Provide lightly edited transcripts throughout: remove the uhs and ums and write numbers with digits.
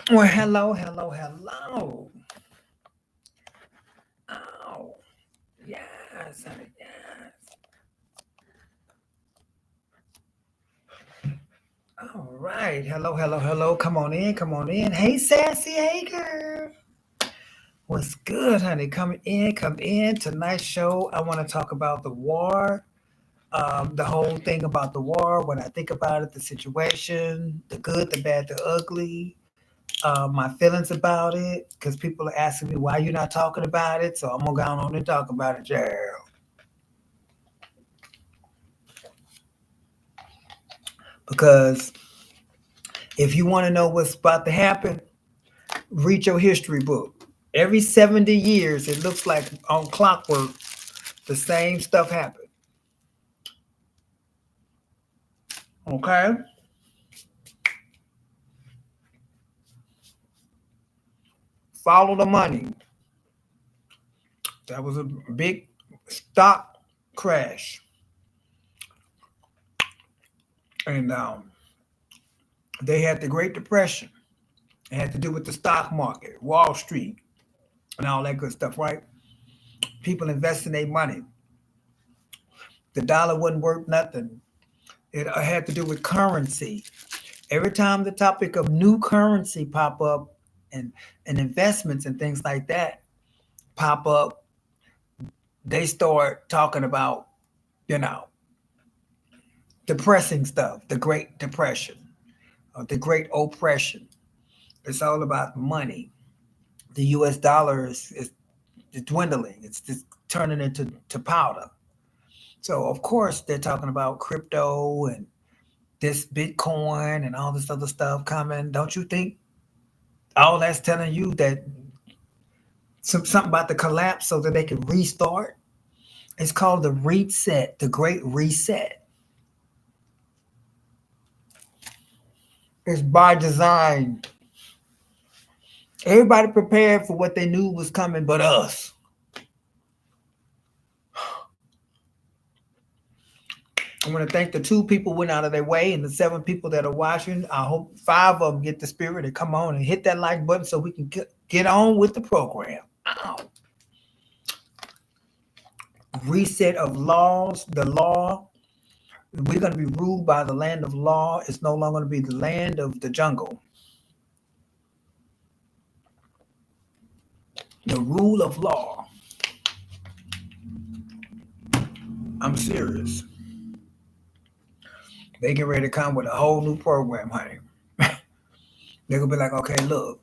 Well, hello, hello, hello. Oh, yes, honey, yes. All right. Hello, hello, hello. Come on in, come on in. Hey, sassy, hey, girl. What's good, honey? Come in, come in. Tonight's show, I want to talk about the war. The whole thing about the war. When I think about it, the situation, the good, the bad, the ugly. My feelings about it, because people are asking me why you're not talking about it. So I'm gonna go on and talk about it, girl. Because if you want to know what's about to happen, read your history book. Every 70 years, it looks like on clockwork, the same stuff happened. Okay? Follow the money. That was a big stock crash. And they had the Great Depression. It had to do with the stock market, Wall Street, and all that good stuff, right? People investing their money. The dollar wasn't worth nothing. It had to do with currency. Every time the topic of new currency pop up and, and investments and things like that pop up, they start talking about, you know, depressing stuff, the Great Depression, or the Great Oppression. It's all about money. The US dollar is dwindling. It's just turning into powder. So of course they're talking about crypto and this Bitcoin and all this other stuff coming. Don't you think all that's telling you that something about the collapse so that they can restart? It's called the reset, the great reset. It's by design. Everybody prepared for what they knew was coming but us. I want to thank the two people who went out of their way and the seven people that are watching. I hope five of them get the spirit and come on and hit that like button so we can get on with the program. Ow. Reset of laws, the law. We're going to be ruled by the land of law. It's no longer going to be the land of the jungle. The rule of law. I'm serious. They get ready to come with a whole new program, honey. They're going to be like, okay, look,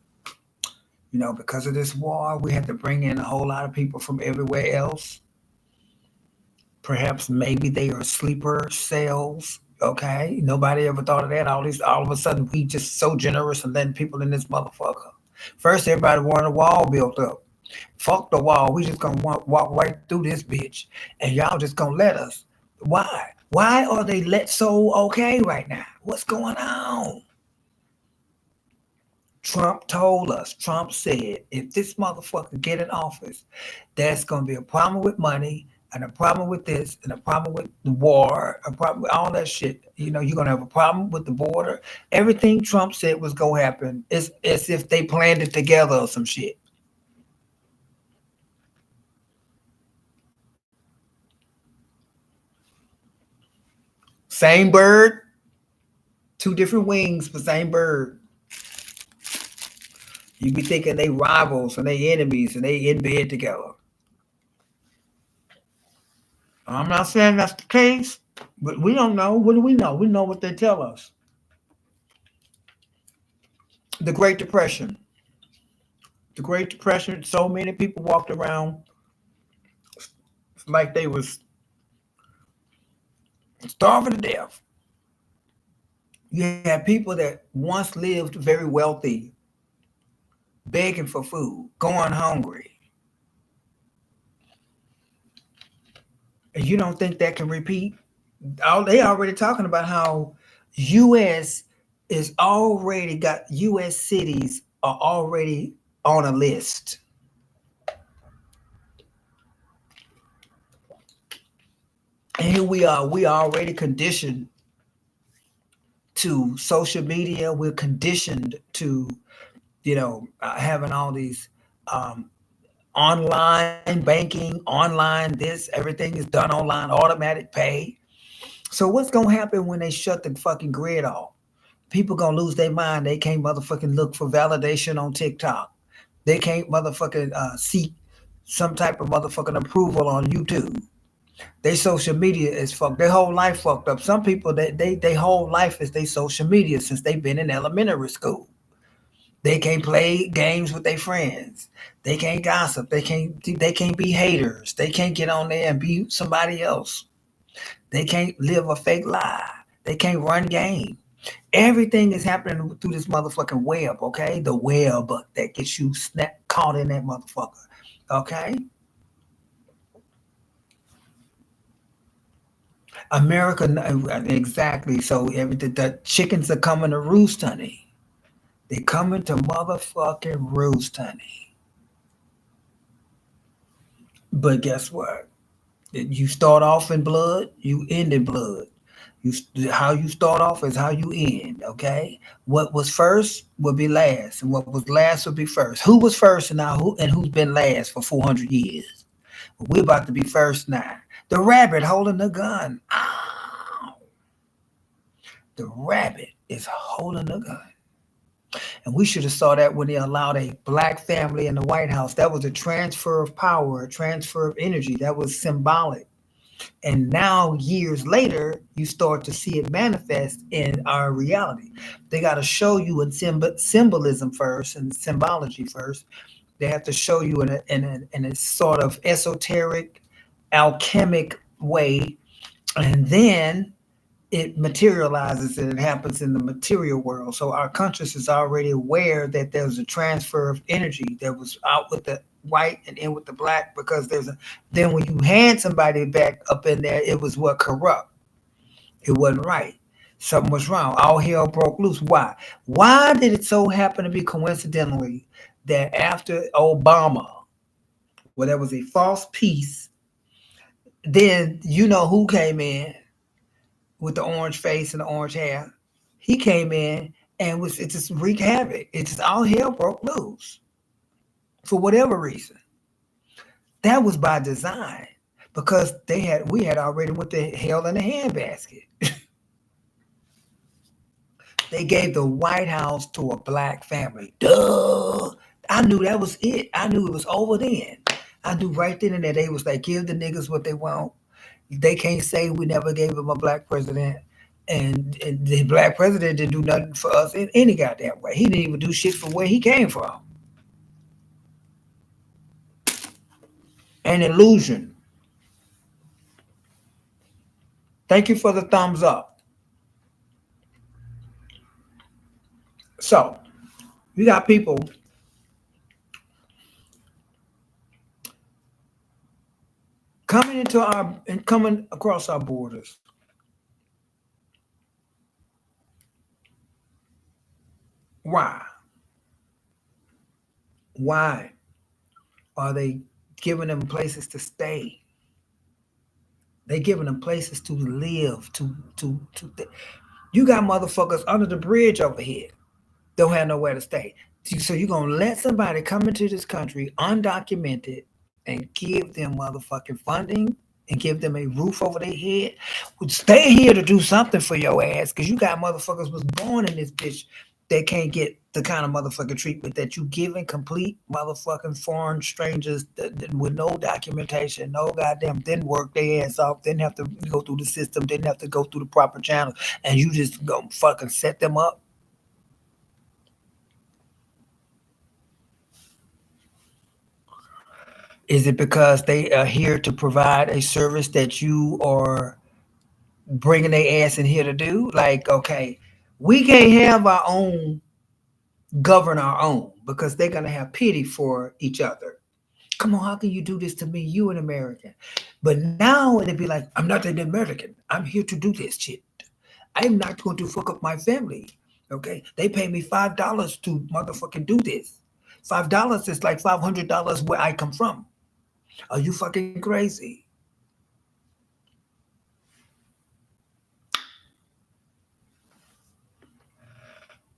because of this war, we had to bring in a whole lot of people from everywhere else. Perhaps maybe they are sleeper cells. Okay, nobody ever thought of that. All of a sudden, we just so generous and letting people in this motherfucker. First, everybody wanted a wall built up. Fuck the wall. We just gonna walk right through this bitch, and y'all just gonna let us. Why? Why are they let so okay right now? What's going on? Trump told us. Trump said, if this motherfucker get in office, there's going to be a problem with money and a problem with this and a problem with the war, a problem with all that shit. You're going to have a problem with the border. Everything Trump said was going to happen is as if they planned it together or some shit. Same bird, two different wings, but same bird. You be thinking they rivals and they enemies and they in bed together. I'm not saying that's the case, but we don't know. What do we know? We know what they tell us. The Great Depression. The Great Depression, so many people walked around like they was starving to death. You had people that once lived very wealthy, begging for food, going hungry. And you don't think that can repeat? They already talking about how US is already got US cities are already on a list. And here we are already conditioned to social media. We're conditioned to having all these um, online banking, online this, everything is done online, automatic pay. So what's gonna happen when they shut the fucking grid off? People gonna lose their mind. They can't motherfucking look for validation on TikTok. They can't motherfucking seek some type of motherfucking approval on YouTube. Their social media is fucked. Their whole life fucked up. Some people they whole life is their social media since they've been in elementary school. They can't play games with their friends. They can't gossip. They can't be haters. They can't get on there and be somebody else. They can't live a fake lie. They can't run game. Everything is happening through this motherfucking web, okay? The web that gets you caught in that motherfucker, okay? America, exactly. So the chickens are coming to roost, honey. They coming to motherfucking roost, honey. But guess what? You start off in blood, you end in blood. You how you start off is how you end. Okay, what was first will be last, and what was last will be first. Who was first and now who's been last for 400 years? We're about to be first now. The rabbit holding the gun. Ow! The rabbit is holding the gun. And we should have saw that when they allowed a black family in the White House. That was a transfer of power, a transfer of energy. That was symbolic. And now, years later, you start to see it manifest in our reality. They got to show you in symbolism first and symbology first. They have to show you in a sort of esoteric, alchemic way. And then it materializes and it happens in the material world. So our conscious is already aware that there's a transfer of energy that was out with the white and in with the black because then when you hand somebody back up in there, it was what corrupt. It wasn't right. Something was wrong. All hell broke loose. Why? Why did it so happen to be coincidentally that after Obama, where there was a false peace, then you know who came in with the orange face and the orange hair? He came in and it just wreaked havoc. It just all hell broke loose for whatever reason. That was by design because we had already went to hell in a handbasket. They gave the White House to a black family. Duh. I knew that was it. I knew it was over then. I knew right then and there they was like, give the niggas what they want. They can't say we never gave them a black president. And the black president didn't do nothing for us in any goddamn way. He didn't even do shit for where he came from. An illusion. Thank you for the thumbs up. So, we got people coming across our borders. Why? Why are they giving them places to stay? They giving them places to live. You got motherfuckers under the bridge over here. Don't have nowhere to stay. So you're gonna let somebody come into this country undocumented and give them motherfucking funding and give them a roof over their head? Well, stay here to do something for your ass, because you got motherfuckers was born in this bitch that can't get the kind of motherfucking treatment that you giving complete motherfucking foreign strangers with no documentation, no goddamn, didn't work their ass off, didn't have to go through the system, didn't have to go through the proper channels, and you just go fucking set them up. Is it because they are here to provide a service that you are bringing their ass in here to do? Like, okay, we can't have our own, govern our own, because they're going to have pity for each other. Come on, how can you do this to me? You an American. But now it'd be like, I'm not an American. I'm here to do this shit. I'm not going to fuck up my family. Okay? They pay me $5 to motherfucking do this. $5 is like $500 where I come from. Are you fucking crazy?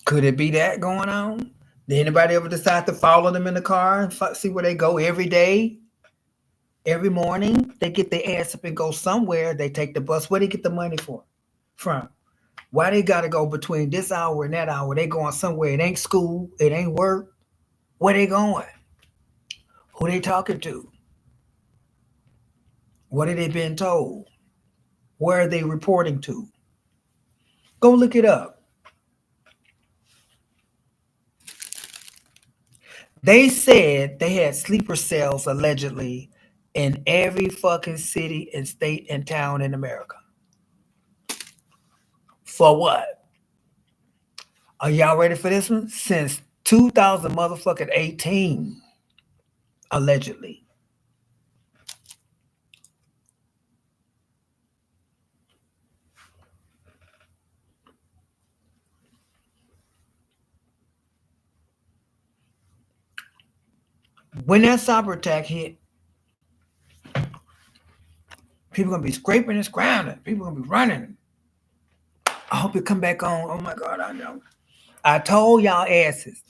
Could it be that going on? Did anybody ever decide to follow them in the car and see where they go every day? Every morning, they get their ass up and go somewhere. They take the bus. Where they get the money from? Why they gotta go between this hour and that hour? They going somewhere. It ain't school. It ain't work. Where they going? Who they talking to? What are they being told? Where are they reporting to? Go look it up. They said they had sleeper cells allegedly in every fucking city and state and town in America. For what? Are y'all ready for this one? Since 2000 motherfucking 18, allegedly. When that cyber attack hit, people gonna be scraping and scrounging. People gonna be running. I hope it come back on. Oh my God, I know. I told y'all asses,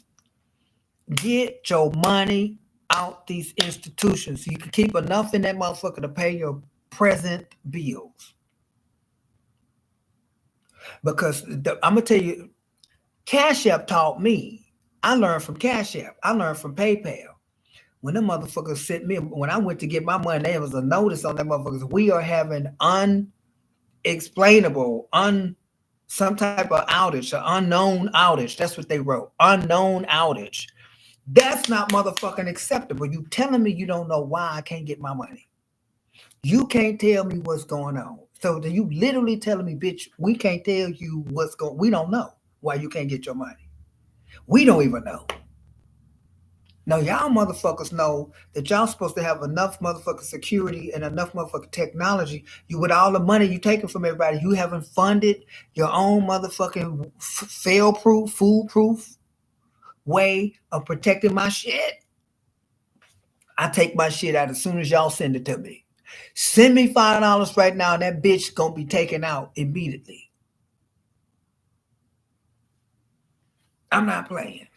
get your money out these institutions so you can keep enough in that motherfucker to pay your present bills. Because I'm gonna tell you, Cash App taught me. I learned from Cash App. I learned from PayPal. When them motherfuckers sent me, when I went to get my money, there was a notice on that motherfuckers. We are having unexplainable, some type of outage, an unknown outage. That's what they wrote. Unknown outage. That's not motherfucking acceptable. You telling me you don't know why I can't get my money. You can't tell me what's going on. So then you literally telling me, bitch, we can't tell you what's going. We don't know why you can't get your money. We don't even know. Now y'all motherfuckers know that y'all supposed to have enough motherfucking security and enough motherfucking technology. You with all the money you taking from everybody, you haven't funded your own motherfucking fail-proof, foolproof way of protecting my shit. I take my shit out as soon as y'all send it to me. Send me $5 right now, and that bitch gonna be taken out immediately. I'm not playing.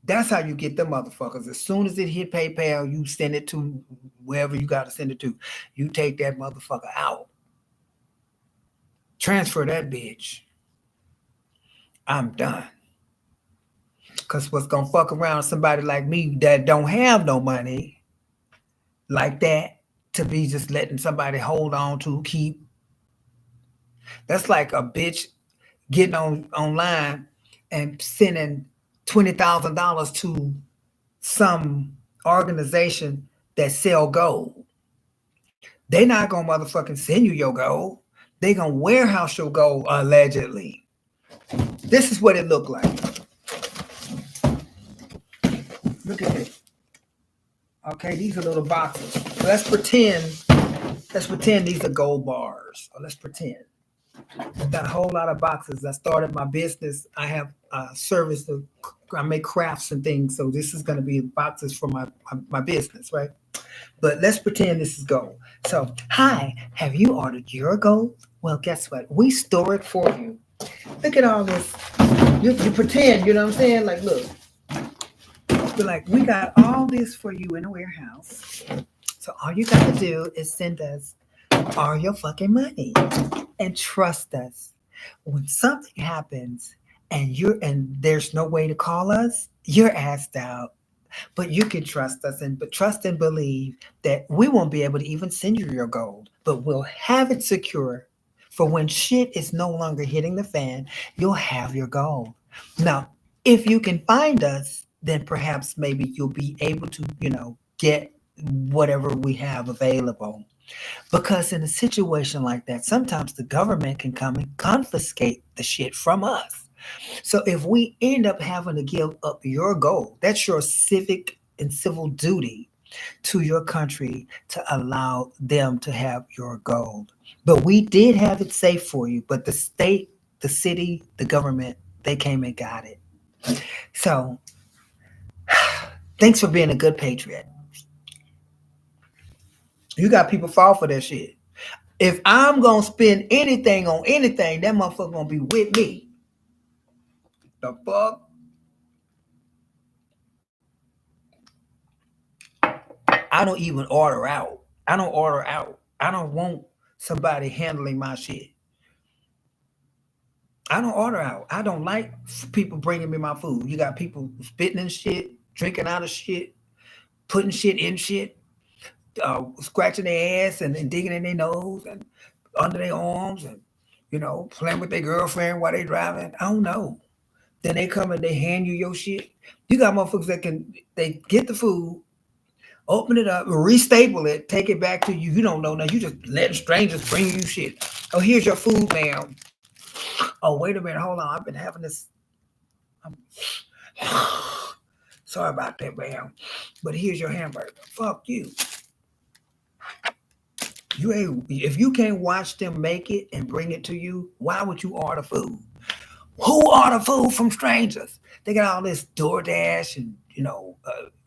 That's how you get them motherfuckers. As soon as it hit PayPal, you send it to wherever you got to send it to. You take that motherfucker out. Transfer that bitch. I'm done. Because what's going to fuck around somebody like me that don't have no money like that to be just letting somebody hold on to, keep. That's like a bitch getting online and sending $20,000 to some organization that sell gold. They not gonna motherfucking send you your gold. They gonna warehouse your gold allegedly. This is what it looked like. Look at it. Okay, these are little boxes. Let's pretend these are gold bars. Or let's pretend. I've got a whole lot of boxes. I started my business. I have a service. I make crafts and things. So this is going to be boxes for my business, right? But let's pretend this is gold. So, hi, have you ordered your gold? Well, guess what? We store it for you. Look at all this. You pretend, you know what I'm saying? Like, look. Be like, we got all this for you in a warehouse. So all you got to do is send us all your fucking money and trust us. When something happens and there's no way to call us, you're asked out. But you can trust us but trust and believe that we won't be able to even send you your gold, but we'll have it secure for when shit is no longer hitting the fan, you'll have your gold. Now, if you can find us, then perhaps maybe you'll be able to, get whatever we have available. Because in a situation like that, sometimes the government can come and confiscate the shit from us. So if we end up having to give up your gold, that's your civic and civil duty to your country to allow them to have your gold. But we did have it safe for you, but the state, the city, the government, they came and got it. So thanks for being a good patriot. You got people fall for that shit. If I'm gonna spend anything on anything, that motherfucker gonna be with me. The fuck? I don't even order out. I don't order out. I don't want somebody handling my shit. I don't order out. I don't like people bringing me my food. You got people spitting in shit, drinking out of shit, putting shit in shit, scratching their ass and digging in their nose and under their arms and playing with their girlfriend while they driving. I don't know. Then they come and they hand you your shit. You got motherfuckers that they get the food, open it up, restaple it, take it back to you. You don't know now. You just letting strangers bring you shit. Oh, here's your food, ma'am. Oh, wait a minute, hold on. I've been having this. I'm, sorry about that, ma'am. But here's your hamburger. Fuck you. You ain't. If you can't watch them make it and bring it to you, why would you order food? Who order food from strangers? They got all this DoorDash and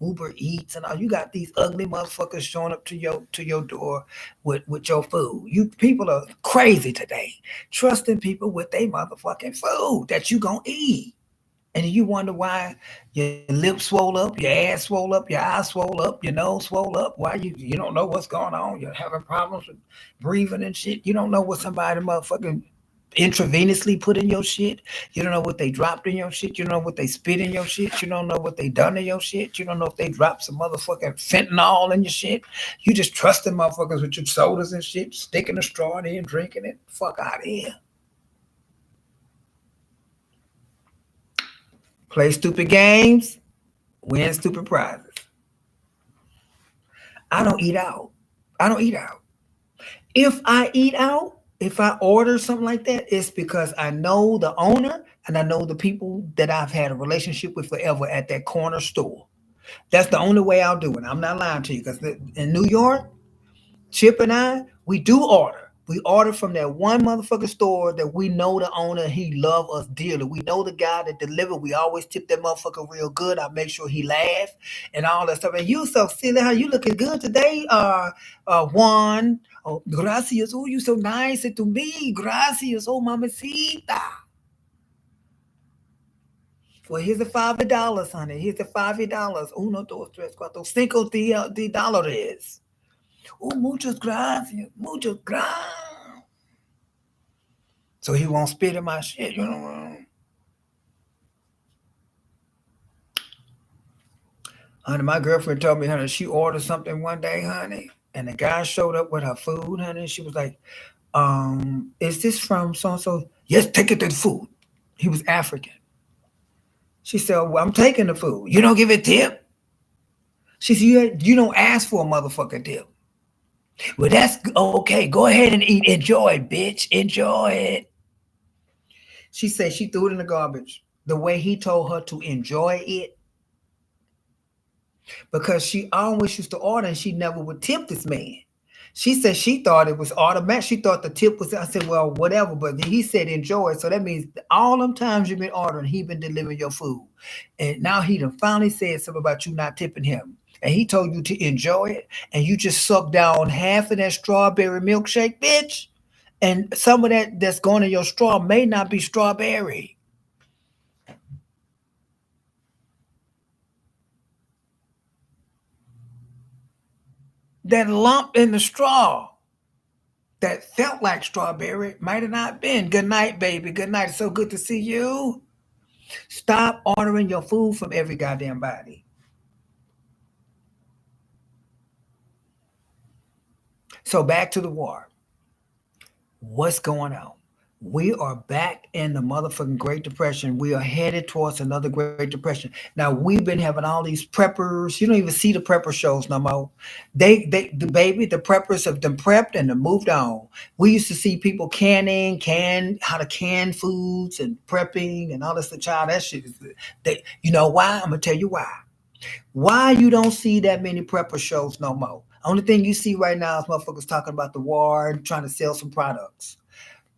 Uber Eats and all. You got these ugly motherfuckers showing up to your door with your food. You people are crazy today, trusting people with their motherfucking food that you gonna eat. And you wonder why your lips swole up, your ass swole up, your eyes swole up, your nose swole up. Why you don't know what's going on? You're having problems with breathing and shit. You don't know what somebody motherfucking intravenously put in your shit. You don't know what they dropped in your shit. You don't know what they spit in your shit. You don't know what they done in your shit. You don't know if they dropped some motherfucking fentanyl in your shit. You just trusting motherfuckers with your sodas and shit, sticking a straw in, drinking it. Fuck out of here. Play stupid games, win stupid prizes. I don't eat out. I don't eat out. If I eat out, if I order something like that, it's because I know the owner and I know the people that I've had a relationship with forever at that corner store. That's the only way I'll do it. I'm not lying to you because in New York, Chip and I, we do order. We order from that one motherfucking store that we know the owner. He love us dearly. We know the guy that delivered. We always tip that motherfucker real good. I make sure he laugh and all that stuff. And you so silly. How you looking good today? Juan. Oh, gracias. Oh, you so nice to me. Gracias. Oh, mamacita. Well, here's the $5, honey. Here's the $5. Uno, dos, tres, cuatro, cinco de dólares. Oh, muchas gracias. Muchas gracias. So he won't spit in my shit, Honey, my girlfriend told me, honey, she ordered something one day, honey, and the guy showed up with her food, honey. She was like, is this from so and so? Yes, take it to the food. He was African. She said, well, I'm taking the food. You don't give a tip? She said, you don't ask for a motherfucking tip. Well, that's okay. Go ahead and eat. Enjoy it, bitch. Enjoy it. She said she threw it in the garbage. The way he told her to enjoy it, because she always used to order and she never would tip this man. She said she thought it was automatic. She thought the tip was, I said, well, whatever. But he said enjoy it. So that means all them times you've been ordering, he been delivering your food. And now he done finally said something about you not tipping him. And he told you to enjoy it. And you just sucked down half of that strawberry milkshake, bitch. And some of that that's going in your straw may not be strawberry. That lump in the straw that felt like strawberry might have not been. Good night, baby. Good night. It's so good to see you. Stop ordering your food from every goddamn body. So back to the war. What's going on? We are back in the motherfucking Great Depression. We are headed towards another Great Depression. Now we've been having all these preppers. You don't even see the prepper shows no more. The preppers have been prepped and have moved on. We used to see people how to can foods and prepping and all this. The child, that shit is. You know why? I'm gonna tell you why. Why you don't see that many prepper shows no more? Only thing you see right now is motherfuckers talking about the war and trying to sell some products.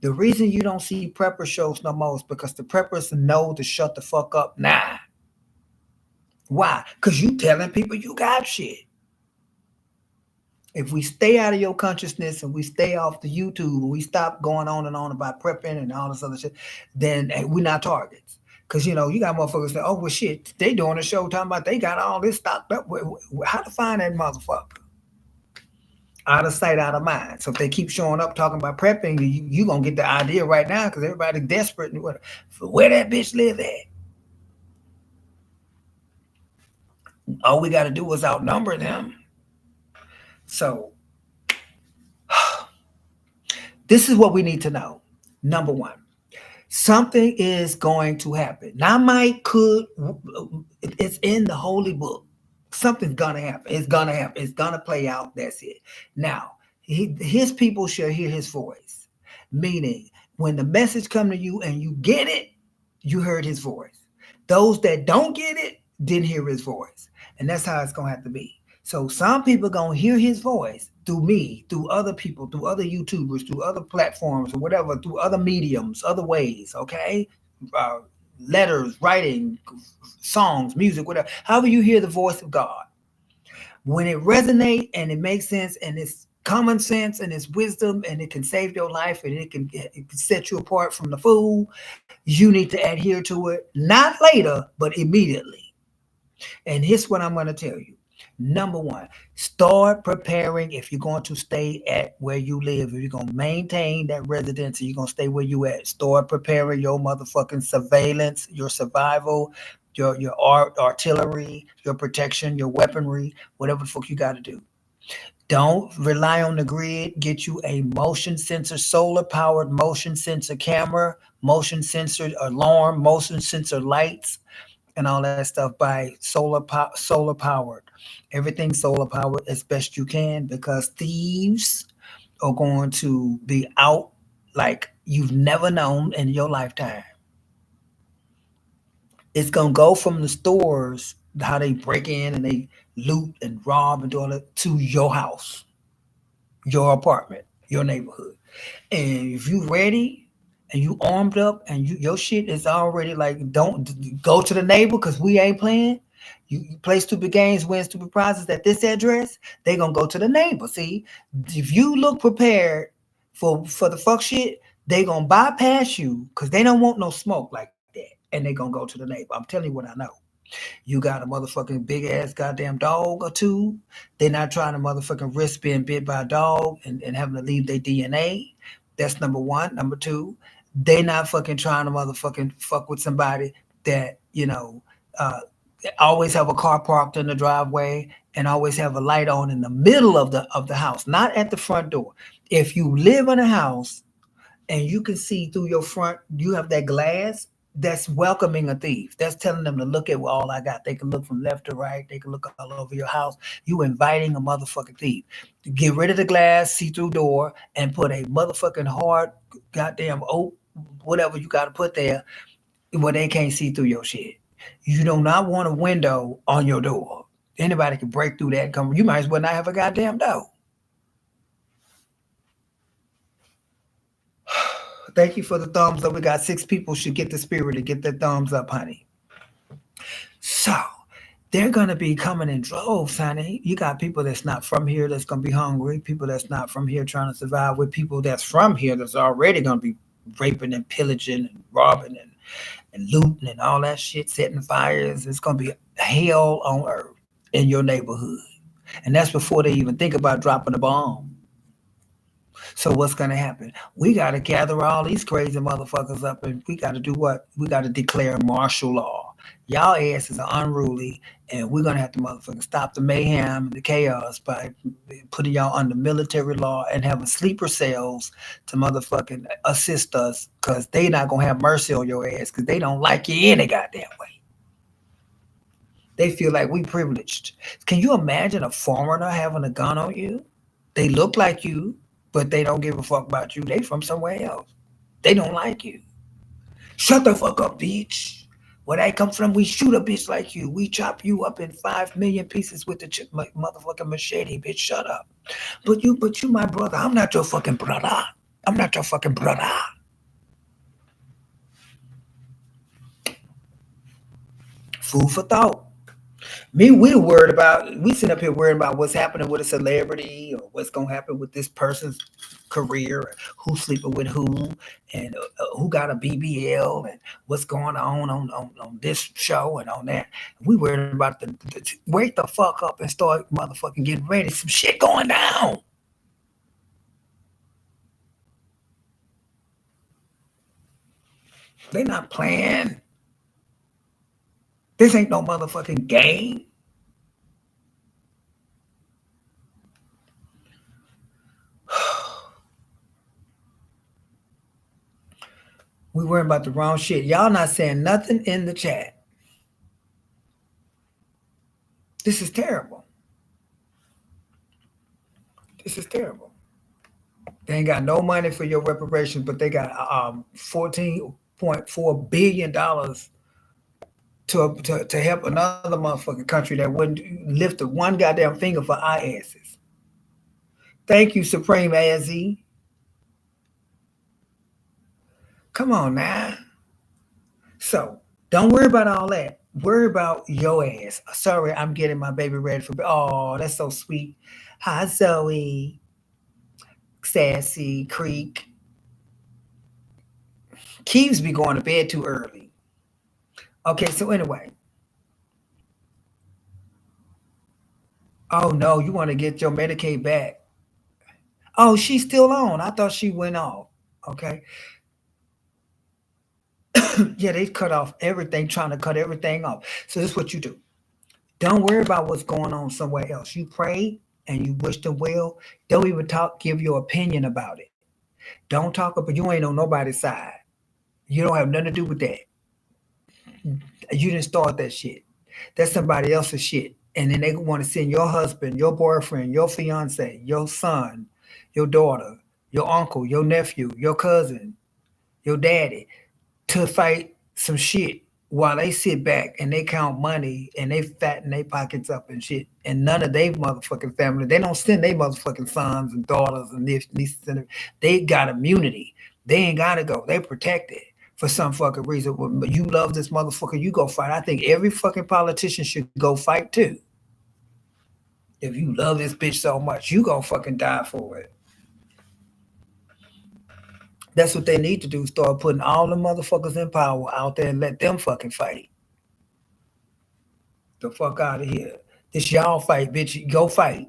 The reason you don't see prepper shows no more is because the preppers know to shut the fuck up now. Why? Because you telling people you got shit. If we stay out of your consciousness and we stay off the YouTube and we stop going on and on about prepping and all this other shit, then we're not targets. Because, you got motherfuckers say, oh, well, shit, they doing a show talking about they got all this stocked up. How to find that motherfucker? Out of sight, out of mind. So if they keep showing up talking about prepping, you gonna get the idea right now because everybody desperate for where that bitch live at. All we got to do is outnumber them. So this is what we need to know. Number one, something is going to happen. Now, might, could, it's in the holy book. Something's gonna happen. It's gonna happen. It's gonna play out. That's it. Now, his people shall hear his voice. Meaning, when the message come to you and you get it, you heard his voice. Those that don't get it didn't hear his voice, and that's how it's gonna have to be. So some people gonna hear his voice through me, through other people, through other YouTubers, through other platforms or whatever, through other mediums, other ways. Okay, uh, letters, writing, songs, music, whatever. However you hear the voice of God, when it resonates and it makes sense and it's common sense and it's wisdom and it can save your life and it can set you apart from the fool, you need to adhere to it, not later, but immediately. And here's what I'm going to tell you. Number one, start preparing if you're going to stay at where you live. If you're going to maintain that residency, you're going to stay where you at. Start preparing your motherfucking surveillance, your survival, your artillery, your protection, your weaponry, whatever the fuck you got to do. Don't rely on the grid. Get you a motion sensor, solar powered motion sensor camera, motion sensor alarm, motion sensor lights, and all that stuff by solar powered. Everything solar powered as best you can because thieves are going to be out like you've never known in your lifetime. It's gonna go from the stores, how they break in and they loot and rob and do all that, to your house, your apartment, your neighborhood. And if you ready and you armed up and your shit is already like, don't go to the neighbor because we ain't playing. You play stupid games, win stupid prizes at this address. They gonna go to the neighbor. See, if you look prepared for the fuck shit, they gonna bypass you because they don't want no smoke like that, and they gonna go to the neighbor. I'm telling you what I know. You got a motherfucking big ass goddamn dog or two. They're not trying to motherfucking risk being bit by a dog and having to leave their DNA. That's number one. Number two, they not fucking trying to motherfucking fuck with somebody that, always have a car parked in the driveway and always have a light on in the middle of the house, not at the front door. If you live in a house and you can see through your front, you have that glass, that's welcoming a thief. That's telling them to look at what all I got. They can look from left to right. They can look all over your house. You inviting a motherfucking thief. Get rid of the glass, see-through door, and put a motherfucking hard goddamn oak, whatever you got to put there, where they can't see through your shit. You do not want a window on your door. Anybody can break through that and come. You might as well not have a goddamn door. Thank you for the thumbs up. We got 6 people should get the spirit to get that thumbs up, honey. So they're gonna be coming in droves, honey. You got people that's not from here that's gonna be hungry, people that's not from here trying to survive, with people that's from here that's already gonna be raping and pillaging and robbing and looting and all that shit, setting fires. It's gonna be hell on earth in your neighborhood. And that's before they even think about dropping a bomb. So what's gonna happen? We gotta gather all these crazy motherfuckers up and we gotta do what? We gotta declare martial law. Y'all asses are unruly, and we're gonna have to motherfucking stop the mayhem and the chaos by putting y'all under military law and having sleeper cells to motherfucking assist us, cause they not gonna have mercy on your ass because they don't like you any goddamn way. They feel like we privileged. Can you imagine a foreigner having a gun on you? They look like you, but they don't give a fuck about you. They from somewhere else. They don't like you. Shut the fuck up, bitch. Where I come from, we shoot a bitch like you. We chop you up in 5 million pieces with the motherfucking machete, bitch. Shut up. But you, my brother. I'm not your fucking brother. I'm not your fucking brother. Food for thought. Me, we sit up here worried about what's happening with a celebrity or what's gonna happen with this person's career, who's sleeping with who, and who got a BBL, and what's going on this show and on that. We worried about wake the fuck up and start motherfucking getting ready. Some shit going down. They not playing. This ain't no motherfucking game. We worrying about the wrong shit. Y'all not saying nothing in the chat. This is terrible. This is terrible. They ain't got no money for your reparations, but they got $14.4 billion to help another motherfucking country that wouldn't lift one goddamn finger for our asses. Thank you, Supreme Azzy. Come on now. So don't worry about all that. Worry about your ass. Sorry, I'm getting my baby ready for. Oh, that's so sweet. Hi, Zoe. Sassy Creek. Keeves be going to bed too early. Okay, so anyway. Oh no, you want to get your Medicaid back. Oh, she's still on. I thought she went off. Okay. Yeah, they cut off everything, trying to cut everything off. So this is what you do. Don't worry about what's going on somewhere else. You pray and you wish them well. Don't even talk, give your opinion about it. Don't talk about you ain't on nobody's side. You don't have nothing to do with that. You didn't start that shit. That's somebody else's shit. And then they want to send your husband, your boyfriend, your fiance, your son, your daughter, your uncle, your nephew, your cousin, your daddy to fight some shit while they sit back and they count money and they fatten their pockets up and shit. And none of their motherfucking family, they don't send their motherfucking sons and daughters and nieces. They got immunity. They ain't got to go. They protected for some fucking reason. But you love this motherfucker, you go fight. I think every fucking politician should go fight too. If you love this bitch so much, you gonna fucking die for it. That's what they need to do. Start putting all the motherfuckers in power out there and let them fucking fight. The fuck out of here. This y'all fight, bitch. Go fight.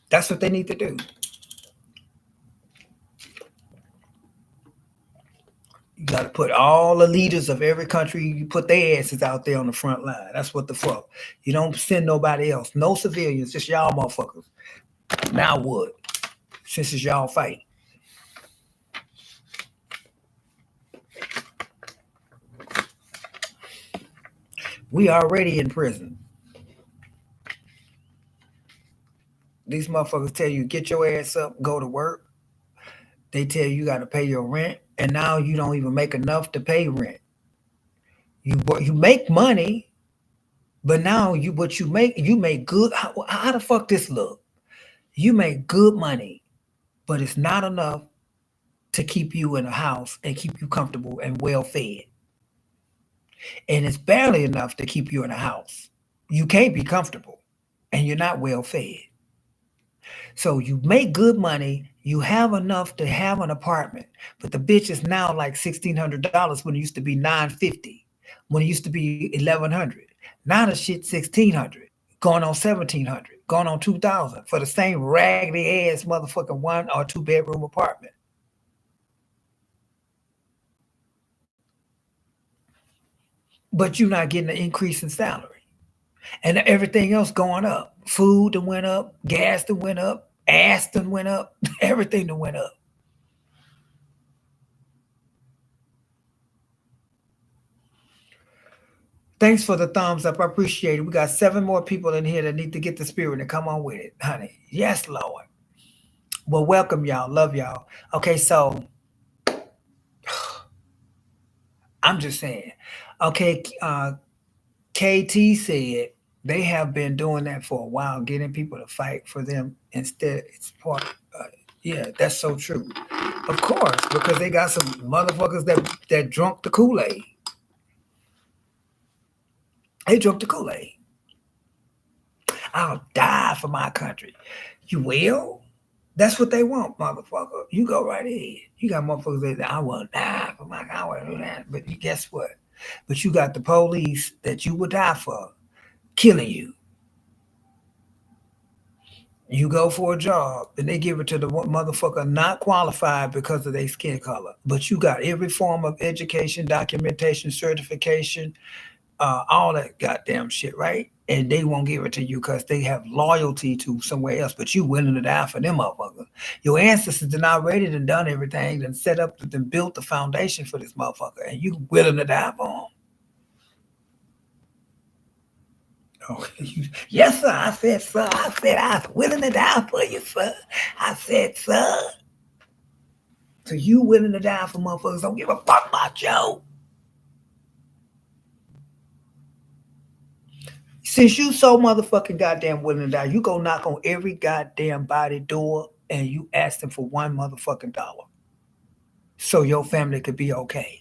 That's what they need to do. You got to put all the leaders of every country, you put their asses out there on the front line. That's what the fuck. You don't send nobody else. No civilians, just y'all motherfuckers. Now what? Since it's y'all fight. We already in prison. These motherfuckers tell you, get your ass up, go to work. They tell you got to pay your rent, and now you don't even make enough to pay rent. You make money, but now you make good. How the fuck this look? You make good money, but it's not enough to keep you in a house and keep you comfortable and well fed. And it's barely enough to keep you in a house. You can't be comfortable and you're not well fed. So you make good money, you have enough to have an apartment, but the bitch is now like $1,600 when it used to be $950, when it used to be $1,100. Now the shit $1,600, going on $1,700, going on $2,000 for the same raggedy ass motherfucking 1 or 2 bedroom apartment. But you're not getting an increase in salary. And everything else going up. Food that went up, gas that went up, ass that went up, everything that went up. Thanks for the thumbs up. I appreciate it. We got 7 more people in here that need to get the spirit and come on with it, honey. Yes, Lord. Well, welcome y'all. Love y'all. Okay, so I'm just saying. Okay, KT said they have been doing that for a while, getting people to fight for them instead. It's part. Yeah, that's so true. Of course, because they got some motherfuckers that drunk the Kool-Aid. They drunk the Kool-Aid. I'll die for my country. You will? That's what they want, motherfucker. You go right ahead. You got motherfuckers that I will die for my country. I will do that. But guess what? But you got the police that you would die for killing you. You go for a job and they give it to the motherfucker not qualified because of their skin color, but you got every form of education, documentation, certification, all that goddamn shit, right? And they won't give it to you because they have loyalty to somewhere else, but you willing to die for them motherfuckers. Your ancestors done already done everything, and set up, and built the foundation for this motherfucker, and you willing to die for them. Oh, yes, sir. I said, sir. I said, I was willing to die for you, sir. I said, sir. So you willing to die for motherfuckers? Don't give a fuck about you. Since you so motherfucking goddamn willing to die, you go knock on every goddamn body door and you ask them for one motherfucking dollar so your family could be okay.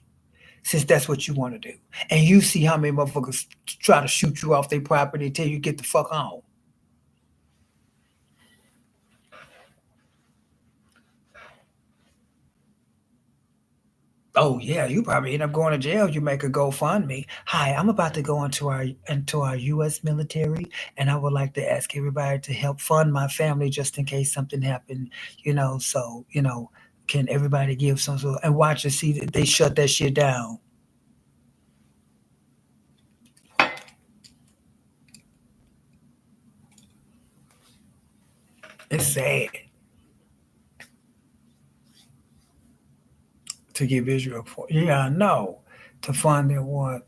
Since that's what you want to do, and you see how many motherfuckers try to shoot you off their property till you get the fuck on. Oh yeah, you probably end up going to jail. You make a GoFundMe. Hi, I'm about to go into our U.S. military, and I would like to ask everybody to help fund my family just in case something happened. So can everybody give some sort and watch and see that they shut that shit down? It's sad to give Israel for. Yeah, I know. To fund their war,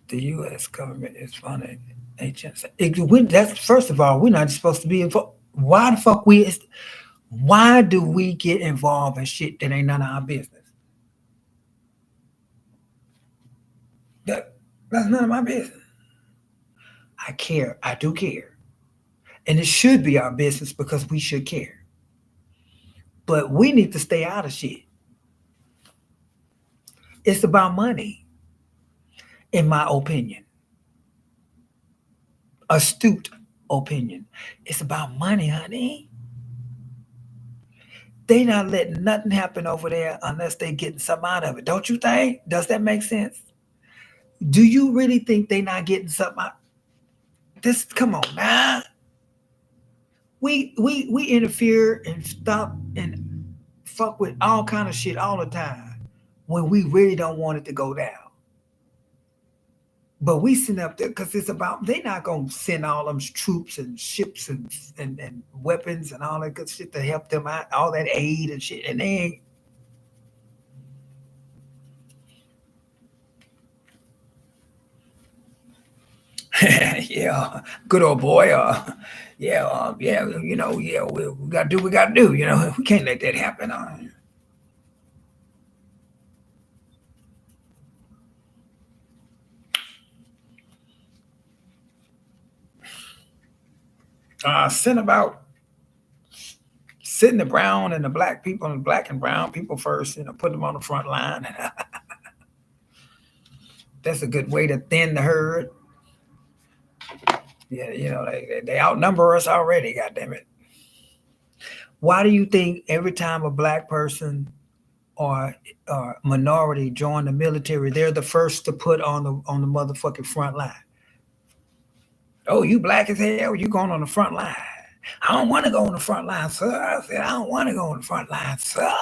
the U.S. government is funding agents. That's first of all, we're not supposed to be involved. Why the fuck we? Why do we get involved in shit that ain't none of our business? That that's none of my business. I care. I do care, and it should be our business because we should care. But we need to stay out of shit. It's about money, in my opinion, astute opinion. It's about money, honey. They not letting nothing happen over there unless they getting something out of it. Don't you think? Does that make sense? Do you really think they not getting something out? This come on now. We interfere and stop and fuck with all kind of shit all the time when we really don't want it to go down. But we send up there because it's about they not gonna send all them troops and ships and weapons and all that good shit to help them out, all that aid and shit, and they ain't. Yeah, good old boy. Yeah, yeah, yeah, we got to do what we got to do. We can't let that happen. Send about sitting the brown and the black people and black and brown people first, put them on the front line. That's a good way to thin the herd. Yeah, they outnumber us already. God damn it! Why do you think every time a black person or minority join the military, they're the first to put on the motherfucking front line? Oh, you black as hell, you going on the front line. I don't want to go on the front line, sir. I said, I don't want to go on the front line, sir.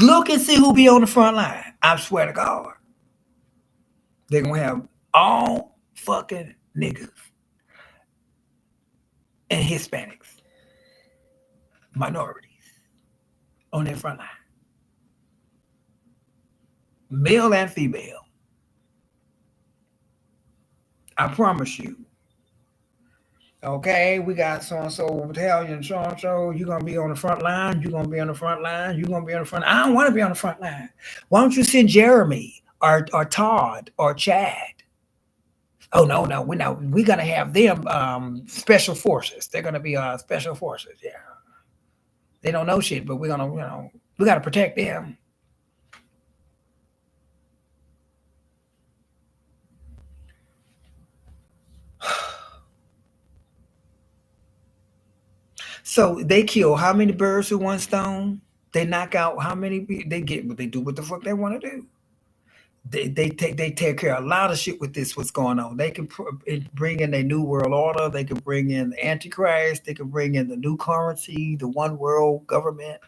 Look and see who be on the front line. I swear to God. They're going to have all fucking niggas and Hispanics, minorities, on their front line. Male and female. I promise you. Okay, we got so and so battalion, so and so. You're gonna be on the front line. You're gonna be on the front line. You're gonna be on the front. I don't want to be on the front line. Why don't you send Jeremy or Todd or Chad? Oh no, no, we know we're gonna have them special forces. They're gonna be special forces. Yeah, they don't know shit, but we're gonna we gotta protect them. So they kill how many birds with one stone? They knock out how many? They get what they do. What the fuck they want to do? they take care of a lot of shit with this. What's going on? They can bring in a new world order. They can bring in the Antichrist. They can bring in the new currency, the one world government.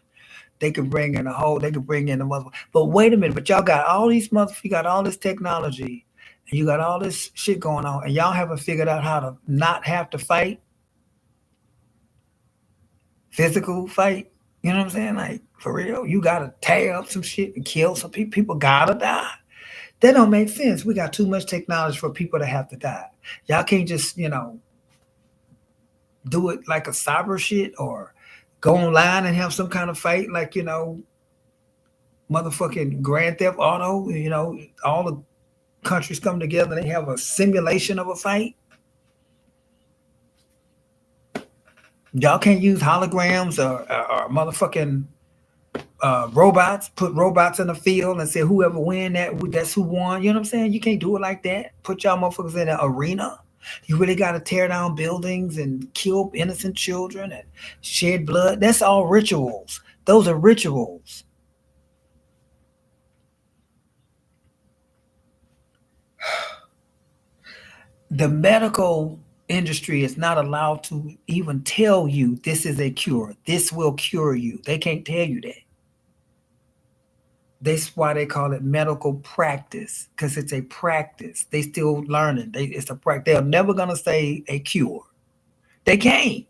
They could bring in a whole. They could bring in the mother. But wait a minute. But y'all got all these mother. You got all this technology, and you got all this shit going on, and y'all haven't figured out how to not have to fight, physical fight. You know what I'm saying? Like for real, you gotta tear up some shit and kill some people. People gotta die. That don't make sense. We got too much technology for people to have to die. Y'all can't just do it like a cyber shit or go online and have some kind of fight like motherfucking Grand Theft Auto. All the countries come together and they have a simulation of a fight. Y'all can't use holograms or motherfucking robots. Put robots in the field and say whoever win that's who won. You know what I'm saying? You can't do it like that. Put y'all motherfuckers in an arena. You really got to tear down buildings and kill innocent children and shed blood. That's all rituals. Those are rituals. The medical industry is not allowed to even tell you this is a cure. This will cure you. They can't tell you that. That's why they call it medical practice, because it's a practice. They still learning. It's a practice. They're never gonna say a cure. They can't.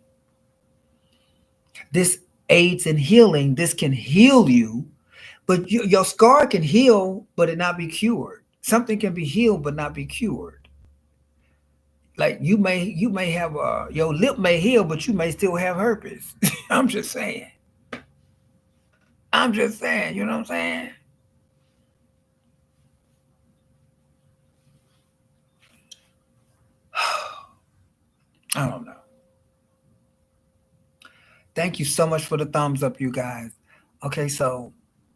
This aids in healing. This can heal you, but your scar can heal, but it not be cured. Something can be healed, but not be cured. Like you may have your lip may heal, but you may still have herpes. I'm just saying. You know what I'm saying? I don't know. Thank you so much for the thumbs up, you guys. Okay, so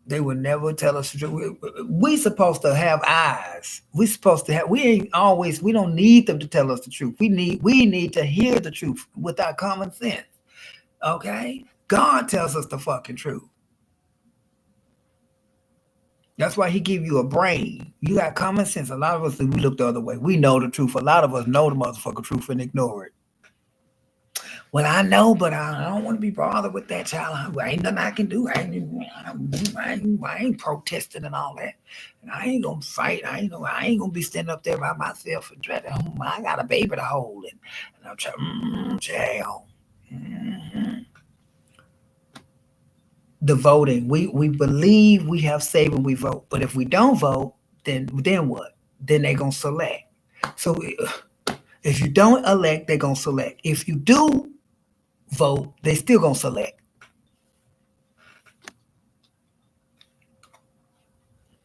they would never tell us the truth. We supposed to have eyes. We supposed to have. We ain't always. We don't need them to tell us the truth. We need to hear the truth with our common sense. Okay, God tells us the fucking truth. That's why He give you a brain. You got common sense. A lot of us we look the other way. We know the truth. A lot of us know the motherfucking truth and ignore it. Well, I know, but I don't want to be bothered with that, child. Ain't nothing I can do. I ain't protesting and all that. And I ain't gonna fight. I ain't gonna be standing up there by myself and dreading. I got a baby to hold, and I'm trying. Jail. The voting. We believe we have say when we vote, but if we don't vote, then what? Then they gonna select. So if you don't elect, they gonna select. If you do vote, they still gonna select.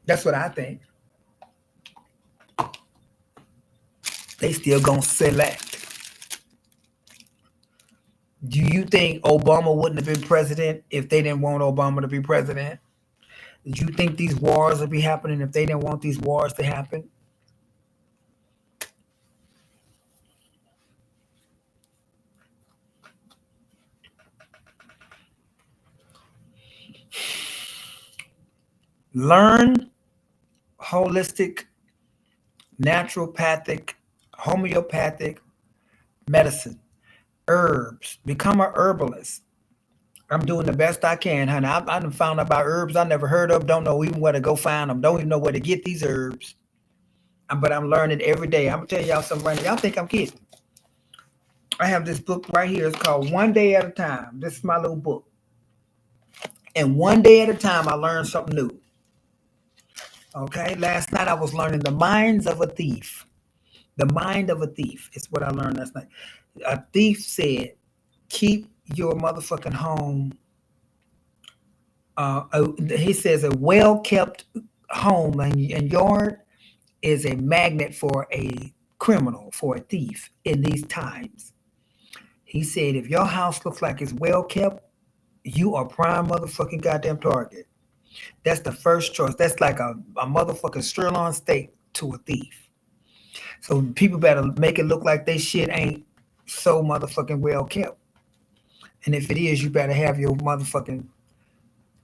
That's what I think. They still gonna select. Do you think Obama wouldn't have been president if they didn't want Obama to be president? Do you think these wars would be happening if they didn't want these wars to happen? Learn holistic, naturopathic, homeopathic medicine, herbs. Become a herbalist. I'm doing the best I can, honey. I done found out about herbs I never heard of. Don't know even where to go find them. Don't even know where to get these herbs. But I'm learning every day. I'm gonna tell y'all something right now. Y'all think I'm kidding? I have this book right here. It's called One Day at a Time. This is my little book. And one day at a time, I learned something new. Okay, last night I was learning the minds of a thief. The mind of a thief is what I learned last night. A thief said, keep your motherfucking home. He says a well-kept home and yard is a magnet for a criminal, for a thief in these times. He said, if your house looks like it's well-kept, you are prime motherfucking goddamn target. That's the first choice. That's like a motherfucking sirloin steak to a thief. So people better make it look like they shit ain't so motherfucking well kept. And if it is, you better have your motherfucking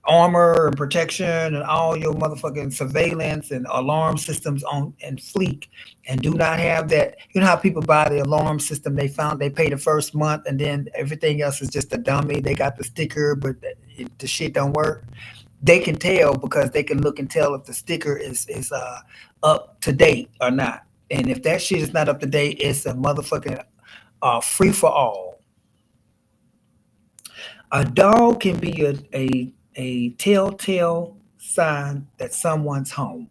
armor and protection and all your motherfucking surveillance and alarm systems on and fleek, and do not have that. You know how people buy the alarm system, they pay the first month and then everything else is just a dummy. They got the sticker, but the shit don't work. They can tell because they can look and tell if the sticker is up to date or not. And if that shit is not up to date, it's a motherfucking free for all. A dog can be a telltale sign that someone's home.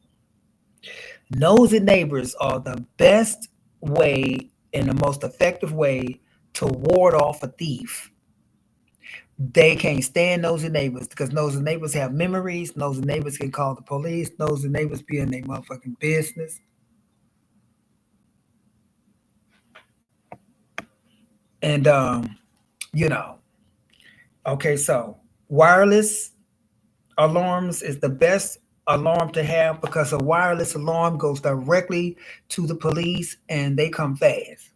Nosy neighbors are the best way and the most effective way to ward off a thief. They can't stand nosy neighbors because nosy neighbors have memories. Nosy neighbors can call the police. Nosy neighbors be in their motherfucking business. And you know, okay, so wireless alarms is the best alarm to have because a wireless alarm goes directly to the police and they come fast.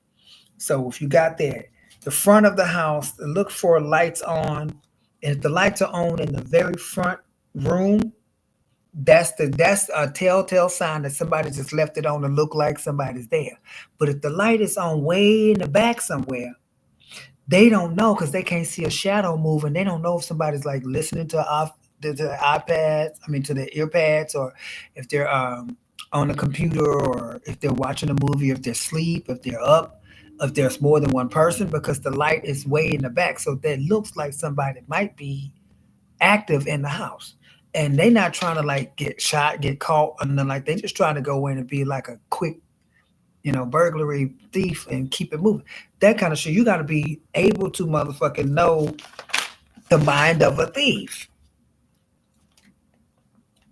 So if you got that, the front of the house, look for lights on. And if the lights are on in the very front room, that's a telltale sign that somebody just left it on to look like somebody's there. But if the light is on way in the back somewhere, they don't know because they can't see a shadow moving. They don't know if somebody's like listening to the iPads, I mean to the earpads, or if they're on the computer, or if they're watching a movie, if they're asleep, if they're up, if there's more than one person, because the light is way in the back. So that looks like somebody might be active in the house. And they not trying to like get shot, get caught, and then like they just trying to go in and be like a quick, burglary thief and keep it moving. That kind of shit. You got to be able to motherfucking know the mind of a thief.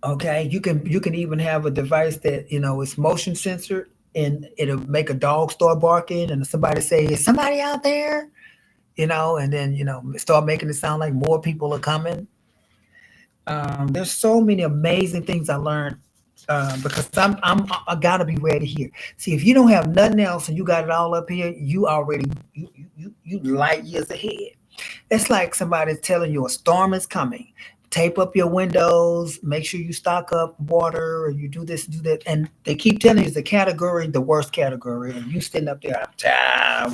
Okay, you can even have a device that is motion censored, and it'll make a dog start barking, and somebody say, "Is somebody out there?" And then start making it sound like more people are coming. There's so many amazing things I learned because I gotta be ready here. See, if you don't have nothing else and you got it all up here, you already you light years ahead. It's like somebody telling you a storm is coming. Tape up your windows. Make sure you stock up water, or you do this, do that, and they keep telling you it's the category, the worst category, and you sitting up there,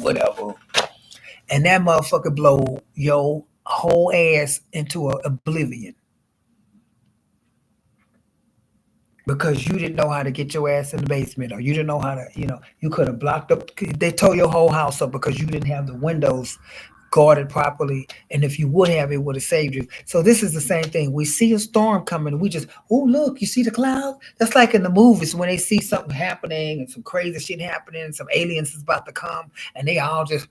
whatever, and that motherfucker blow your whole ass into oblivion because you didn't know how to get your ass in the basement, or you didn't know how to, you could have blocked up. They tore your whole house up because you didn't have the windows guarded properly. And if you would have, it would have saved you. So this is the same thing. We see a storm coming. We just, oh, look, you see the cloud? That's like in the movies when they see something happening and some crazy shit happening, and some aliens is about to come, and they all just,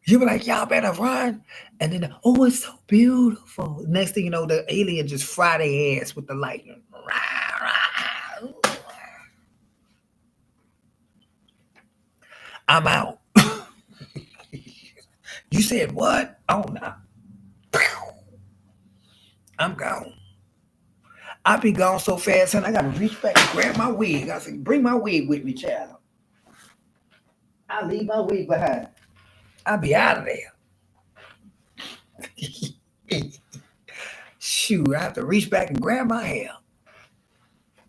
you be like, y'all better run. And then, oh, it's so beautiful. Next thing you know, the alien just fry their ass with the lightning. I'm out. You said what? Oh, no. I'm gone. I be gone so fast, and I got to reach back and grab my wig. I said, bring my wig with me, child. I leave my wig behind. I'll be out of there. Shoot, I have to reach back and grab my hair.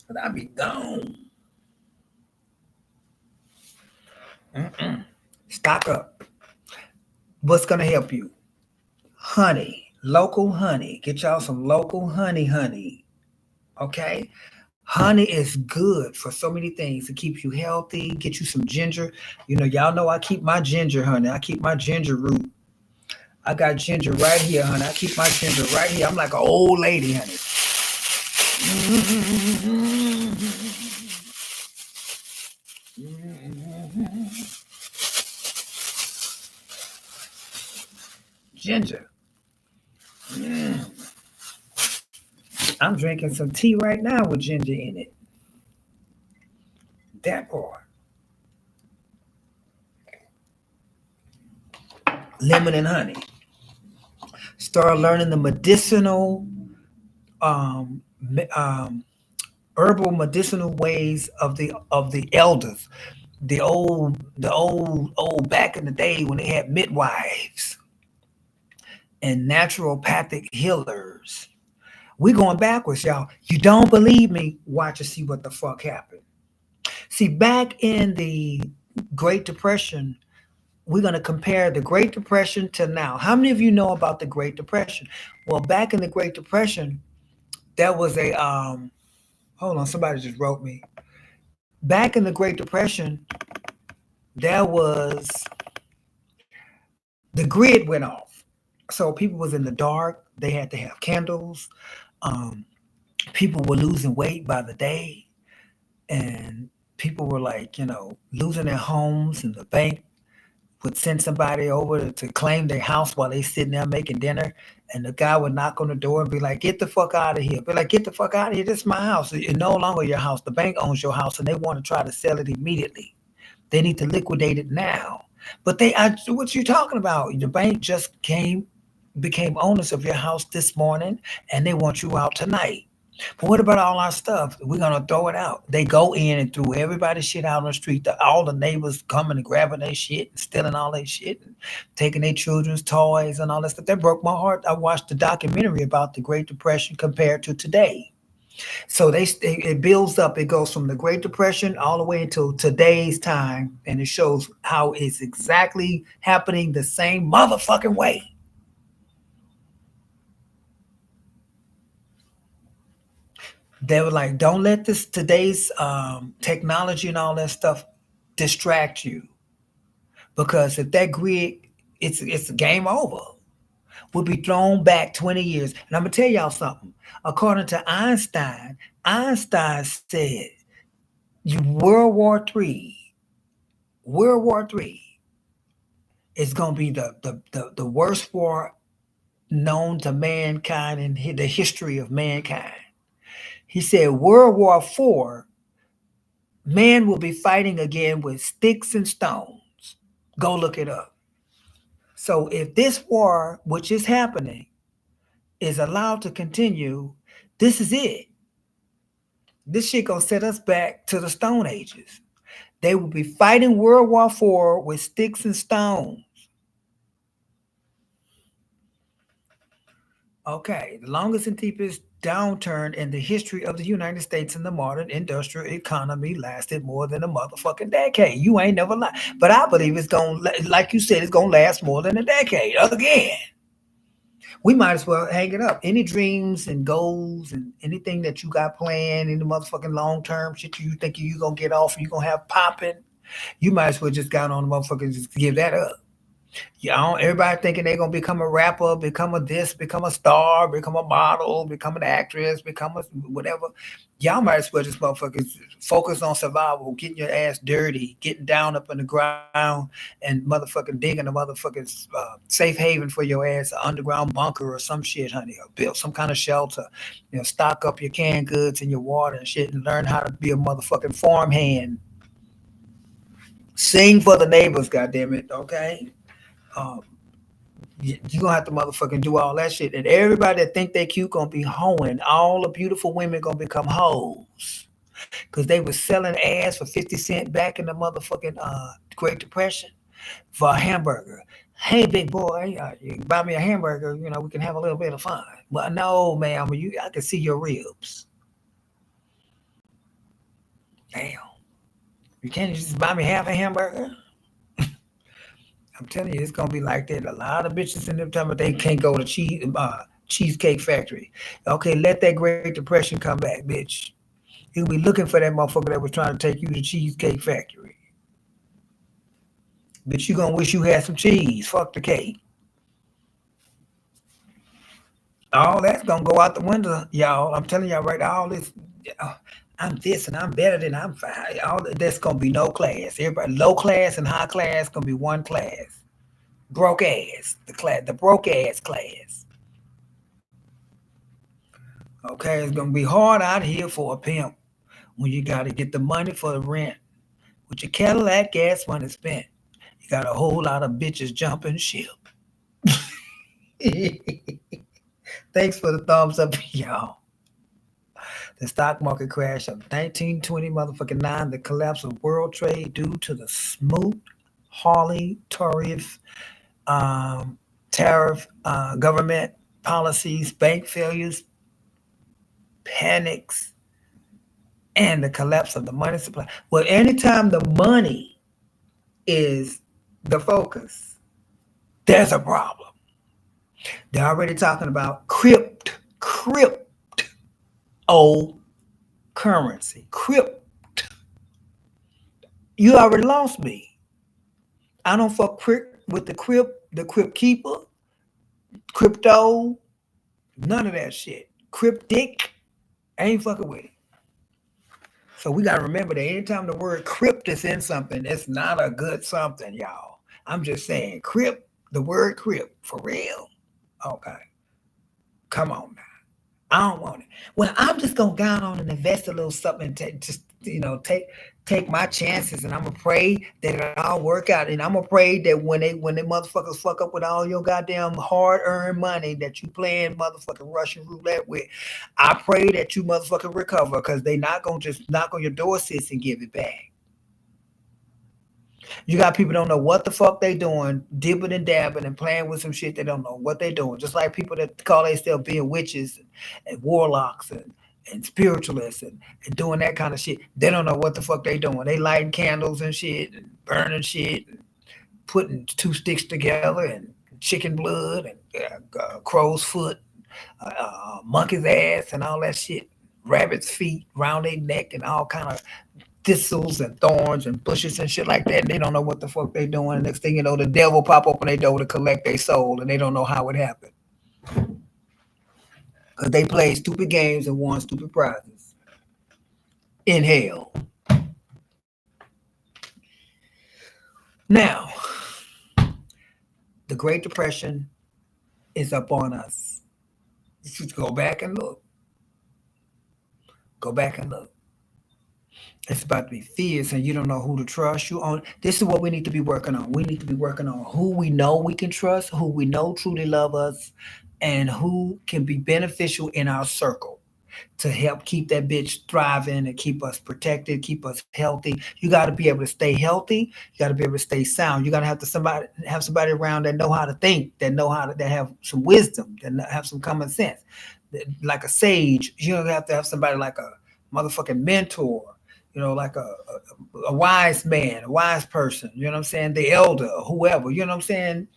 But I'll be gone. Stock up. What's going to help you? Honey. Local honey. Get y'all some local honey. Okay? Honey is good for so many things. It keeps you healthy. Get you some ginger. Y'all know I keep my ginger, honey. I keep my ginger root. I got ginger right here, honey. I keep my ginger right here. I'm like an old lady, honey. Ginger. I'm drinking some tea right now with ginger in it. That part. Lemon and honey. Start learning the medicinal, um, herbal medicinal ways of the elders. The old back in the day when they had midwives. and naturopathic healers. We going backwards, y'all. You don't believe me? Watch and see what the fuck happened. See, back in the Great Depression, we're going to compare the Great Depression to now. How many of you know about the Great Depression? Well, back in the Great Depression, there was a hold on, somebody just wrote me. Back in the Great Depression, there was the grid went off. So people was in the dark. They had to have candles. Um, People were losing weight by the day, and people were like, losing their homes, and the bank would send somebody over to claim their house while they sitting there making dinner, and the guy would knock on the door and be like, "Get the fuck out of here!" Be like, "Get the fuck out of here! This is my house. It's no longer your house. The bank owns your house, and they want to try to sell it immediately. They need to liquidate it now." But what you talking about? The bank just became owners of your house this morning, and they want you out tonight. But what about all our stuff? We're gonna throw it out. They go in and threw everybody's shit out on the street. All the neighbors coming and grabbing their shit and stealing all their shit and taking their children's toys and all that stuff. That broke my heart. I watched the documentary about the Great Depression compared to today. So it builds up. It goes from the Great Depression all the way until today's time, and it shows how it's exactly happening the same motherfucking way. They were like, don't let this today's technology and all that stuff distract you, because if that grid, it's game over. We'll be thrown back 20 years. And I'm gonna tell y'all something. According to Einstein, Einstein said World War Three, World War Three is gonna be the worst war known to mankind in the history of mankind. He said World War Four, man will be fighting again with sticks and stones. Go look it up. So if this war, which is happening, is allowed to continue, this is it. This shit gonna set us back to the Stone Ages. They will be fighting World War Four with sticks and stones. Okay, the longest and deepest downturn in the history of the United States in the modern industrial economy lasted more than a motherfucking decade. You ain't never lied. But I believe it's going to, like you said, it's going to last more than a decade again. We might as well hang it up. Any dreams and goals and anything that you got planned in the motherfucking long term shit you think you going to get off and you going to have popping, you might as well just got on the motherfucker and just give that up. Everybody thinking they're gonna become a rapper, become a this, become a star, become a model, become an actress, become a whatever. Y'all might as well just motherfuckers focus on survival, getting your ass dirty, getting down up in the ground, and motherfucking digging a motherfucking safe haven for your ass, an underground bunker or some shit, honey, or build some kind of shelter. Stock up your canned goods and your water and shit, and learn how to be a motherfucking farmhand. Sing for the neighbors, goddamn it, okay? Um, you gonna have to motherfucking do all that shit, and everybody that think they cute gonna be hoeing. All the beautiful women gonna become hoes because they was selling ass for 50 cents back in the motherfucking Great Depression for a hamburger. Hey, big boy, you can buy me a hamburger. We can have a little bit of fun. Well, no, ma'am, I can see your ribs. Damn, you can't just buy me half a hamburger. I'm telling you, it's gonna be like that. A lot of bitches in them time, but they can't go to Cheesecake Factory. Okay, let that Great Depression come back, bitch. You'll be looking for that motherfucker that was trying to take you to Cheesecake Factory. Bitch, you gonna wish you had some cheese. Fuck the cake. All that's gonna go out the window, y'all. I'm telling y'all right now, all this. I'm this and I'm better than I'm fine. All that's gonna be no class. Everybody, low class and high class gonna be one class. Broke ass, the broke ass class. Okay, it's gonna be hard out here for a pimp when you gotta get the money for the rent. With your Cadillac gas money spent, you got a whole lot of bitches jumping ship. Thanks for the thumbs up, y'all. The stock market crash of 1920 motherfucking 9, the collapse of world trade due to the Smoot-Hawley tariff tariff, government policies, bank failures, panics, and the collapse of the money supply. Well, anytime the money is the focus, there's a problem. They're already talking about currency. You already lost me. I don't fuck with the crypt keeper, crypto, none of that shit. Cryptic, I ain't fucking with it. So we gotta remember that anytime the word crypt is in something, it's not a good something, y'all. I'm just saying, crypt, the word crypt, for real. Okay, come on now. I don't want it. Well, I'm just gonna go on and invest a little something to just take my chances, and I'm gonna pray that it all work out. And I'm gonna pray that when they motherfuckers fuck up with all your goddamn hard earned money that you playing motherfucking Russian roulette with, I pray that you motherfucking recover because they not gonna just knock on your door, sis, and give it back. You got people don't know what the fuck they doing, dipping and dabbing and playing with some shit they don't know what they doing. Just like people that call themselves being witches and warlocks and spiritualists and doing that kind of shit. They don't know what the fuck they doing. They lighting candles and shit and burning shit and putting two sticks together and chicken blood and crow's foot, monkey's ass and all that shit, rabbit's feet round their neck and all kind of thistles and thorns and bushes and shit like that. And they don't know what the fuck they doing. And next thing you know, the devil pop open their door to collect their soul, and they don't know how it happened because they played stupid games and won stupid prizes in hell. Now, the Great Depression is up on us. You should go back and look. Go back and look. It's about to be fierce, and you don't know who to trust. You on this is what we need to be working on. We need to be working on who we know we can trust, who we know truly love us, and who can be beneficial in our circle to help keep that bitch thriving and keep us protected, keep us healthy. You got to be able to stay healthy. You got to be able to stay sound. You got to have somebody around that know how to think, that know how to that have some wisdom, that have some common sense, like a sage. You don't have to have somebody like a motherfucking mentor. Like a wise man, a wise person. You know what I'm saying? The elder, whoever. You know what I'm saying?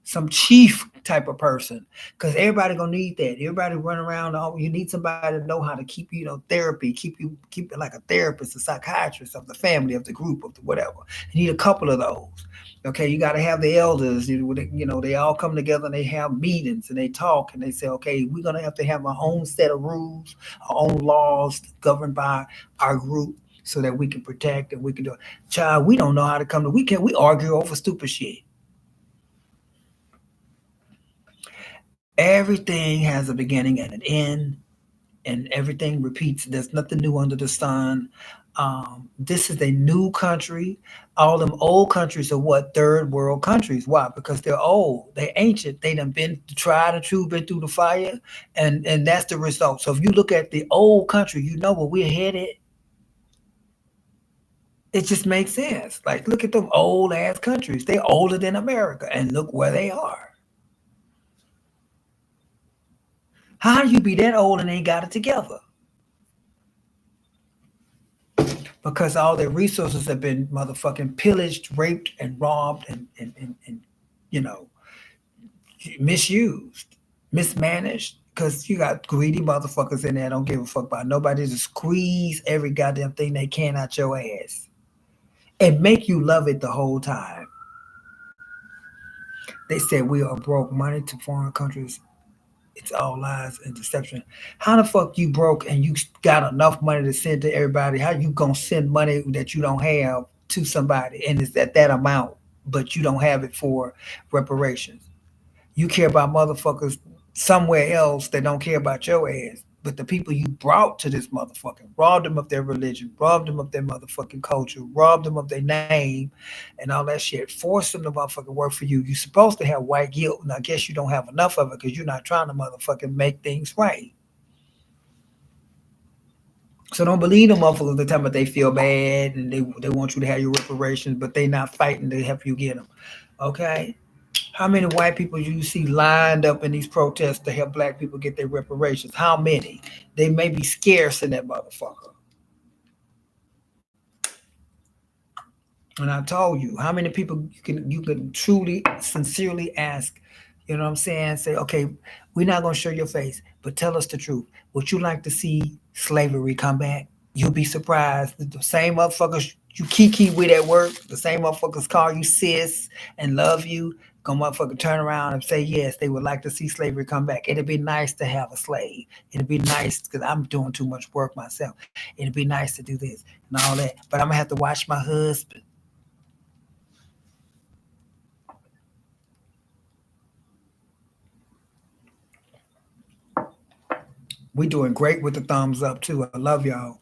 Some chief type of person, because everybody gonna need that. Everybody run around. You need somebody to know how to keep therapy, keep it like a therapist, a psychiatrist of the family, of the group, of the whatever. You need a couple of those. Okay, you got to have the elders. They all come together and they have meetings and they talk and they say, okay, we're gonna have to have our own set of rules, our own laws governed by our group, so that we can protect and we can do it. Child, we don't know how to come to. We argue over stupid shit. Everything has a beginning and an end, and everything repeats. There's nothing new under the sun. This is a new country. All them old countries are what? Third world countries. Why? Because they're old. They're ancient. They done been tried and true, been through the fire, and that's the result. So if you look at the old country, you know where we're headed. It just makes sense. Like, look at them old ass countries. They're older than America, and look where they are. How do you be that old and ain't got it together? Because all their resources have been motherfucking pillaged, raped, and robbed, and you know, misused, mismanaged. Because you got greedy motherfuckers in there don't give a fuck about nobody. Just squeeze every goddamn thing they can out your ass and make you love it the whole time. They said we are broke. Money to foreign countries, it's all lies and deception. How the fuck you broke and you got enough money to send to everybody? How you gonna send money that you don't have to somebody and it's at that amount, but you don't have it for reparations? You care about motherfuckers somewhere else that don't care about your ass. But the people you brought to this motherfucking robbed them of their religion, robbed them of their motherfucking culture, robbed them of their name and all that shit, forced them to motherfucking work for you. You're supposed to have white guilt, and I guess you don't have enough of it because you're not trying to motherfucking make things right. So don't believe them motherfuckers the time that they feel bad and they want you to have your reparations, but they not fighting to help you get them. Okay? How many white people you see lined up in these protests to help black people get their reparations? How many? They may be scarce in that motherfucker. And I told you, how many people you can truly, sincerely ask, you know what I'm saying? Say, okay, we're not gonna show your face, but tell us the truth. Would you like to see slavery come back? You'll be surprised. The same motherfuckers you kiki with at work, the same motherfuckers call you sis and love you, gonna motherfucker turn around and say yes, they would like to see slavery come back. It'd be nice to have a slave. It'd be nice because I'm doing too much work myself. It'd be nice to do this and all that. But I'm gonna have to watch my husband. We doing great with the thumbs up too. I love y'all.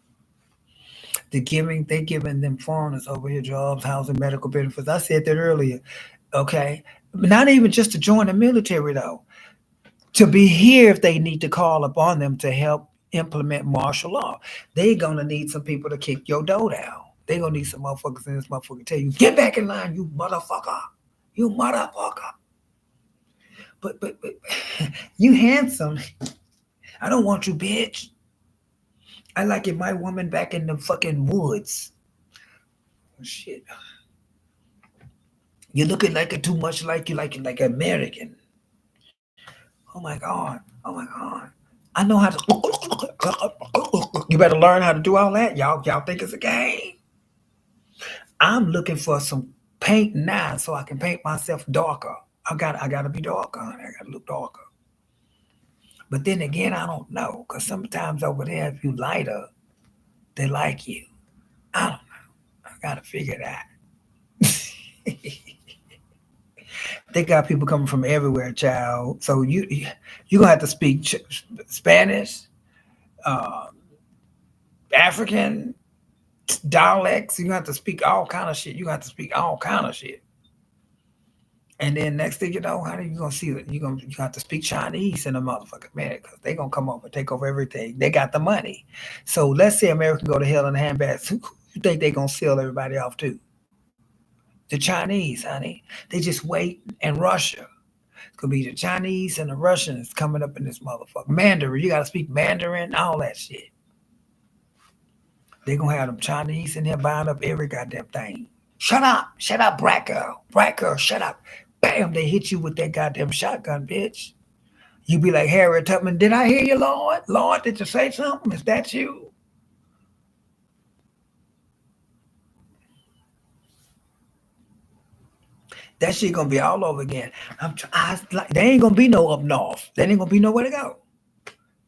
They giving them foreigners over here jobs, housing, medical benefits. I said that earlier. Okay. But not even just to join the military though. To be here if they need to call upon them to help implement martial law. They gonna need some people to kick your door down. They gonna need some motherfuckers in this motherfucker tell you, get back in line, you motherfucker. You motherfucker. But you handsome. I don't want you, bitch. I like it, my woman back in the fucking woods. Oh, shit. You're looking like it too much like you like American. Oh my God. Oh my God. I know how to. You better learn how to do all that. Y'all think it's a game. I'm looking for some paint now so I can paint myself darker. I gotta be darker, honey. I gotta look darker. But then again, I don't know. Cause sometimes over there, if you lighter, they like you. I don't know. I gotta figure it out. They got people coming from everywhere, child. So you gonna have to speak Spanish, uh, African dialects. You have to speak all kind of shit. You have to speak all kind of shit. And then next thing you know, how are you gonna see it? You have to speak Chinese in a motherfucker, man, because they gonna come over and take over everything. They got the money. So let's say America go to hell in a handbasket. Who you think they gonna sell everybody off to? The Chinese, honey. They just wait, and Russia. It's gonna be the Chinese and the Russians coming up in this motherfucker. Mandarin, you gotta speak Mandarin, all that shit. They gonna have them Chinese in there buying up every goddamn thing. Shut up, black girl, shut up. Bam, they hit you with that goddamn shotgun, bitch. You be like Harriet Tubman, did I hear you, Lord? Lord, did you say something? Is that you? That shit gonna be all over again. Like, there ain't gonna be no up north. There ain't gonna be nowhere to go.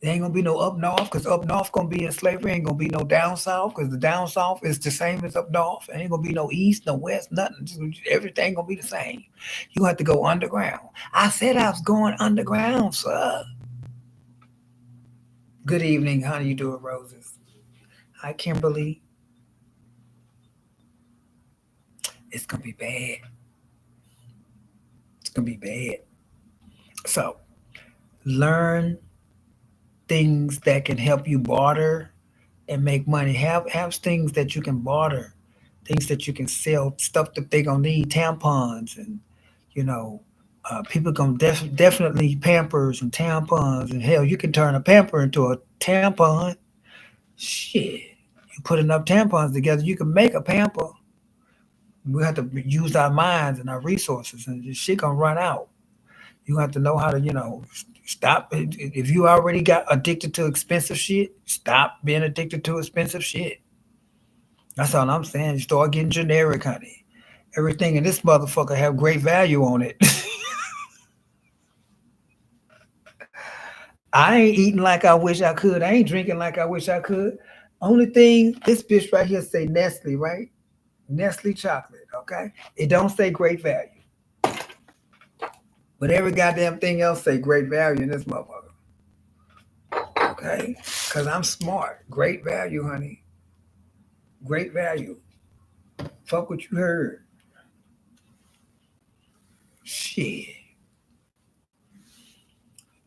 There ain't gonna be no up north because up north gonna be in slavery. Ain't gonna be no down south because the down south is the same as up north. Ain't gonna be no east, no west, nothing. Everything gonna be the same. You have to go underground. I said I was going underground, sir. Good evening. How you doing, Roses? Hi, Kimberly. It's gonna be bad. It's gonna be bad. So learn things that can help you barter and make money. Have things that you can barter, things that you can sell, stuff that they gonna need, tampons and you know, people gonna definitely pampers and tampons and hell, you can turn a pamper into a tampon. Shit, you put enough tampons together, you can make a pamper. We have to use our minds and our resources, and this shit gonna run out. You have to know how to, stop. If you already got addicted to expensive shit, stop being addicted to expensive shit. That's all I'm saying. Start getting generic, honey. Everything in this motherfucker have great value on it. I ain't eating like I wish I could. I ain't drinking like I wish I could. Only thing, this bitch right here say Nestle, right? Nestle chocolate, okay? It don't say great value. But every goddamn thing else say great value in this motherfucker. Okay? Because I'm smart. Great value, honey. Great value. Fuck what you heard. Shit.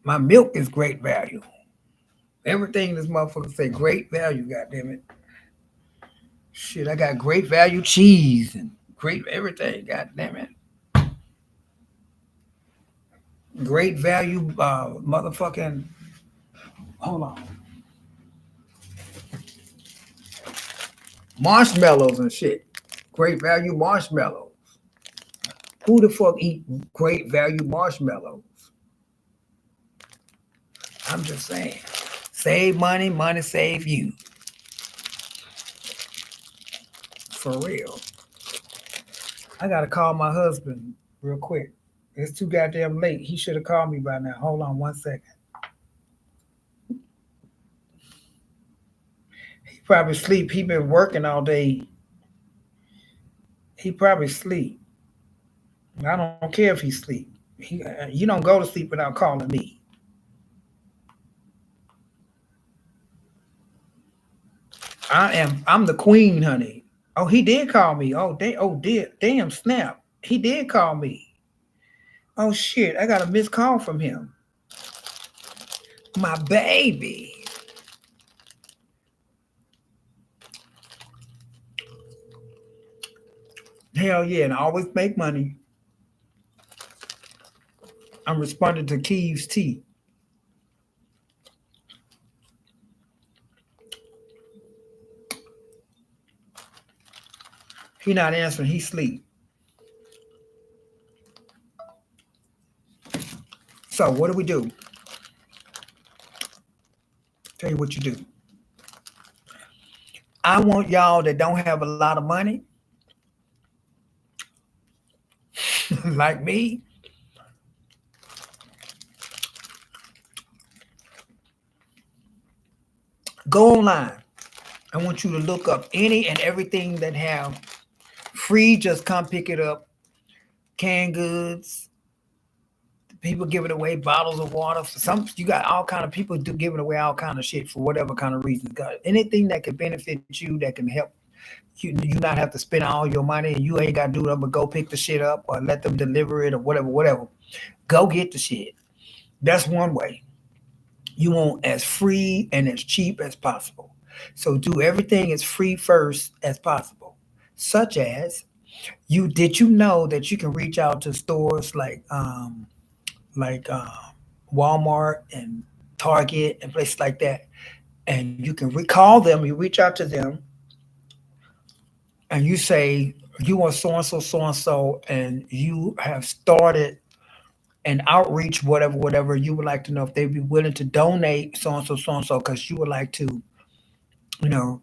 My milk is great value. Everything in this motherfucker say great value, goddamn it. Shit, I got great value cheese and great everything, goddamn it. Great value, motherfucking. Hold on, marshmallows and shit. Great value marshmallows. Who the fuck eat great value marshmallows? I'm just saying. Save money, money save you. For real. I gotta call my husband real quick. It's too goddamn late. He should have called me by now. Hold on 1 second. He probably sleep. He been working all day. He probably sleep. I don't care if he sleep. You don't go to sleep without calling me. I'm the queen, honey. Oh, he did call me. Damn, snap. He did call me. Oh shit, I got a missed call from him. My baby. Hell yeah, and I always make money. I'm responding to Keith's T. He not answering, he sleep. So what do? Tell you what you do. I want y'all that don't have a lot of money, like me, go online. I want you to look up any and everything that have free, just come pick it up. Canned goods, people giving away bottles of water. Some you got all kind of people giving away all kind of shit for whatever kind of reasons. God, anything that can benefit you, that can help you not have to spend all your money, and you ain't got to do nothing but go pick the shit up or let them deliver it or whatever. Go get the shit. That's one way. You want as free and as cheap as possible. So do everything as free first as possible. Such as you know that you can reach out to stores like Walmart and Target and places like that, and you can recall them. You reach out to them and you say you want so and so, and you have started an outreach, whatever. You would like to know if they'd be willing to donate so and so, because you would like to, you know,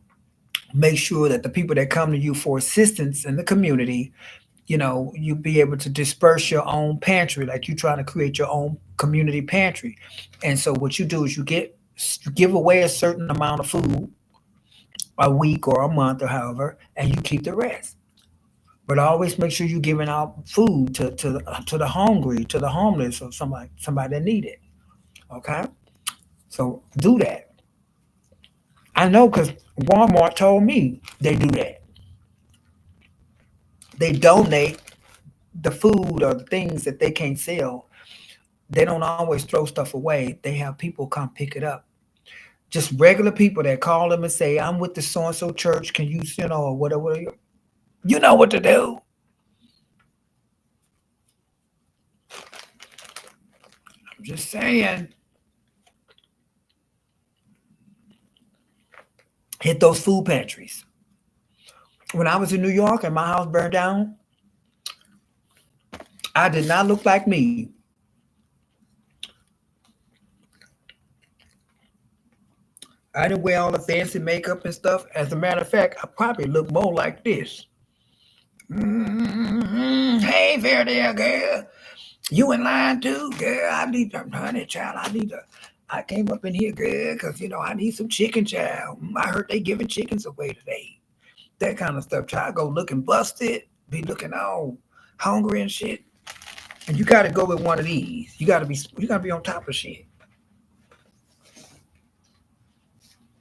make sure that the people that come to you for assistance in the community, you be able to disperse your own pantry, like you trying to create your own community pantry. And so what you do is you give away a certain amount of food a week or a month or however, and you keep the rest. But always make sure you're giving out food to the hungry, to the homeless, or somebody that need it. Okay, so do that. I know because Walmart told me they do that. They donate the food or the things that they can't sell. They don't always throw stuff away. They have people come pick it up. Just regular people that call them and say, "I'm with the so and so church. Can you, or whatever." You know what to do. I'm just saying. Hit those food pantries. When I was in New York and my house burned down, I did not look like me. I didn't wear all the fancy makeup and stuff. As a matter of fact, I probably look more like this. Hey, Fairdale girl, you in line too, girl? I need some honey, child. I came up in here, girl, because I need some chicken, child. I heard they giving chickens away today. That kind of stuff, child. Go looking busted, be looking all hungry and shit. And you got to go with one of these. You gotta be on top of shit.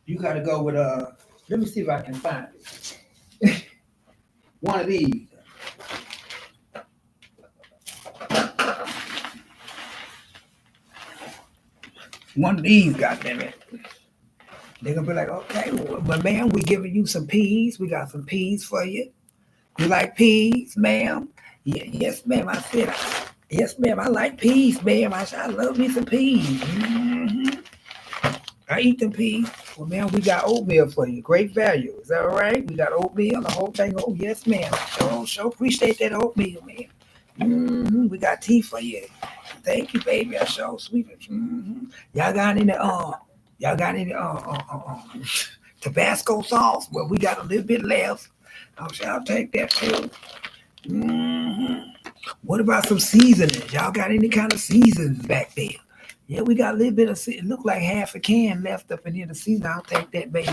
You got to go with Let me see if I can find it. One of these. One of these, goddamn it. They're gonna be like, okay, well, but ma'am, we giving you some peas. We got some peas for you. You like peas, ma'am? Yeah, yes, ma'am. I said, Yes, ma'am. I like peas, ma'am. I love me some peas. I eat them peas. Well, ma'am, we got oatmeal for you. Great value. Is that all right? We got oatmeal, the whole thing. Oh, yes, ma'am. Sure appreciate that oatmeal, man. We got tea for you. Thank you, baby. I sure sweet. Y'all got any Tabasco sauce? Well, we got a little bit left. I'll take that too. hmm What about some seasonings? Y'all got any kind of seasonings back there? Yeah, we got a little bit of. It look like half a can left up in here to season. I'll take that, baby.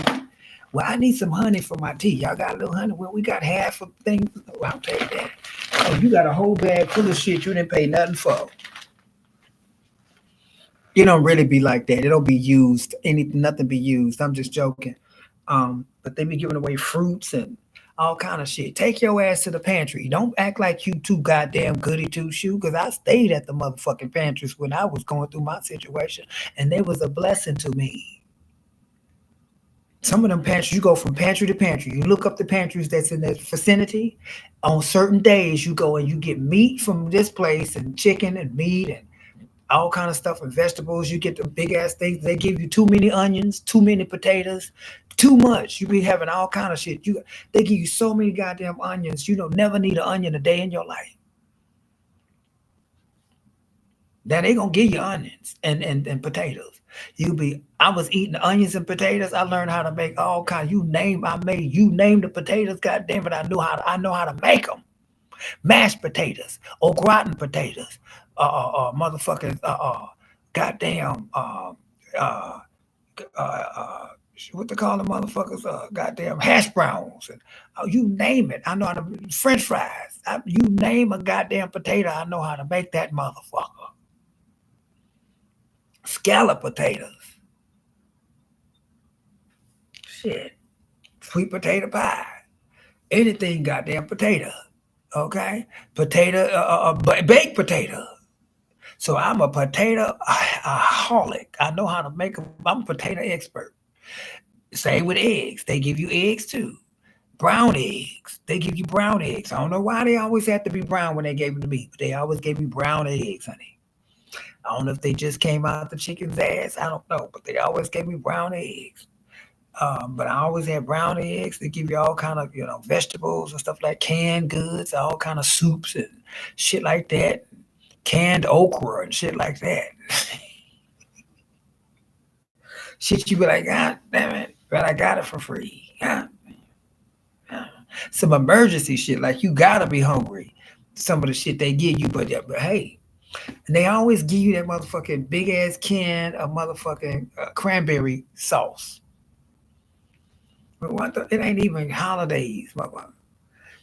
Well, I need some honey for my tea. Y'all got a little honey? Well, we got half of things. Oh, I'll take that. Oh, you got a whole bag full of shit you didn't pay nothing for. You don't really be like that. It don't be used. Nothing be used. I'm just joking. But they be giving away fruits and all kind of shit. Take your ass to the pantry. Don't act like you too goddamn goody two shoe. Cause I stayed at the motherfucking pantries when I was going through my situation, and they was a blessing to me. Some of them pantries, you go from pantry to pantry. You look up the pantries that's in the vicinity. On certain days, you go and you get meat from this place and chicken and meat and all kind of stuff and vegetables. You get the big ass things. They give you too many onions, too many potatoes, too much. You be having all kind of shit. They give you so many goddamn onions. You don't never need an onion a day in your life. Then they gonna give you onions and potatoes. I was eating onions and potatoes. I learned how to make all kinds. You name the potatoes. God damn it, I know how to make them. Mashed potatoes, au gratin potatoes, motherfuckers, goddamn, uh, uh, what they call the motherfuckers, goddamn hash browns, and you name it. I know how to French fries. You name a goddamn potato, I know how to make that motherfucker. Scallop potatoes, shit, sweet potato pie, anything goddamn potato. Okay, potato, baked potato. So I'm a potato aholic. I know how to make them. I'm a potato expert. Same with eggs. They give you eggs too. Brown eggs. They give you brown eggs. I don't know why they always have to be brown when they gave them to me, but they always gave me brown eggs, honey. I don't know if they just came out the chicken's ass. I don't know, but they always gave me brown eggs. But I always had brown eggs. They give you all kind of vegetables and stuff like canned goods, all kind of soups and shit like that, canned okra and shit like that. Shit, you be like, God damn it, but I got it for free. God, some emergency shit, like you gotta be hungry. Some of the shit they give you, but hey, and they always give you that motherfucking big ass can of motherfucking cranberry sauce. But it ain't even holidays, motherfucker.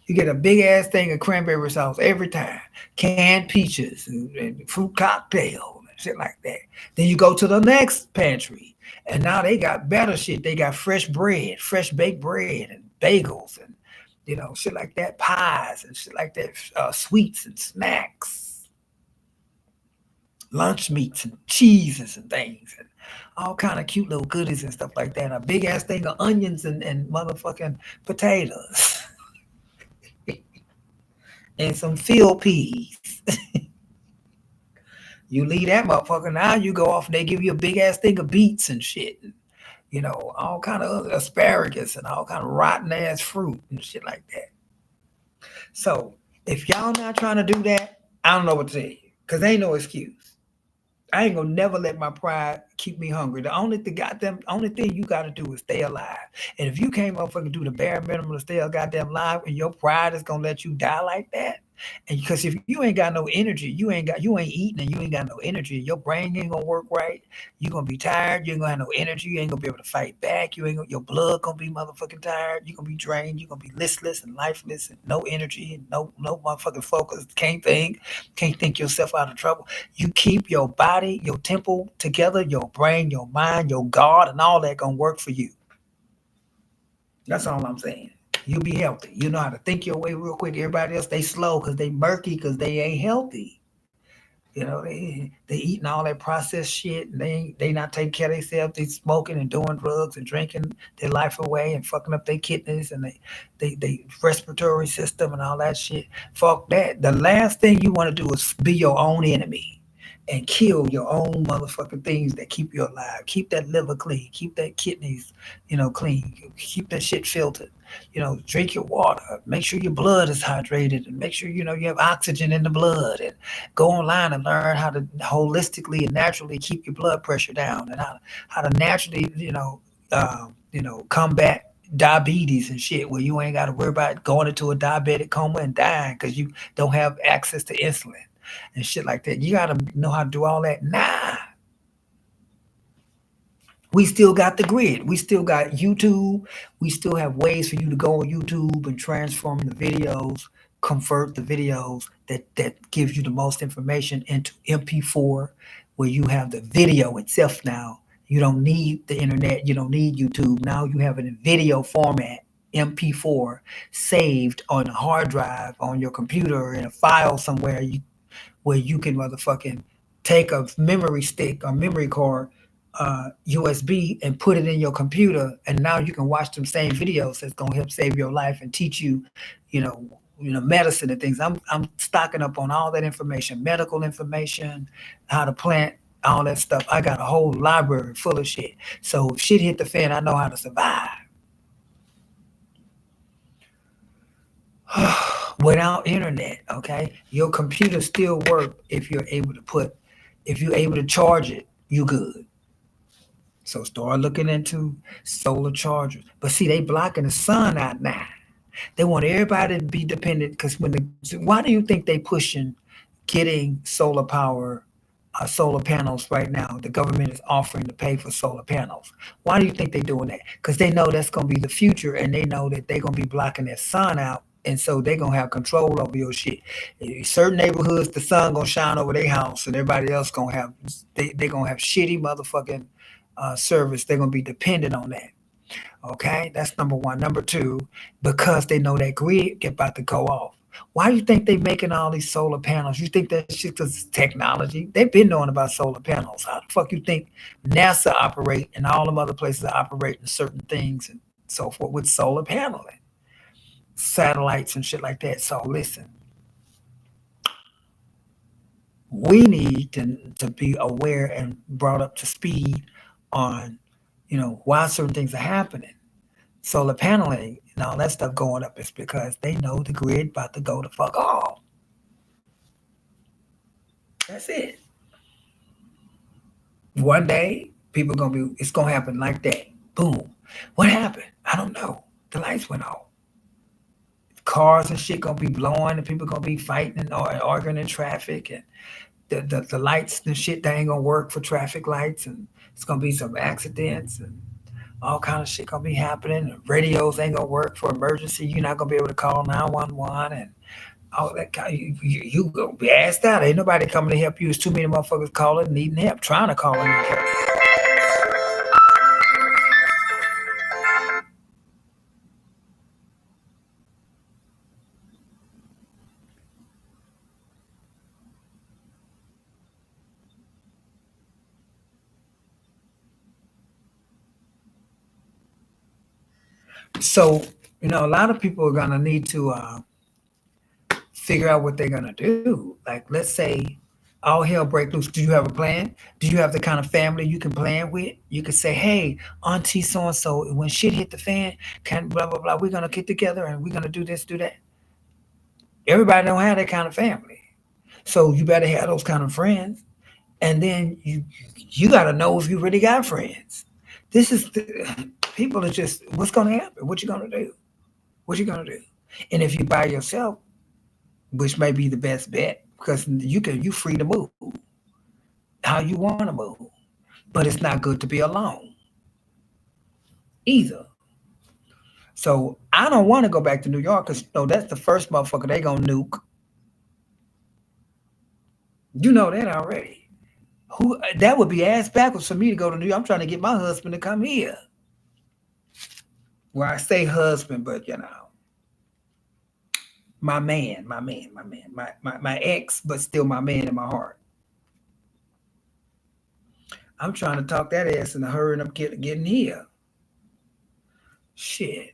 You get a big ass thing of cranberry sauce every time. Canned peaches and fruit cocktail and shit like that. Then you go to the next pantry, and now they got better shit. They got fresh bread, fresh baked bread, and bagels, and shit like that, pies and shit like that, sweets and snacks, lunch meats and cheeses and things, and all kind of cute little goodies and stuff like that. A big ass thing of onions and motherfucking potatoes and some field peas. You leave that motherfucker. Now you go off and they give you a big ass thing of beets and shit. All kind of other asparagus and all kind of rotten ass fruit and shit like that. So if y'all not trying to do that, I don't know what to tell you. Cause there ain't no excuse. I ain't gonna never let my pride keep me hungry. Only thing you gotta do is stay alive. And if you can't motherfucking do the bare minimum to stay a goddamn alive, and your pride is gonna let you die like that, and because if you ain't got no energy, you ain't eating and you ain't got no energy, your brain ain't gonna work right. You gonna be tired. You ain't gonna have no energy. You ain't gonna be able to fight back. Your blood gonna be motherfucking tired. You gonna be drained. You gonna be listless and lifeless and no energy and no motherfucking focus. Can't think yourself out of trouble. You keep your body, your temple together, your brain, your mind, your God, and all that gonna work for you. That's all I'm saying. You'll be healthy. You know how to think your way real quick. Everybody else, they slow because they murky because they ain't healthy. You know, they eating all that processed shit, and they not taking care of themselves. They smoking and doing drugs and drinking their life away and fucking up their kidneys and they respiratory system and all that shit. Fuck that. The last thing you want to do is be your own enemy and kill your own motherfucking things that keep you alive. Keep that liver clean. Keep that kidneys, clean. Keep that shit filtered. Drink your water. Make sure your blood is hydrated, and make sure you have oxygen in the blood. And go online and learn how to holistically and naturally keep your blood pressure down, and how to naturally, combat diabetes and shit, where you ain't got to worry about going into a diabetic coma and dying because you don't have access to insulin and shit like that. You got to know how to do all that. Nah, we still got the grid. We still got YouTube. We still have ways for you to go on YouTube and transform the videos, convert the videos that gives you the most information into MP4, where you have the video itself now. You don't need the internet. You don't need YouTube. Now you have it in video format, MP4, saved on a hard drive on your computer or in a file somewhere. Where you can motherfucking take a memory stick or memory card, USB, and put it in your computer, and now you can watch them same videos that's gonna help save your life and teach you, medicine and things. I'm stocking up on all that information, medical information, how to plant, all that stuff. I got a whole library full of shit. So if shit hit the fan, I know how to survive. Without internet, okay, your computer still work if you're able to charge it, you good. So start looking into solar chargers. But see, they blocking the sun out now. They want everybody to be dependent, because why do you think they pushing getting solar power, solar panels right now? The government is offering to pay for solar panels. Why do you think they're doing that? Because they know that's going to be the future, and they know that they're going to be blocking that sun out. And so they're going to have control over your shit. In certain neighborhoods, the sun going to shine over their house, and everybody else going to they're going to have shitty motherfucking service. They're going to be dependent on that. Okay, that's number one. Number two, because they know that grid get about to go off. Why do you think they making all these solar panels? You think that shit because technology? They've been knowing about solar panels. How the fuck you think NASA operate and all them other places are operating certain things and so forth with solar paneling, satellites and shit like that? So listen, we need to be aware and brought up to speed on, why certain things are happening. Solar paneling and all that stuff going up is because they know the grid about to go the fuck off. That's it. One day, it's gonna happen like that. Boom. What happened? I don't know. The lights went off. Cars and shit gonna be blowing, and people gonna be fighting and arguing in traffic, and the lights and shit, they ain't gonna work for traffic lights, and it's gonna be some accidents and all kind of shit gonna be happening. Radios ain't gonna work for emergency. You're not gonna be able to call 911 and all that kind. You gonna be asked out. Ain't nobody coming to help you. It's too many motherfuckers calling, needing help, trying to call in help. So a lot of people are gonna need to figure out what they're gonna do. Like, let's say all hell break loose. Do you have a plan? Do you have the kind of family you can plan with? You can say, hey, auntie so and so, when shit hit the fan, can blah blah blah, we're gonna get together and we're gonna do this, do that. Everybody don't have that kind of family. So you better have those kind of friends. And then you gotta know if you really got friends. This is people are just, what's gonna happen? What you gonna do? What you gonna do? And if you by yourself, which may be the best bet, because you free to move how you want to move. But it's not good to be alone either. So I don't want to go back to New York, because that's the first motherfucker they gonna nuke. You know that already. Who that would be ass backwards for me to go to New York. I'm trying to get my husband to come here. Well, I say husband, but my man, my ex, but still my man in my heart. I'm trying to talk that ass in a hurry and I'm getting here. Shit.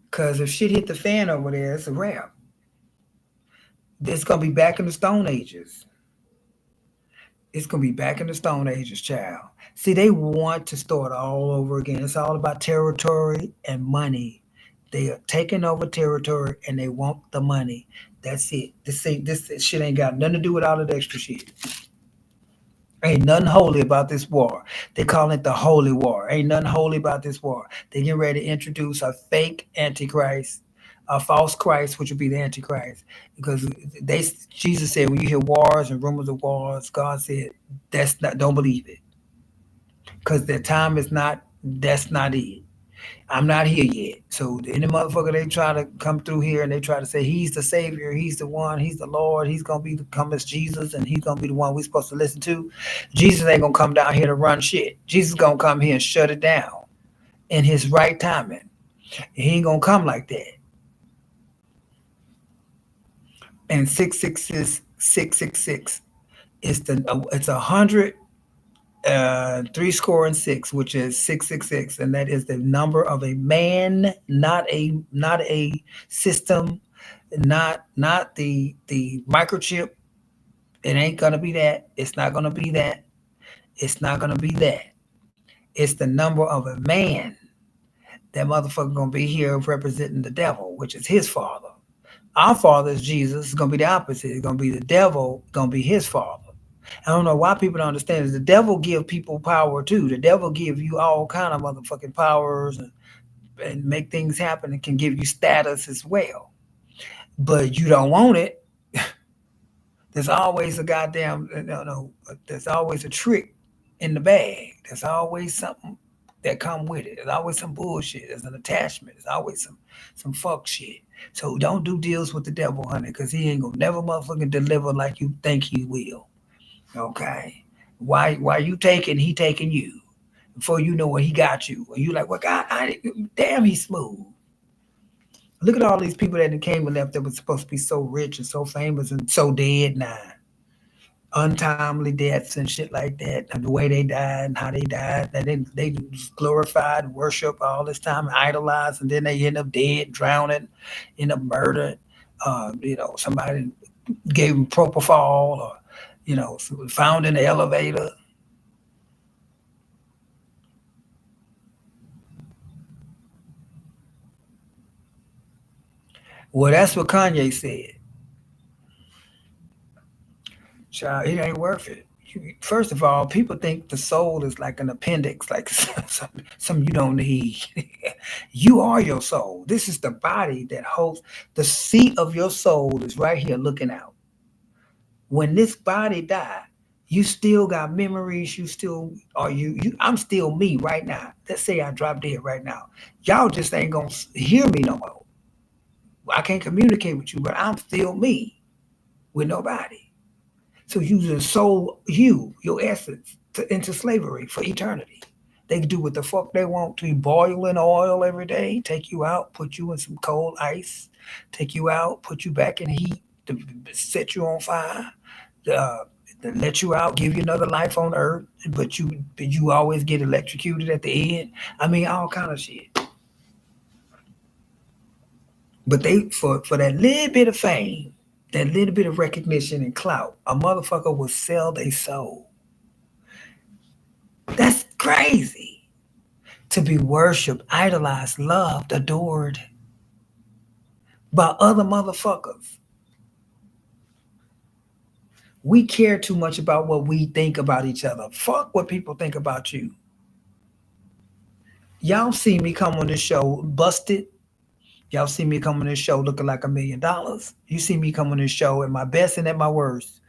Because if shit hit the fan over there, it's a wrap. It's going to be back in the Stone Ages. It's going to be back in the Stone Ages, child. See, they want to start all over again. It's all about territory and money. They are taking over territory and they want the money. That's it. This shit ain't got nothing to do with all of the extra shit. Ain't nothing holy about this war. They call it the holy war. Ain't nothing holy about this war. They getting ready to introduce a fake antichrist, a false Christ, which would be the antichrist. Because Jesus said, when you hear wars and rumors of wars, God said, don't believe it. Because their time is not, that's not it. I'm not here yet. So any motherfucker they try to come through here and they try to say he's the savior, he's the one, he's the Lord, he's gonna come as Jesus, and he's gonna be the one we're supposed to listen to. Jesus ain't gonna come down here to run shit. Jesus gonna come here and shut it down in his right timing. He ain't gonna come like that. And 666 it's 100. 3 score and 6, which is 666, and that is the number of a man, not a system, not the microchip. It ain't gonna be that. It's not gonna be that. It's not gonna be that. It's the number of a man. That motherfucker gonna be here representing the devil, which is his father. Our father is Jesus. It's gonna be the opposite. It's gonna be the devil. Gonna be his father. I don't know why people don't understand is the devil give people power too. The devil give you all kind of motherfucking powers and make things happen and can give you status as well. But you don't want it. There's always a goddamn there's always a trick in the bag. There's always something that come with it. There's always some bullshit. There's an attachment. There's always some fuck shit. So don't do deals with the devil, honey, because he ain't gonna never motherfucking deliver like you think he will. Okay. Why you taking, he taking you. Before you know what he got you. And you like, well, God, damn, he's smooth. Look at all these people that came and left that was supposed to be so rich and so famous and so dead now. Untimely deaths and shit like that. And the way they died and how they died. And they glorified, worship all this time, idolized, and then they end up dead, drowning, end up murdered. Somebody gave them propofol or found in the elevator. Well, that's what Kanye said. Child, it ain't worth it. First of all, people think the soul is like an appendix, like some you don't need. You are your soul. This is the body that holds the seat of your soul is right here looking out. When this body died, you still got memories. You still are you. I'm still me right now. Let's say I drop dead right now. Y'all just ain't gonna hear me no more. I can't communicate with you, but I'm still me with nobody. So you just sold your essence into slavery for eternity. They can do what the fuck they want to. Boil in oil every day, take you out, put you in some cold ice, take you out, put you back in heat, to set you on fire, to let you out, give you another life on earth, but you always get electrocuted at the end. I mean, all kind of shit. But they for that little bit of fame, that little bit of recognition and clout, a motherfucker will sell their soul. That's crazy. To be worshipped, idolized, loved, adored by other motherfuckers. We care too much about what we think about each other. Fuck what people think about you. Y'all see me come on this show busted. Y'all see me come on this show looking like $1 million. You see me come on this show at my best and at my worst.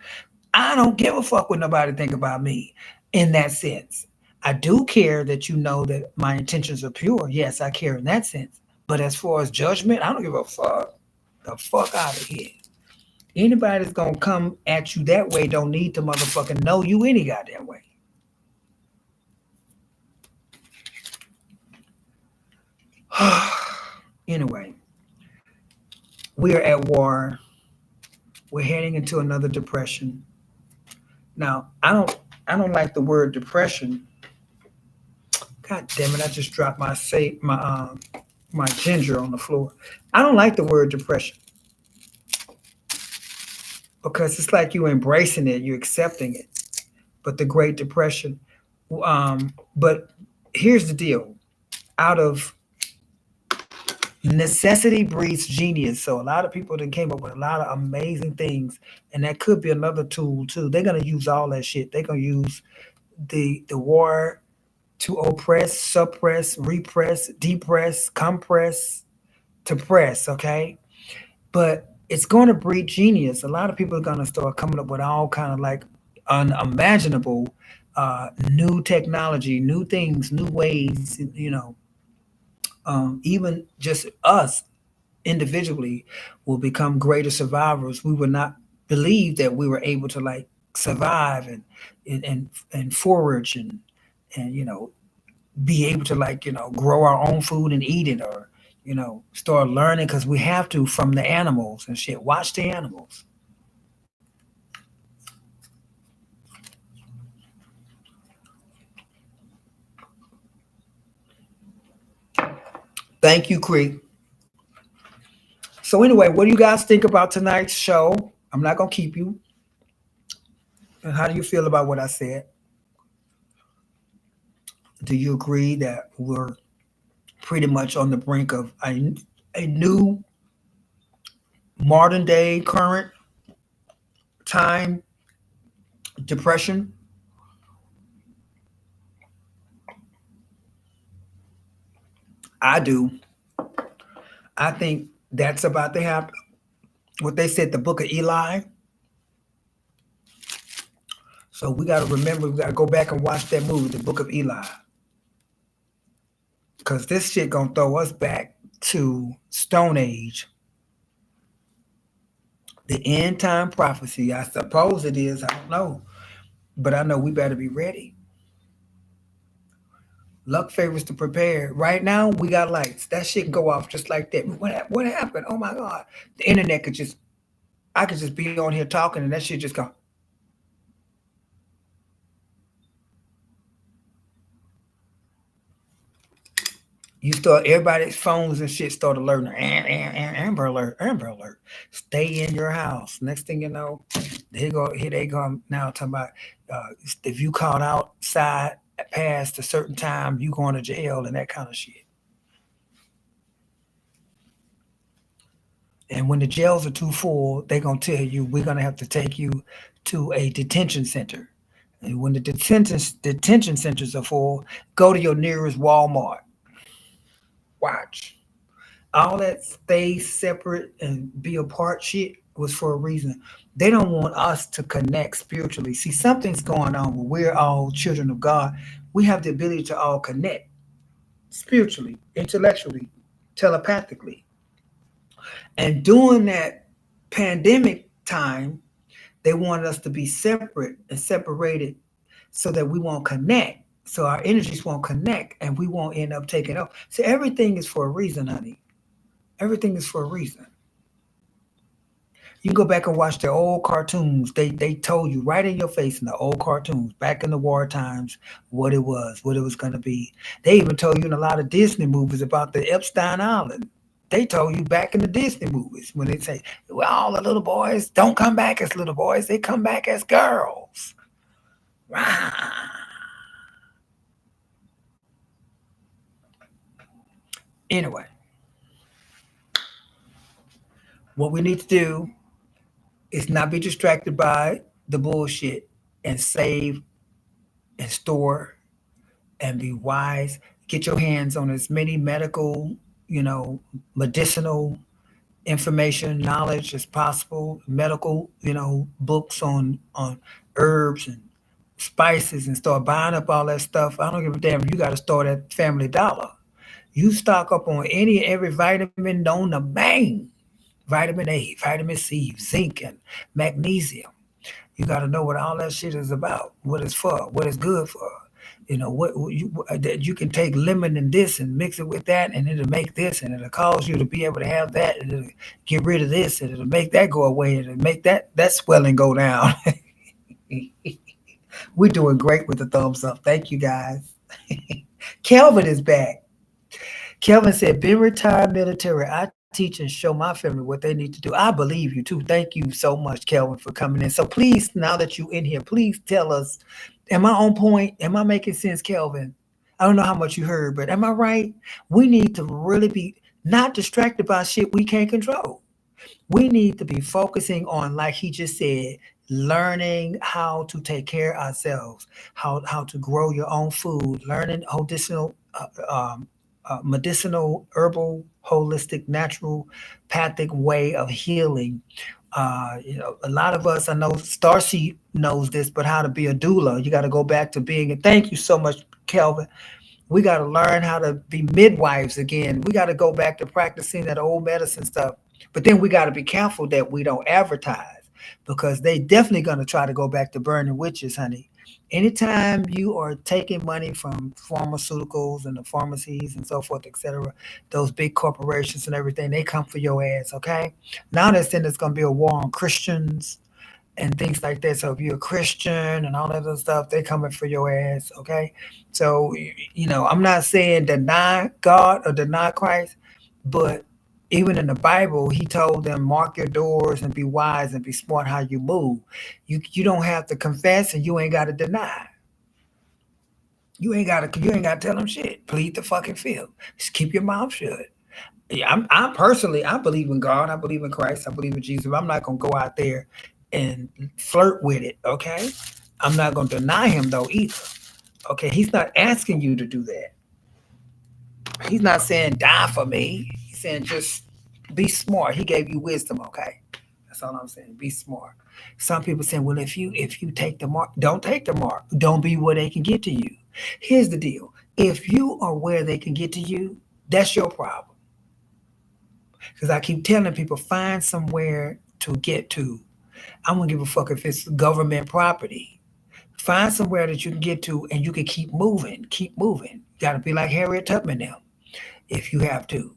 I don't give a fuck what nobody think about me in that sense. I do care that you know that my intentions are pure. Yes, I care in that sense. But as far as judgment, I don't give a fuck. The fuck out of here. Anybody that's gonna come at you that way don't need to motherfucking know you any goddamn way. Anyway, we are at war. We're heading into another depression. Now, I don't like the word depression. God damn it! I just dropped my ginger on the floor. I don't like the word depression because it's like you embracing it, you accepting it. But the Great Depression, but here's the deal: out of necessity breeds genius. So a lot of people that came up with a lot of amazing things, and that could be another tool too. They're gonna use all that shit. They're gonna use the war to oppress, suppress, repress, depress, compress, to press. Okay, but it's going to breed genius. A lot of people are going to start coming up with all kind of like unimaginable new technology, new things, new ways. Even just us individually will become greater survivors. We would not believe that we were able to like survive and forage and be able to like grow our own food and eat it, or start learning because we have to from the animals and shit. Watch the animals. Thank you, Creek. So anyway, what do you guys think about tonight's show? I'm not gonna keep you. And how do you feel about what I said? Do you agree that we're pretty much on the brink of a new modern day current time depression? I do. I think that's about to happen. What they said, the book of Eli. So we got to remember, we got to go back and watch that movie, the book of Eli, because this shit gonna throw us back to Stone Age, the end time prophecy. I suppose it is. I don't know, but I know we better be ready. Luck favors the prepared. Right now, we got lights. That shit can go off just like that. What happened? Oh my god, the internet could just. I could just be on here talking, and that shit just go. You start everybody's phones and shit start alerting. Amber alert, Amber alert. Stay in your house. Next thing you know, here they go now talking about if you caught outside past a certain time, you going to jail and that kind of shit. And when the jails are too full, they're gonna tell you we're gonna have to take you to a detention center. And when the detention centers are full, go to your nearest Walmart. Watch. All that stay separate and be apart shit was for a reason. They don't want us to connect spiritually. See, something's going on when we're all children of God. We have the ability to all connect spiritually, intellectually, telepathically. And during that pandemic time, they wanted us to be separate and separated so that we won't connect. So our energies won't connect and we won't end up taking off. So everything is for a reason, honey. Everything is for a reason. You can go back and watch the old cartoons. They told you right in your face in the old cartoons, back in the war times, what it was gonna be. They even told you in a lot of Disney movies about the Epstein Island. They told you back in the Disney movies when they say, well, all the little boys don't come back as little boys, they come back as girls. Rah. Anyway, what we need to do is not be distracted by the bullshit and save and store and be wise. Get your hands on as many medical, medicinal information, knowledge as possible, medical, books on herbs and spices, and start buying up all that stuff. I don't give a damn if you got to start at Family Dollar. You stock up on any and every vitamin known to man. Vitamin A, vitamin C, zinc, and magnesium. You got to know what all that shit is about, what it's for, what it's good for. That you can take lemon and this and mix it with that, and it'll make this, and it'll cause you to be able to have that, and it'll get rid of this, and it'll make that go away, and it'll make that swelling go down. We're doing great with the thumbs up. Thank you guys. Kelvin is back. Kelvin said, been retired military. I teach and show my family what they need to do. I believe you too. Thank you so much, Kelvin, for coming in. So please, now that you're in here, please tell us, am I on point? Am I making sense, Kelvin? I don't know how much you heard, but am I right? We need to really be not distracted by shit we can't control. We need to be focusing on, like he just said, learning how to take care of ourselves, how to grow your own food, learning medicinal, herbal, holistic, naturopathic way of healing. A lot of us, I know Starcy knows this, but how to be a doula, you got to go back to being. And thank you so much, Kelvin. We got to learn how to be midwives again. We got to go back to practicing that old medicine stuff. But then we got to be careful that we don't advertise because they definitely going to try to go back to burning witches, honey. Anytime you are taking money from pharmaceuticals and the pharmacies and so forth, etc., those big corporations and everything, they come for your ass, okay? Now they're saying there's going to be a war on Christians and things like that. So if you're a Christian and all that other stuff, they coming for your ass. Okay. So, I'm not saying deny God or deny Christ, but even in the Bible, he told them, mark your doors and be wise and be smart how you move. You don't have to confess and you ain't got to deny. You ain't gotta tell them shit. Plead the fucking field. Just keep your mouth shut. Yeah, I'm personally, I believe in God, I believe in Christ, I believe in Jesus. I'm not gonna go out there and flirt with it, okay? I'm not gonna deny him though either. Okay, he's not asking you to do that. He's not saying die for me. He's saying just be smart. He gave you wisdom, okay? That's all I'm saying. Be smart. Some people saying, well, if you take the mark, don't take the mark. Don't be where they can get to you. Here's the deal. If you are where they can get to you, that's your problem. Because I keep telling people, find somewhere to get to. I'm gonna give a fuck if it's government property. Find somewhere that you can get to and you can keep moving, keep moving. You gotta be like Harriet Tubman now, if you have to.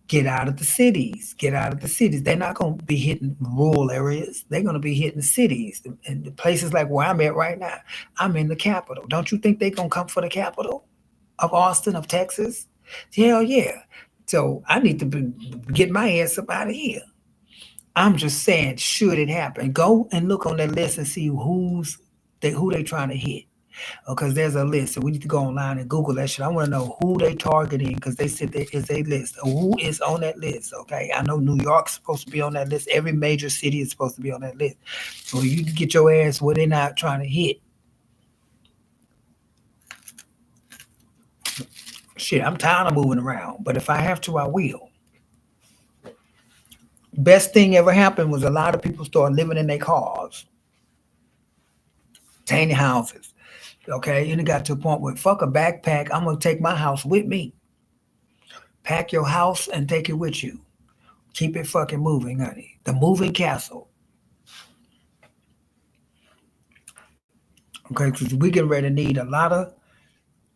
Get out of the cities. Get out of the cities. They're not gonna be hitting rural areas. They're gonna be hitting cities and the places like where I'm at right now. I'm in the capital. Don't you think they're gonna come for the capital of Austin, of Texas? Hell yeah. So I need to get my ass up out of here. I'm just saying, should it happen, go and look on that list and see who they trying to hit. Because there's a list, and we need to go online and Google that shit. I want to know who they targeting because they said there is a list. Who is on that list? Okay, I know New York's supposed to be on that list. Every major city is supposed to be on that list. So you can get your ass where they're not trying to hit. Shit, I'm tired of moving around, but if I have to, I will. Best thing ever happened was a lot of people started living in their cars, tiny houses. Okay, and it got to a point where fuck a backpack. I'm gonna take my house with me. Pack your house and take it with you. Keep it fucking moving, honey. The moving castle. Okay, because we get ready to need a lot of,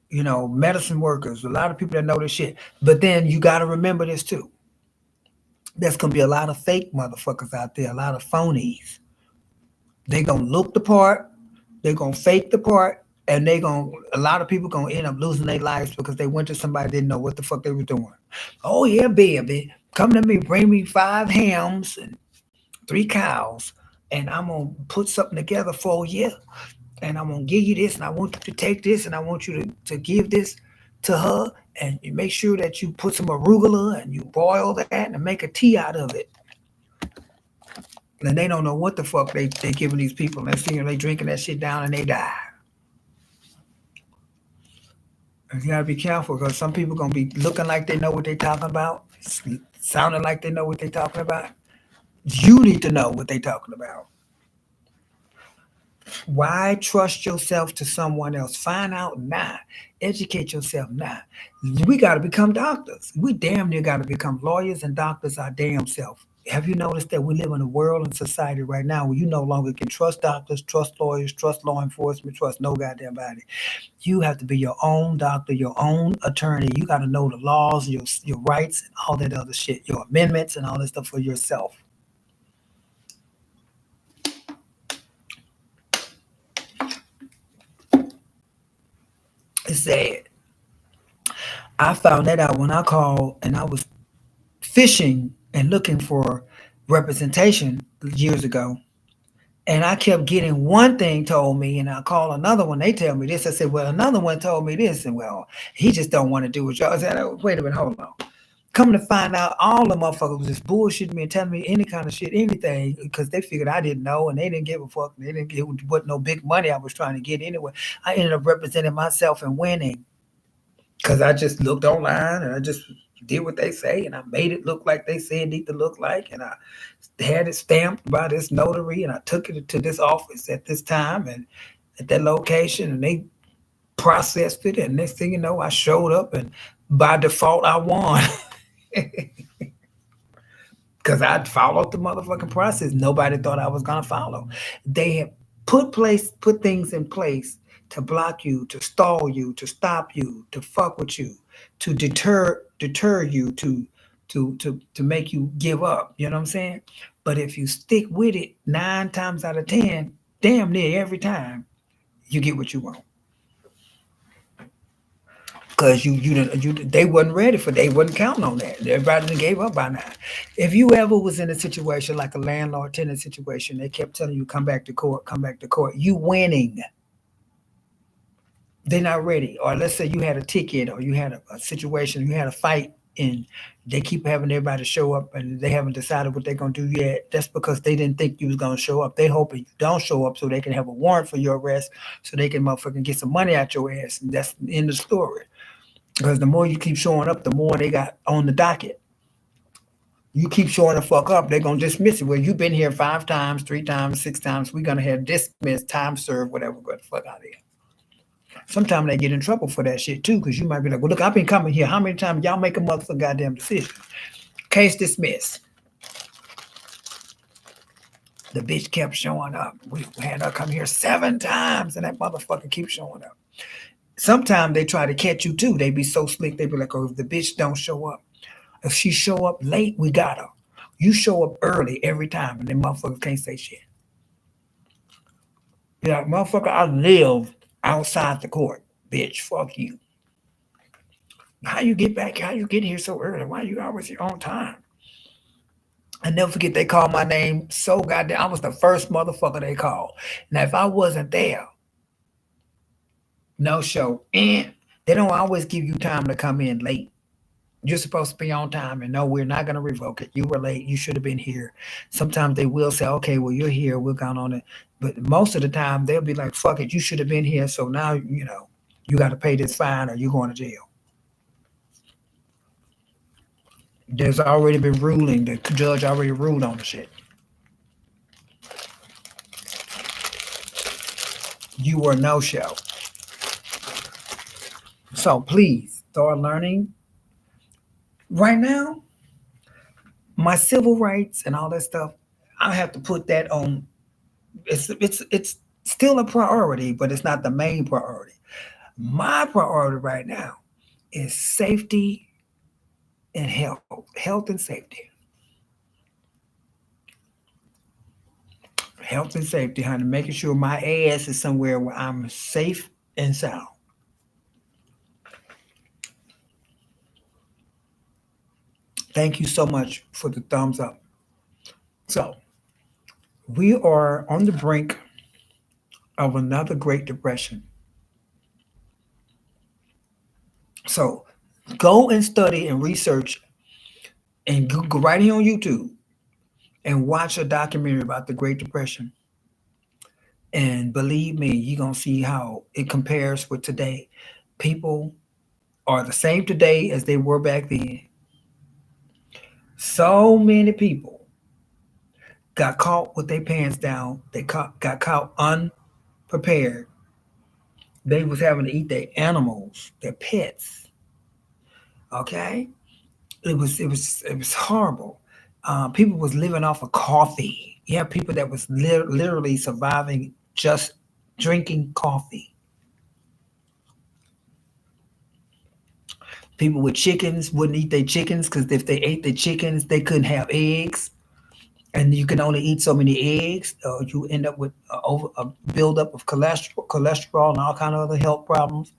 medicine workers, a lot of people that know this shit. But then you got to remember this too. There's gonna be a lot of fake motherfuckers out there, a lot of phonies. They gonna look the part, they gonna fake the part, and a lot of people gonna end up losing their lives because they went to somebody that didn't know what the fuck they were doing. Oh yeah, baby, come to me, bring me 5 hams and 3 cows, and I'm gonna put something together for you, and I'm gonna give you this, and I want you to take this, and I want you to give this to her, and you make sure that you put some arugula and you boil that and make a tea out of it. And they don't know what the fuck they giving these people. Next thing they drinking that shit down and they die. And you gotta be careful because some people gonna be looking like they know what they talking about, sounding like they know what they talking about. You need to know what they talking about. Why trust yourself to someone else? Find out now. Educate yourself now. We got to become doctors. We damn near got to become lawyers and doctors our damn self. Have you noticed that we live in a world and society right now where you no longer can trust doctors, trust lawyers, trust law enforcement, trust no goddamn body? You have to be your own doctor, your own attorney. You got to know the laws, your rights, and all that other shit, your amendments and all that stuff for yourself. It's sad. I found that out when I called and I was fishing and looking for representation years ago. And I kept getting one thing told me, and I call another one. They tell me this. I said, "Well, another one told me this." And well, he just don't want to do what y'all. I said, "Oh, wait a minute, hold on." Come to find out, all the motherfuckers was just bullshitting me and telling me any kind of shit, anything, because they figured I didn't know and they didn't give a fuck. They didn't get what no big money I was trying to get anyway. I ended up representing myself and winning because I just looked online and I just did what they say and I made it look like they said it need to look like, and I had it stamped by this notary and I took it to this office at this time and at that location, and they processed it, and next thing you know I showed up and by default I won. Because I'd followed the motherfucking process nobody thought I was gonna follow. They had put things in place to block you, to stall you, to stop you, to fuck with you, to deter you, to make you give up. You know what I'm saying? But if you stick with it 9 times out of 10, damn near every time, you get what you want. Because they wasn't ready for, they wasn't counting on that. Everybody done gave up by now. If you ever was in a situation like a landlord tenant situation, they kept telling you come back to court, come back to court. You winning. They're not ready. Or let's say you had a ticket or you had a situation, you had a fight, and they keep having everybody show up and they haven't decided what they're gonna do yet. That's because they didn't think you was gonna show up. They hoping you don't show up so they can have a warrant for your arrest, so they can motherfucking get some money out your ass. And that's the end of the story. Because the more you keep showing up, the more they got on the docket. You keep showing the fuck up, they're gonna dismiss it. Well, you've been here 5 times, 3 times, 6 times. We're gonna have dismissed, time served, whatever. Get the fuck out of here. Sometimes they get in trouble for that shit too, because you might be like, "Well, look, I've been coming here. How many times y'all make a motherfucking goddamn decision? Case dismissed." The bitch kept showing up. We had her come here 7 times, and that motherfucker keeps showing up. Sometimes they try to catch you too. They be so slick. They be like, "Oh, if the bitch don't show up, if she show up late, we got her. You show up early every time, and then motherfuckers can't say shit." Yeah, motherfucker, I live outside the court. Bitch, fuck you. How you get back? How you get here so early? Why you always here on time? I never forget they called my name so goddamn. I was the first motherfucker they called. Now, if I wasn't there, no show. And they don't always give you time to come in late. You're supposed to be on time, and no, we're not going to revoke it. You were late. You should have been here. Sometimes they will say, "Okay, well, you're here. We're going on it." But most of the time, they'll be like, "Fuck it. You should have been here. So now, you got to pay this fine or you're going to jail." There's already been ruling. The judge already ruled on the shit. You were no show. So please start learning right now. My civil rights and all that stuff, I have to put that on. It's still a priority, but it's not the main priority. My priority right now is safety and health and safety, health and safety, honey. Making sure my ass is somewhere where I'm safe and sound. Thank you so much for the thumbs up. So we are on the brink of another Great Depression. So go and study and research and go right here on YouTube and watch a documentary about the Great Depression. And believe me, you're gonna see how it compares with today. People are the same today as they were back then. So many people got caught with their pants down. Got caught unprepared. They was having to eat their animals, their pets. Okay, it was horrible. People was living off of coffee. You have people that was literally surviving just drinking coffee. People with chickens wouldn't eat their chickens because if they ate the chickens, they couldn't have eggs, and you can only eat so many eggs, or you end up with over a buildup of cholesterol and all kind of other health problems.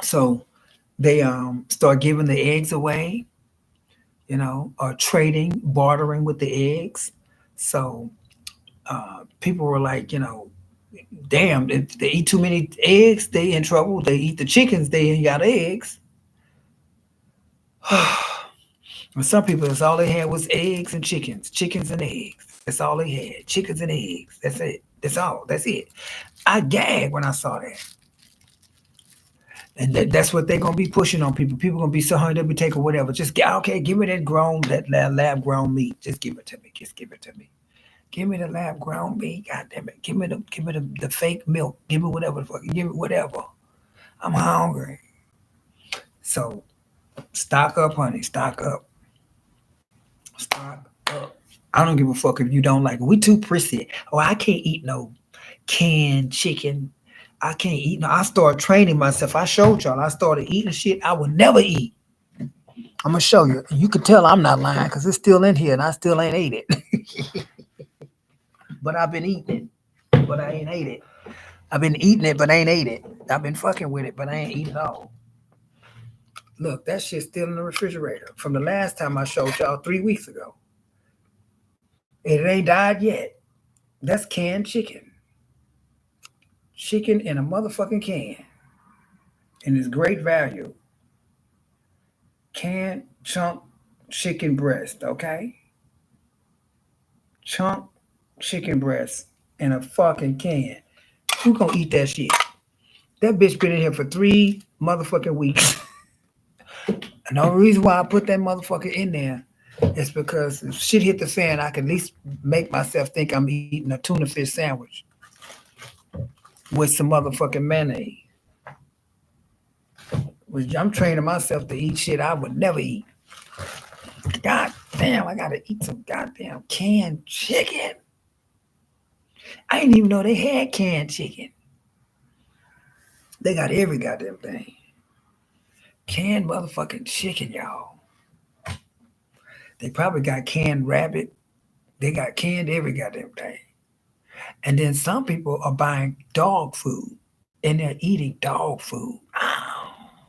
So they start giving the eggs away, or trading, bartering with the eggs. So people were like, damn, if they eat too many eggs, they in trouble. They eat the chickens, they ain't got eggs. And some people, that's all they had was eggs and chickens and eggs. That's all they had, chickens and eggs. That's it. That's all. That's it. I gagged when I saw that. And that's what they're gonna be pushing on people. People gonna be so hungry they'll be taking whatever. Just get okay, give me that lab grown meat. Just give it to me. Just give it to me. Give me the lab grown meat. God damn it. Give me the fake milk. Give me whatever the fuck. Give me whatever. I'm hungry. So stock up, honey. Stock up. Stock up. I don't give a fuck if you don't like it. We too prissy. Oh, I can't eat no canned chicken. I can't eat. No, I started training myself. I showed y'all. I started eating shit I would never eat. I'm gonna show you. You can tell I'm not lying because it's still in here and I still ain't ate it. But I've been eating it. But I ain't ate it. I've been eating it, but I ain't ate it. I've been fucking with it, but I ain't eat it all. Look, that shit's still in the refrigerator from the last time I showed y'all 3 weeks ago. And it ain't died yet. That's canned chicken. Chicken in a motherfucking can. And it's great value. Canned chunk chicken breast, okay? Chunk chicken breast in a fucking can. Who gonna eat that shit? That bitch been in here for 3 motherfucking weeks. And the only reason why I put that motherfucker in there is because if shit hit the fan, I can at least make myself think I'm eating a tuna fish sandwich with some motherfucking mayonnaise. I'm training myself to eat shit I would never eat. God damn, I gotta eat some goddamn canned chicken. I didn't even know they had canned chicken. They got every goddamn thing. Canned motherfucking chicken, y'all. They probably got canned rabbit. They got canned every goddamn thing. And then some people are buying dog food and they're eating dog food. Oh,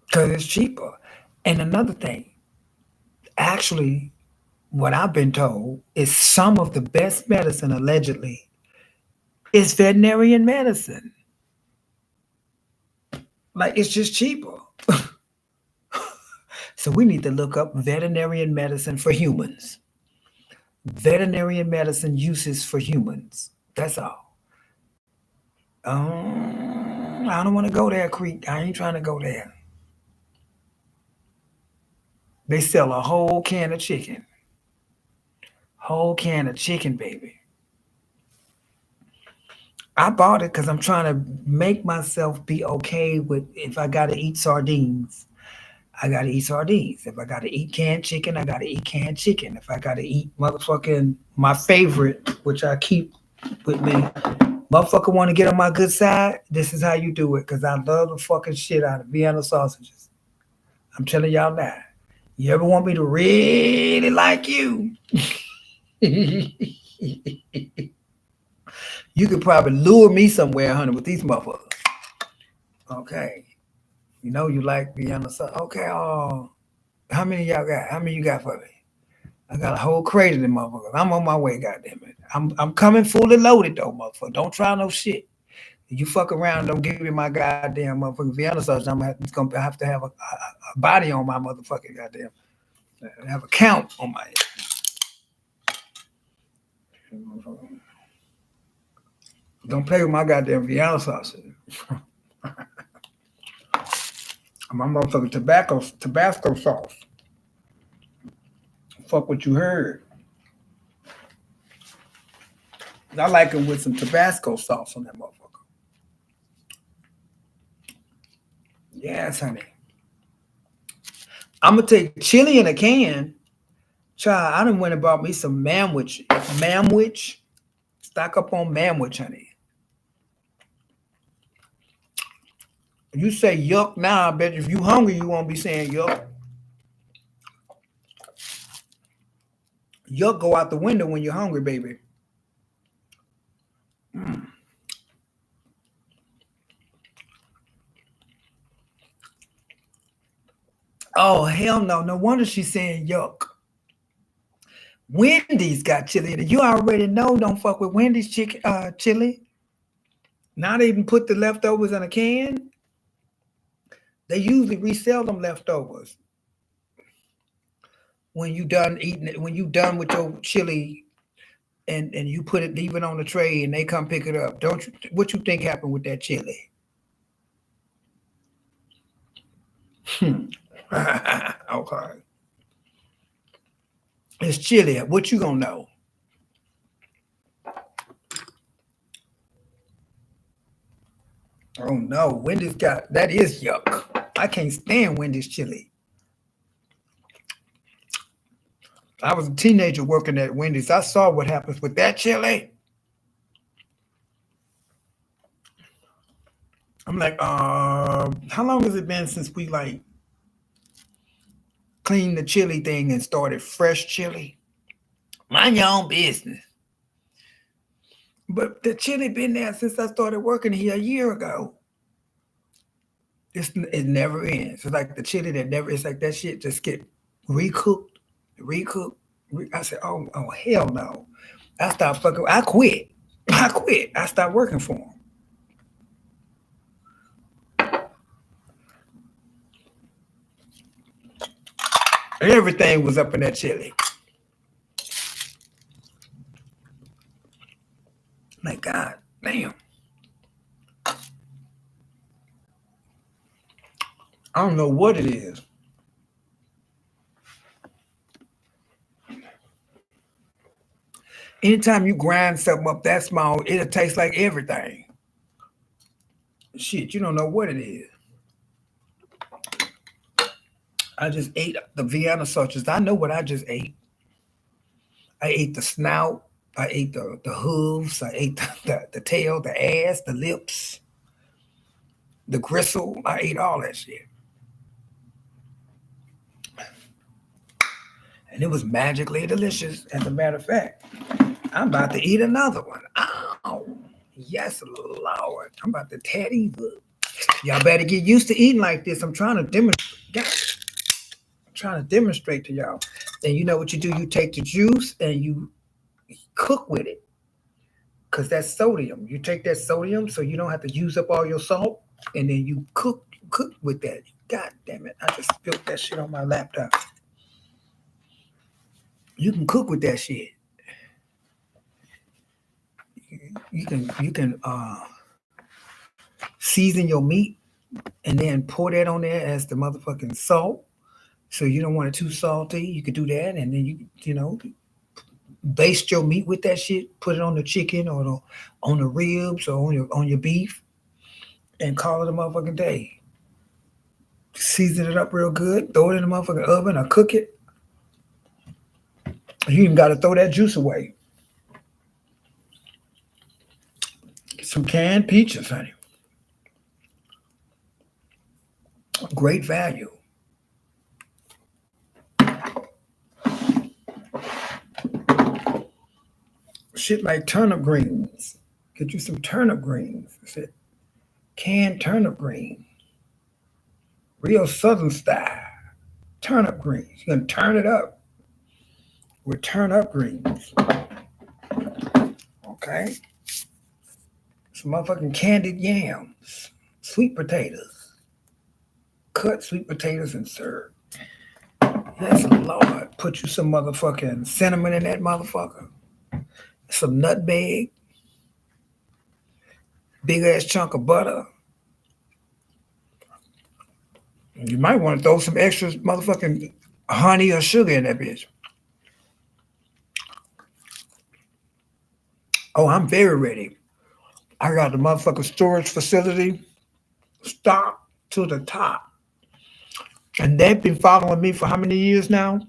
because it's cheaper. And another thing, actually, what I've been told is some of the best medicine allegedly is veterinarian medicine. Like it's just cheaper. So we need to look up veterinarian medicine for humans. Veterinarian medicine uses for humans. That's all. I don't want to go there, Creek. I ain't trying to go there. They sell a whole can of chicken. Whole can of chicken, baby. I bought it because I'm trying to make myself be okay with if I gotta eat sardines. I gotta eat sardines. If I gotta eat canned chicken, I gotta eat canned chicken. If I gotta eat motherfucking my favorite, which I keep with me, motherfucker want to get on my good side. This is how you do it, cause I love the fucking shit out of Vienna sausages. I'm telling y'all that. You ever want me to really like you? You could probably lure me somewhere, honey, with these motherfuckers. Okay. You know you like Vienna sauce. Okay, how many y'all got? How many you got for me? I got a whole crate of them motherfuckers. I'm on my way, goddamn it. I'm coming fully loaded though, motherfucker. Don't try no shit. You fuck around, don't give me my goddamn motherfucking Vienna sauce. It's gonna have to have a body on my motherfucking goddamn. Have a count on my. Don't play with my goddamn Vienna sauce. My motherfucking Tabasco sauce. Fuck what you heard. I like it with some Tabasco sauce on that motherfucker. Yes, honey. I'm gonna take chili in a can. Child, I done went and bought me some manwich. Manwich. Stock up on manwich, honey. You say yuck now, I bet if you hungry, you won't be saying yuck. Yuck go out the window when you're hungry, baby. Oh hell no! No wonder she's saying yuck. Wendy's got chili in it. You already know. Don't fuck with Wendy's chicken chili. Now they even put the leftovers in a can. They usually resell them leftovers when you done eating it. When you done with your chili, and you put it, leave it on the tray, and they come pick it up. Don't you? What you think happened with that chili? Okay, it's chili. What you gonna know? Oh no, Wendy's got that is yuck. I can't stand Wendy's chili. I was a teenager working at Wendy's. I saw what happens with that chili. I'm like, how long has it been since we like cleaned the chili thing and started fresh chili? Mind your own business. But the chili been there since I started working here a year ago. It never ends. It's like the chili that never. It's like that shit just get recooked, recooked. I said, oh hell no. I stopped fucking. I quit. I quit. I stopped working for them. Everything was up in that chili. My God, damn. I don't know what it is. Anytime you grind something up that small, it'll taste like everything. Shit, you don't know what it is. I just ate the Vienna sausages. I know what I just ate. I ate the snout. I ate the hooves. I ate the tail, the ass, the lips, the gristle. I ate all that shit. And it was magically delicious. As a matter of fact, I'm about to eat another one. Oh, yes, Lord. I'm about to tatty up. Y'all better get used to eating like this. I'm trying to demonstrate. I'm trying to demonstrate to y'all. And you know what you do? You take the juice and you cook with it. Because that's sodium. You take that sodium so you don't have to use up all your salt. And then you cook with that. God damn it. I just spilled that shit on my laptop. You can cook with that shit. You can season your meat and then pour that on there as the motherfucking salt. So you don't want it too salty. You could do that, and then you baste your meat with that shit. Put it on the chicken or on the ribs or on your beef, and call it a motherfucking day. Season it up real good. Throw it in the motherfucking oven or cook it. You even got to throw that juice away. Get some canned peaches, honey. Great value. Shit like turnip greens. Get you some turnip greens. That's it. Canned turnip greens. Real southern style. Turnip greens. You're going to turn it up with turnip greens. Okay? Some motherfucking candied yams. Sweet potatoes. Cut sweet potatoes and serve. Yes, Lord. Put you some motherfucking cinnamon in that motherfucker. Some nutmeg. Big ass chunk of butter. You might want to throw some extra motherfucking honey or sugar in that bitch. Oh, I'm very ready. I got the motherfucking storage facility stocked to the top. And they've been following me for how many years now?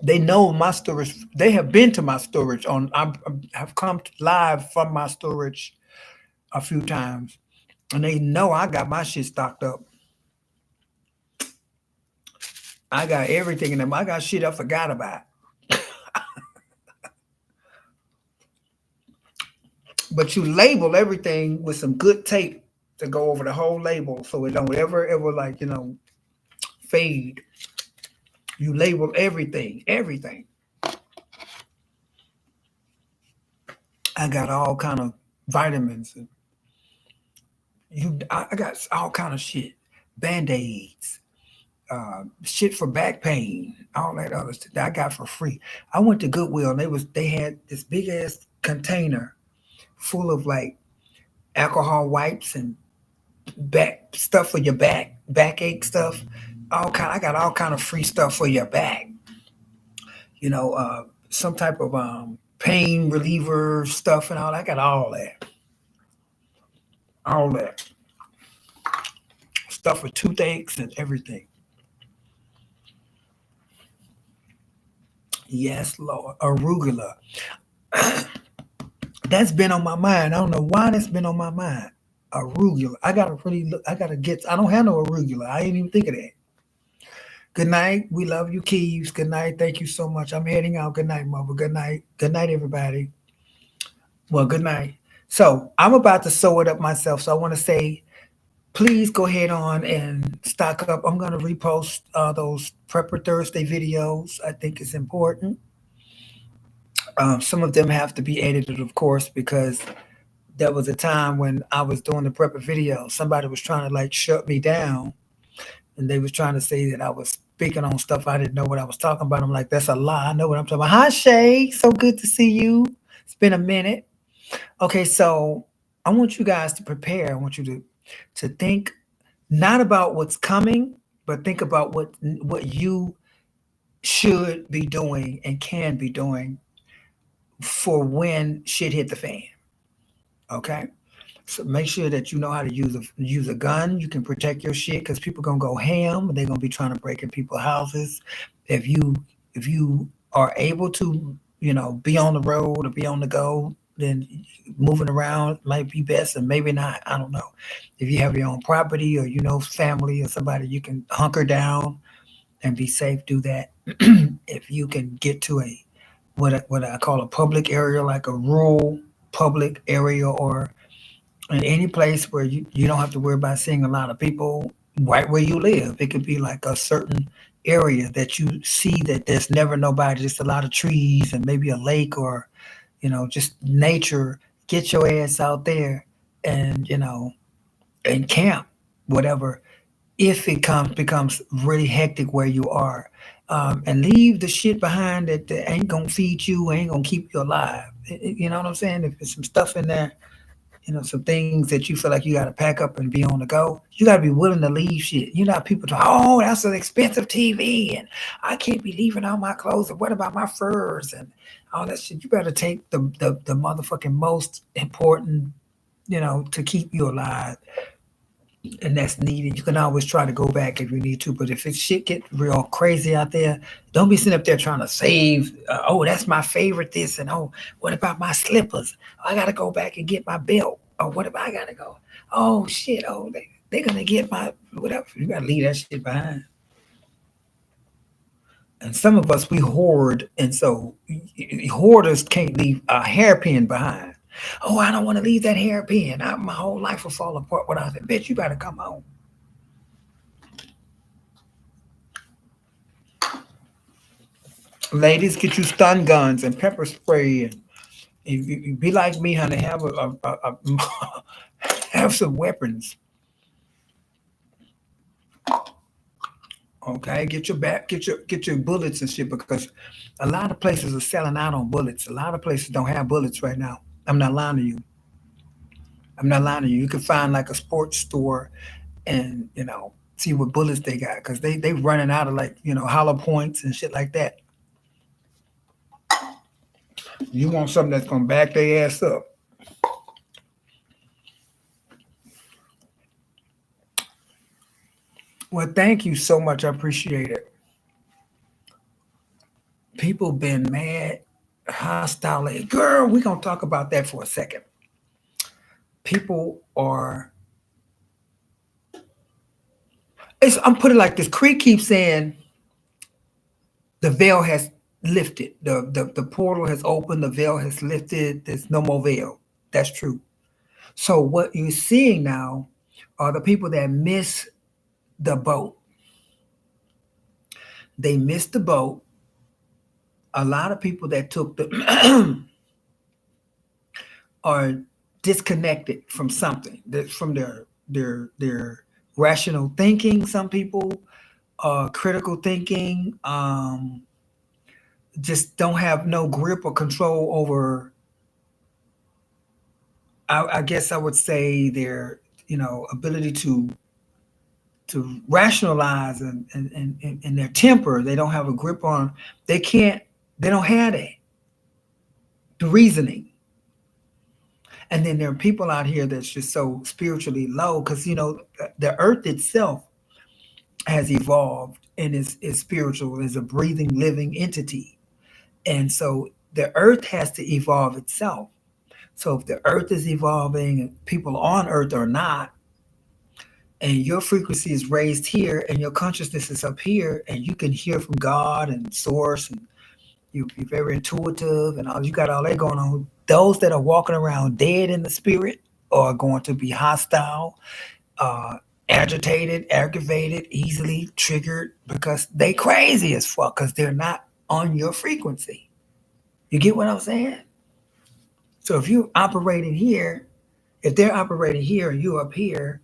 They know my storage. They have been to my storage I've come live from my storage a few times. And they know I got my shit stocked up. I got everything in them. I got shit I forgot about. But you label everything with some good tape to go over the whole label so it don't ever like, fade. You label everything, everything. I got all kind of vitamins. And I got all kind of shit. Band-aids, shit for back pain, all that other stuff that I got for free. I went to Goodwill and they had this big ass container full of like alcohol wipes and back stuff for your backache stuff. I got all kind of free stuff for your back. Some type of pain reliever stuff and all. I got all that stuff for toothaches and everything. Yes, Lord, arugula. That's been on my mind. I don't know why that's been on my mind. Arugula. I gotta really look. I gotta get. I don't have no arugula. I ain't even think of that. Good night. We love you, Keys. Good night. Thank you so much. I'm heading out. Good night, Mother. Good night. Good night, everybody. Well, good night. So I'm about to sew it up myself. So I want to say, please go ahead on and stock up. I'm going to repost those Prepper Thursday videos. I think it's important. Some of them have to be edited, of course, because there was a time when I was doing the Prepper video. Somebody was trying to like shut me down, and they was trying to say that I was speaking on stuff I didn't know what I was talking about. I'm like, that's a lie. I know what I'm talking about. Hi, Shay. So good to see you. It's been a minute. Okay, so I want you guys to prepare. I want you to think not about what's coming, but think about what you should be doing and can be doing for when shit hit the fan. Okay, so make sure that you know how to use a gun. You can protect your shit because people gonna go ham. They're gonna be trying to break in people's houses. If you are able to, be on the road or be on the go, then moving around might be best, and maybe not. I don't know. If you have your own property or family or somebody, you can hunker down and be safe. Do that. If you can get to what I call a public area, like a rural public area, or in any place where you don't have to worry about seeing a lot of people right where you live. It could be like a certain area that you see that there's never nobody, just a lot of trees and maybe a lake or, just nature. Get your ass out there and, and camp, whatever, if it becomes really hectic where you are. And leave the shit behind that ain't gonna feed you, ain't gonna keep you alive. You know what I'm saying? If there's some stuff in there, some things that you feel like you got to pack up and be on the go, you got to be willing to leave shit. People talk, oh, that's an expensive TV, and I can't be leaving all my clothes, and what about my furs and all that shit? You better take the motherfucking most important, to keep you alive, and that's needed. You can always try to go back if you need to, but if it shit get real crazy out there, don't be sitting up there trying to save. Oh, that's my favorite. This and oh, what about my slippers? I gotta go back and get my belt. Oh, what if I gotta go? Oh shit. Oh, they're gonna get my whatever. You gotta leave that shit behind. And some of us we hoard, and so hoarders can't leave a hairpin behind. Oh, I don't want to leave that hairpin. My whole life will fall apart without it. Bitch, you better come home. Ladies, get you stun guns and pepper spray, and you be like me, honey. Have have some weapons. Okay, get your bullets and shit, because a lot of places are selling out on bullets. A lot of places don't have bullets right now. I'm not lying to you. I'm not lying to you. You can find like a sports store and see what bullets they got, because they running out of like hollow points and shit like that. You want something that's gonna back their ass up. Well, thank you so much. I appreciate it. People been mad, hostile. Girl, we're gonna talk about that for a second. People are. I'm putting it like this. Creek keeps saying the veil has lifted. The portal has opened. The veil has lifted. There's no more veil. That's true. So what you're seeing now are the people that miss the boat. They missed the boat. A lot of people that took the are disconnected from something, that from their rational thinking. Some people, critical thinking, just don't have no grip or control over. I guess I would say their ability to rationalize and their temper. They don't have a grip on. They can't. They don't have that the reasoning. And then there are people out here that's just so spiritually low because the earth itself has evolved and is spiritual, is a breathing, living entity. And so the earth has to evolve itself. So if the earth is evolving and people on earth are not, and your frequency is raised here and your consciousness is up here, and you can hear from God and source, and you're very intuitive and all, you got all that going on. Those that are walking around dead in the spirit are going to be hostile, uh, agitated, aggravated, easily triggered because they crazy as fuck because they're not on your frequency. You get what I'm saying? So if you operating here, if they're operating here and you up here,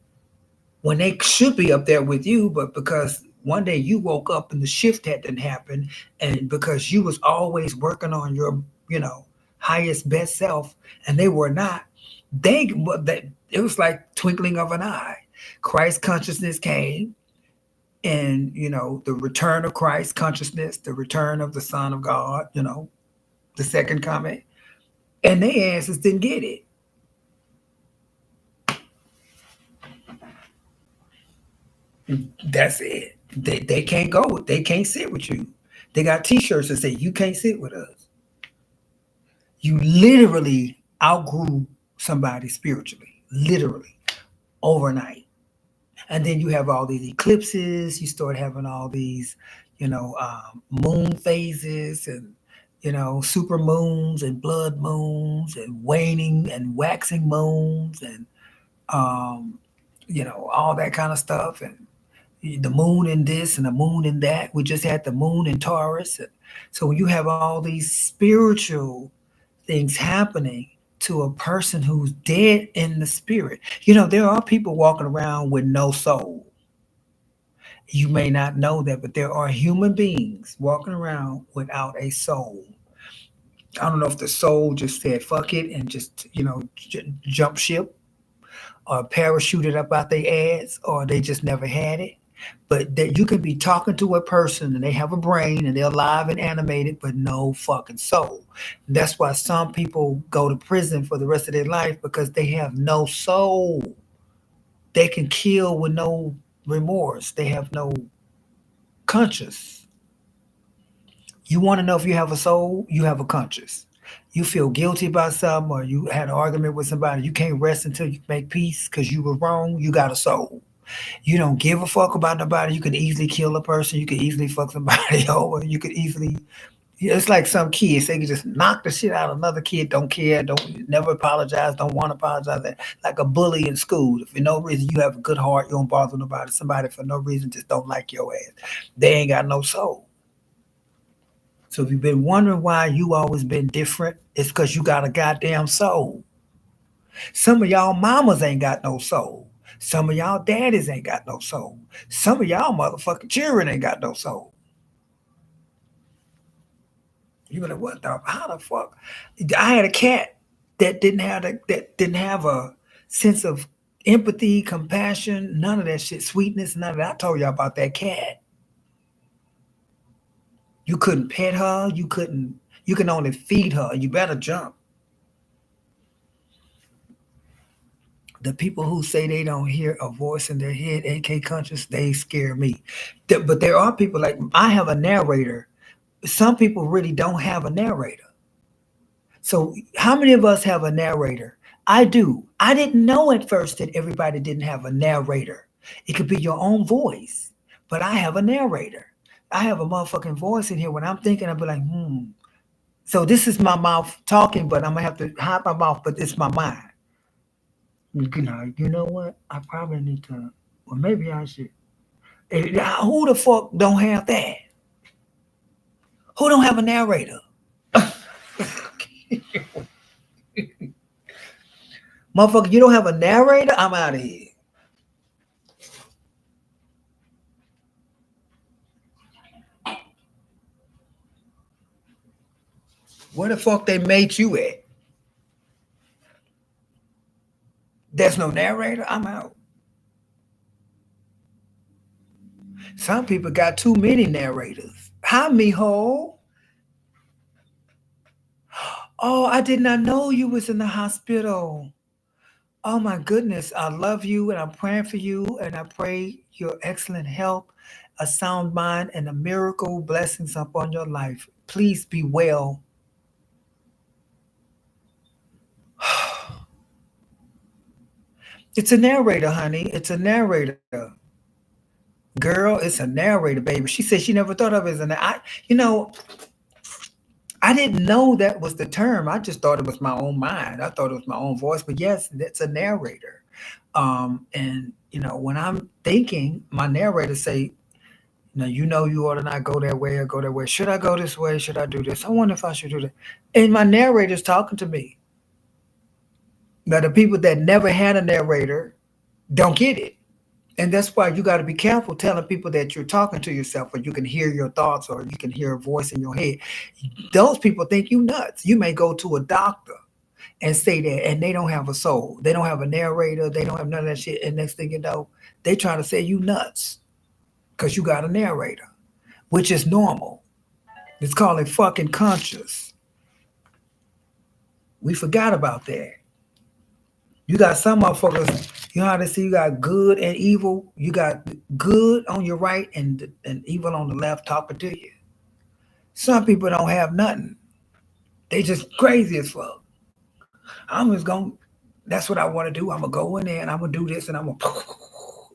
when they should be up there with you, but because one day you woke up and the shift hadn't happened, and because you was always working on your, highest best self, and they were not, it was like twinkling of an eye. Christ consciousness came, and the return of Christ consciousness, the return of the Son of God, the second coming, and they asses didn't get it. That's it. They can't go. They can't sit with you. They got T-shirts that say you can't sit with us. You literally outgrew somebody spiritually, literally overnight. And then you have all these eclipses. You start having all these, moon phases and super moons and blood moons and waning and waxing moons and um, all that kind of stuff. And the moon in this and the moon in that. We just had the moon in Taurus. So when you have all these spiritual things happening to a person who's dead in the spirit, there are people walking around with no soul. You may not know that, but there are human beings walking around without a soul. I don't know if the soul just said fuck it and just, jump ship or parachuted up out their ass, or they just never had it. But that you can be talking to a person and they have a brain and they're alive and animated, but no fucking soul. That's why some people go to prison for the rest of their life because they have no soul. They can kill with no remorse. They have no conscience. You want to know if you have a soul? You have a conscience. You feel guilty about something, or you had an argument with somebody, you can't rest until you make peace because you were wrong. You got a soul. You don't give a fuck about nobody. You can easily kill a person. You can easily fuck somebody over. You could easily. It's like some kids. They can just knock the shit out of another kid. Don't care. Don't never apologize. Don't want to apologize. Like a bully in school. If for no reason you have a good heart, you don't bother nobody. Somebody for no reason just don't like your ass. They ain't got no soul. So if you've been wondering why you always been different, it's because you got a goddamn soul. Some of y'all mamas ain't got no soul. Some of y'all daddies ain't got no soul. Some of y'all motherfucking children ain't got no soul. You be like, what the? How the fuck? I had a cat that didn't have a sense of empathy, compassion, none of that shit, sweetness, none of that. I told y'all about that cat. You couldn't pet her. You couldn't. You can only feed her. You better jump. The people who say they don't hear a voice in their head, AK conscious, they scare me. But there are people like I have a narrator. Some people really don't have a narrator. So how many of us have a narrator? I do. I didn't know at first that everybody didn't have a narrator. It could be your own voice, but I have a narrator. I have a motherfucking voice in here. When I'm thinking, I'll be like, So this is my mouth talking, but I'm gonna have to hide my mouth, but it's my mind. You know what? I probably need to, or maybe I should. Who the fuck don't have that? Who don't have a narrator? Motherfucker, you don't have a narrator? I'm out of here. Where the fuck they made you at? There's no narrator? I'm out. Some people got too many narrators. Hi, mijo. Oh, I did not know you was in the hospital. Oh my goodness. I love you and I'm praying for you and I pray your excellent health, a sound mind, and a miracle blessings upon your life. Please be well. It's a narrator, honey. It's a narrator. Girl, it's a narrator, baby. She said she never thought of it as you know, I didn't know that was the term. I just thought it was my own mind. I thought it was my own voice. But yes, that's a narrator. And when I'm thinking, my narrator say, you ought to not go that way or go that way. Should I go this way? Should I do this? I wonder if I should do that. And my narrator's talking to me. Now the people that never had a narrator don't get it. And that's why you got to be careful telling people that you're talking to yourself or you can hear your thoughts or you can hear a voice in your head. Those people think you nuts. You may go to a doctor and say that and they don't have a soul. They don't have a narrator. They don't have none of that shit. And next thing you know, they trying to say you nuts because you got a narrator, which is normal. It's called a fucking conscious. We forgot about that. You got some motherfuckers, you know how they say you got good and evil? You got good on your right and evil on the left talking to you. Some people don't have nothing. They just crazy as fuck. I'm just going, that's what I want to do. I'm going to go in there and I'm going to do this and I'm going to.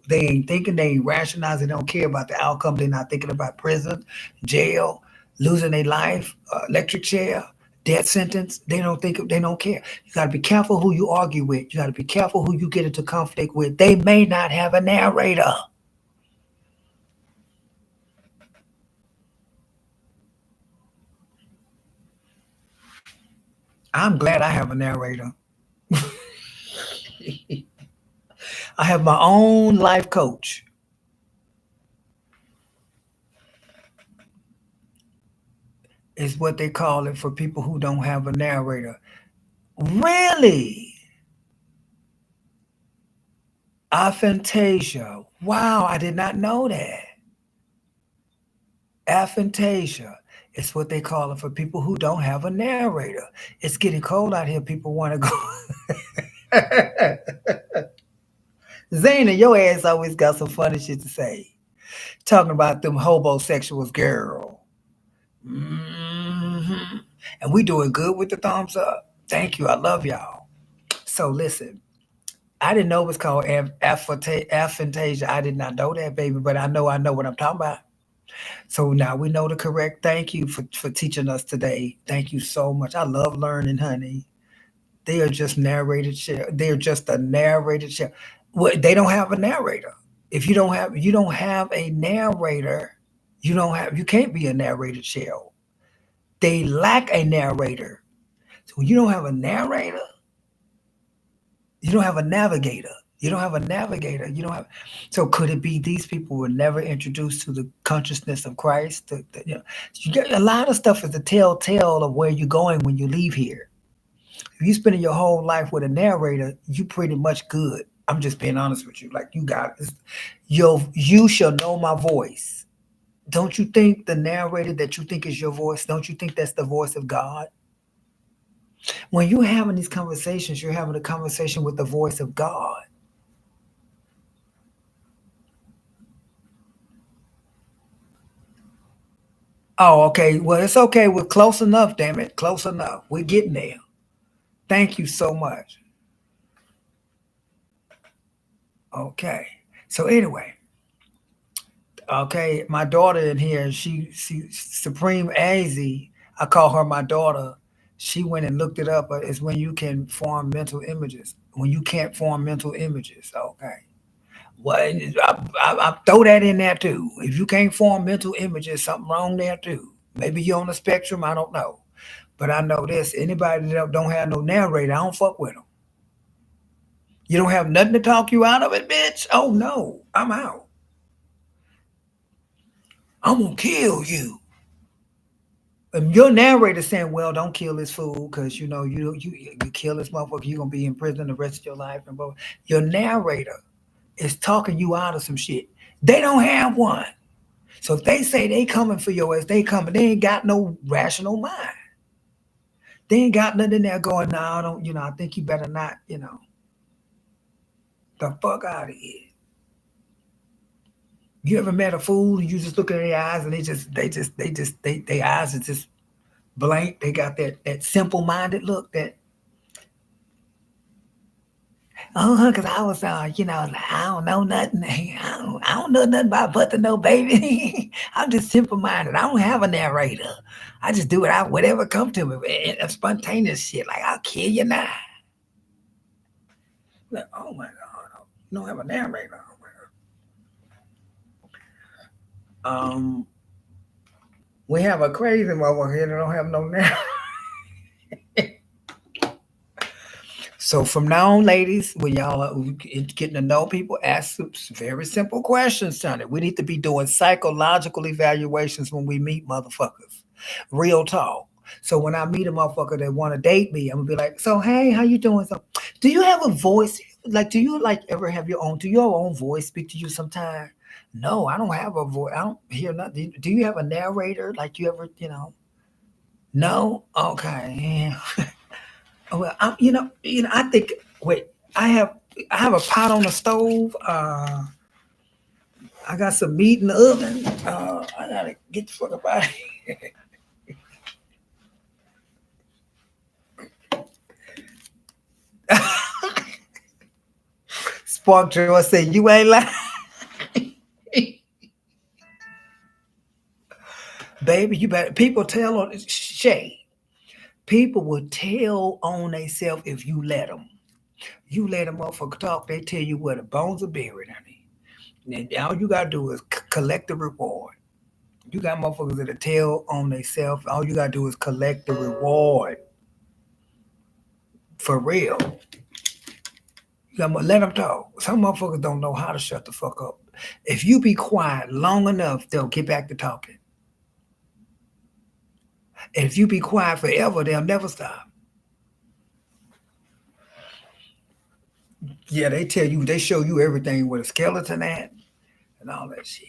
They ain't thinking, they ain't rationalizing, they don't care about the outcome. They're not thinking about prison, jail, losing their life, electric chair, death sentence. They don't care. You got to be careful who you argue with. You got to be careful who you get into conflict with. They may not have a narrator. I'm glad I have a narrator. I have my own life coach. Is what they call it for people who don't have a narrator. Really? Aphantasia. Wow, I did not know that. Aphantasia. It's what they call it for people who don't have a narrator. It's getting cold out here. People want to go. Zana, your ass always got some funny shit to say. Talking about them homosexuals, girl. hmm And we doing good with the thumbs up. Thank you. I love y'all. So listen, I didn't know it was called aphantasia. I did not know that, baby, but I know what I'm talking about. So now we know the correct. Thank you for teaching us today. Thank you so much. I love learning, honey. They are just narrated share. They're just a narrated share. Well, they don't have a narrator. If you don't have a narrator, you can't be a narrated shell. They lack a narrator. So when you don't have a narrator, you don't have a navigator. You don't have a navigator. You don't have. So could it be these people were never introduced to the consciousness of Christ? You get a lot of stuff is a telltale of where you're going when you leave here. If you spending your whole life with a narrator, you pretty much good. I'm just being honest with you. Like you got this. You shall know my voice. Don't you think the narrator that you think is your voice? Don't you think that's the voice of God? When you're having these conversations, you're having a conversation with the voice of God. Oh, okay. Well, it's okay. We're close enough, damn it. Close enough. We're getting there. Thank you so much. Okay. So anyway, okay, my daughter in here, she Supreme Azy, I call her my daughter. She went and looked it up. It's when you can form mental images. When you can't form mental images. Okay. Well, I throw that in there too. If you can't form mental images, something wrong there too. Maybe you're on the spectrum. I don't know. But I know this. Anybody that don't have no narrator, I don't fuck with them. You don't have nothing to talk you out of it, bitch? Oh, no. I'm out. I'm going to kill you. And your narrator saying, well, don't kill this fool because, you kill this motherfucker, you're going to be in prison the rest of your life. And both. Your narrator is talking you out of some shit. They don't have one. So if they say they coming for your ass, they coming. They ain't got no rational mind. They ain't got nothing there going, no, I don't, I think you better not, the fuck out of here. You ever met a fool and you just look at their eyes and their eyes are just blank. They got that simple minded look that, because I was, I don't know nothing. I don't know nothing about but to know, baby. I'm just simple minded. I don't have a narrator. I just do whatever come to me. And spontaneous shit. Like, I'll kill you now. Like, oh my God. You don't have a narrator. Um, we have a crazy motherfucker here that don't have no narrator. So from now on, ladies, when y'all are getting to know people, ask some very simple questions, Sonny. We need to be doing psychological evaluations when we meet motherfuckers. Real talk. So when I meet a motherfucker that want to date me, I'm gonna be like, so hey, how you doing? So, do you have a voice? Like, do you like ever have your own? Do your own voice speak to you sometime? No, I don't have a voice. I don't hear nothing. Do you have a narrator? Like you ever, No. Okay. Well, I think. Wait, I have I have a pot on the stove. I got some meat in the oven. I gotta get the fuck up out of here. Spark Joy said, "You ain't lying, baby. You better." People tell on Shay. People will tell on themselves if you let them. You let a motherfucker talk, they tell you where the bones are buried, honey. And all you gotta do is collect the reward. You got motherfuckers that tell on themselves. All you gotta do is collect the reward for real. You gotta let them talk. Some motherfuckers don't know how to shut the fuck up. If you be quiet long enough, they'll get back to talking. And if you be quiet forever, they'll never stop. Yeah, they tell you, they show you everything with a skeleton at and all that shit.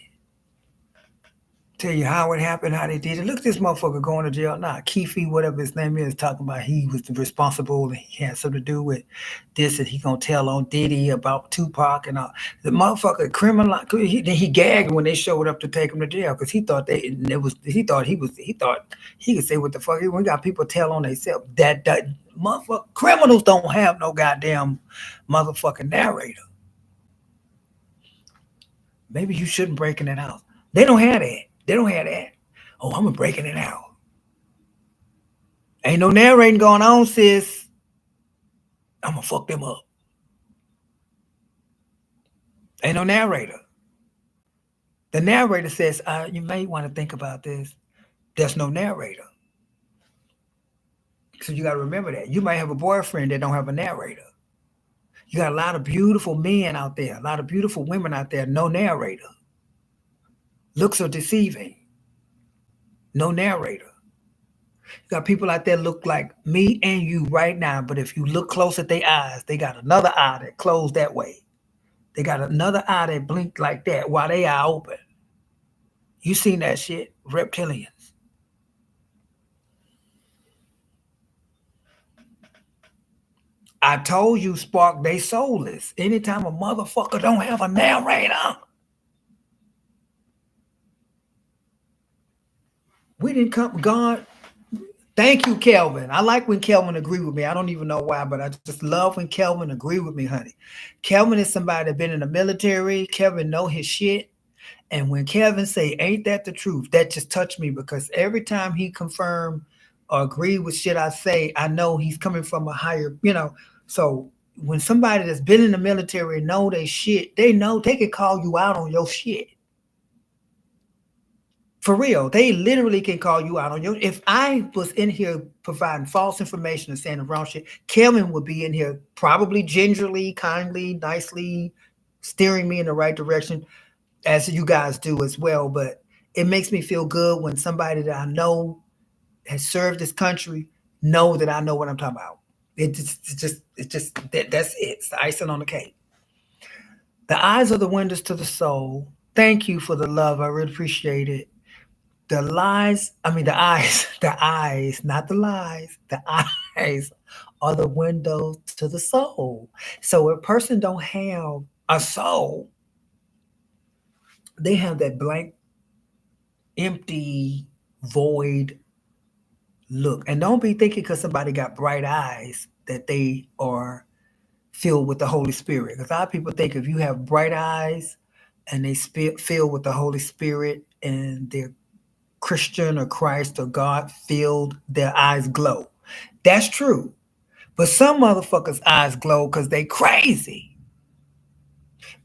Tell you how it happened, how they did it. Look at this motherfucker going to jail now. Keefe, whatever his name is, talking about he was responsible and he had something to do with this, and he gonna tell on Diddy about Tupac and all. The motherfucker criminal. He gagged when they showed up to take him to jail because he thought it was. He thought he could say what the fuck. We got people tell on themselves that motherfucker criminals don't have no goddamn motherfucking narrator. Maybe you shouldn't break in it out. They don't have that. They don't have that. Oh, I'm gonna breaking it out. Ain't no narrating going on, sis. I'm gonna fuck them up. Ain't no narrator. The narrator says, you may want to think about this. There's no narrator. So you gotta remember that. You might have a boyfriend that don't have a narrator. You got a lot of beautiful men out there, a lot of beautiful women out there, no narrator. Looks are deceiving. No narrator. You got people out there look like me and you right now, but if you look close at their eyes, they got another eye that closed that way. They got another eye that blinked like that while they eye open. You seen that shit? Reptilians. I told you, Spark, they soulless. Anytime a motherfucker don't have a narrator, we didn't come. God, thank you, Kelvin. I like when Kelvin agree with me. I don't even know why, but I just love when Kelvin agree with me, honey. Kelvin is somebody that been in the military. Kelvin know his shit. And when Kevin say, ain't that the truth? That just touched me because every time he confirm or agree with shit I say, I know he's coming from a higher. So when somebody that's been in the military know they shit, they know they can call you out on your shit. For real, they literally can call you out on your. If I was in here providing false information and saying the wrong shit, Kelvin would be in here probably gingerly, kindly, nicely steering me in the right direction, as you guys do as well. But it makes me feel good when somebody that I know has served this country know that I know what I'm talking about. That's it. It's the icing on the cake. The eyes are the windows to the soul. Thank you for the love. I really appreciate it. The lies, I mean the eyes, the eyes, not the lies. The eyes are the windows to the soul. So a person don't have a soul, they have that blank, empty, void look. And don't be thinking because somebody got bright eyes that they are filled with the Holy Spirit. Because a lot of people think if you have bright eyes and they filled with the Holy Spirit and they're Christian or Christ or God filled, their eyes glow. That's true. But some motherfuckers' eyes glow because they crazy.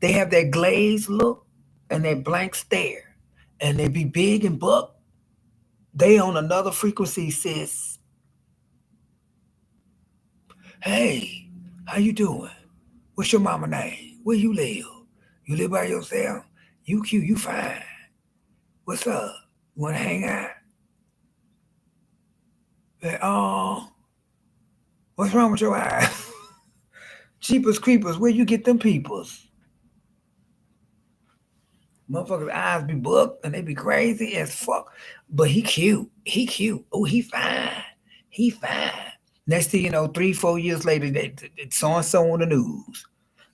They have that glazed look and that blank stare. And they be big and buck. They on another frequency says, hey, how you doing? What's your mama name? Where you live? You live by yourself? You cute, you fine. What's up? You wanna hang out? Like, oh, what's wrong with your eyes? Jeepers creepers, where you get them peoples? Motherfuckers' eyes be booked and they be crazy as fuck. But he cute. He cute. Oh, he fine. He fine. Next thing you know, 3, 4 years later, it's so and so on the news.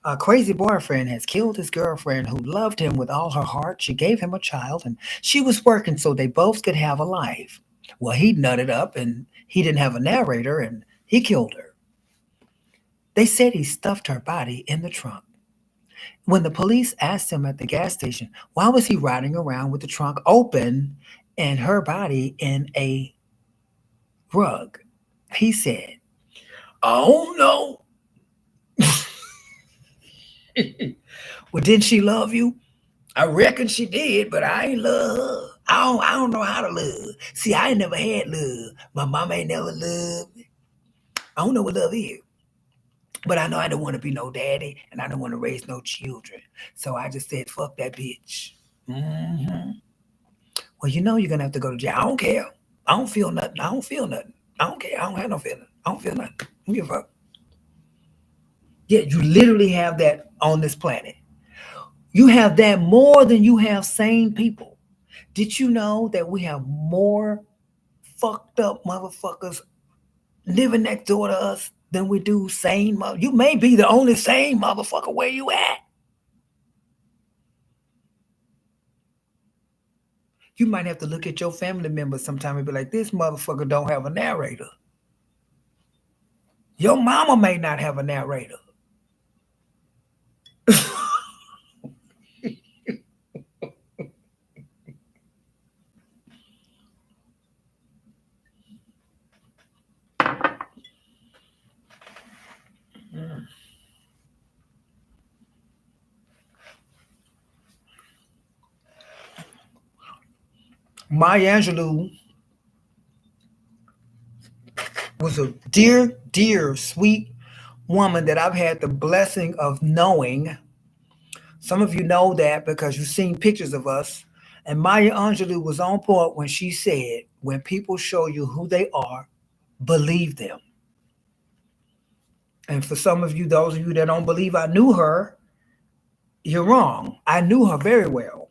A crazy boyfriend has killed his girlfriend who loved him with all her heart. She gave him a child and she was working so they both could have a life. Well, he nutted up and he didn't have a narrator and he killed her. They said he stuffed her body in the trunk. When the police asked him at the gas station, why was he riding around with the trunk open and her body in a rug? He said, I don't know. Well, didn't she love you? I reckon she did, but I ain't love her. I don't know how to love. See, I ain't never had love. My mama ain't never loved me. I don't know what love is. But I know I don't want to be no daddy and I don't want to raise no children. So I just said, fuck that bitch. Hmm. Well, you know you're gonna have to go to jail. I don't care. I don't feel nothing. I don't feel nothing. I don't care. I don't have no feeling. I don't feel nothing. I don't give a fuck. Yeah, you literally have that on this planet. You have that more than you have sane people. Did you know that we have more fucked up motherfuckers living next door to us than we do sane mother? You may be the only sane motherfucker where you at. You might have to look at your family members sometime and be like, this motherfucker don't have a narrator. Your mama may not have a narrator. Maya Angelou was a dear, dear, sweet woman that I've had the blessing of knowing. Some of you know that because you've seen pictures of us. And Maya Angelou was on point when she said, when people show you who they are, believe them. And for some of you, those of you that don't believe I knew her, you're wrong. I knew her very well.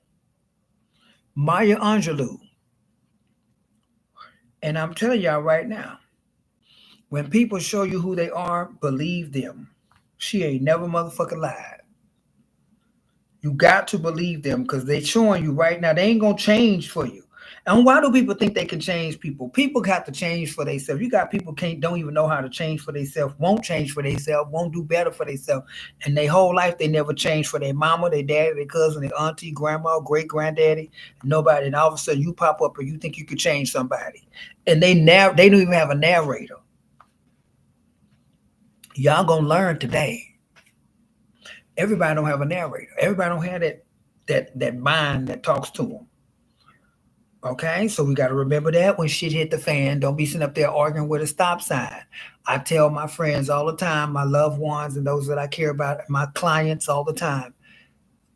Maya Angelou. And I'm telling y'all right now, when people show you who they are, believe them. She ain't never motherfucking lied. You got to believe them because they're showing you right now they ain't gonna change for you. And why do people think they can change people? People have to change for themselves. You got people can't don't even know how to change for themselves, won't change for themselves, won't do better for themselves. And their whole life they never changed for their mama, their daddy, their cousin, their auntie, grandma, great granddaddy, nobody. And all of a sudden you pop up and you think you could change somebody. And they don't even have a narrator. Y'all gonna learn today. Everybody don't have a narrator. Everybody don't have that mind that talks to them. Okay, so we got to remember that when shit hit the fan, don't be sitting up there arguing with a stop sign. I tell my friends all the time, my loved ones and those that I care about, my clients all the time,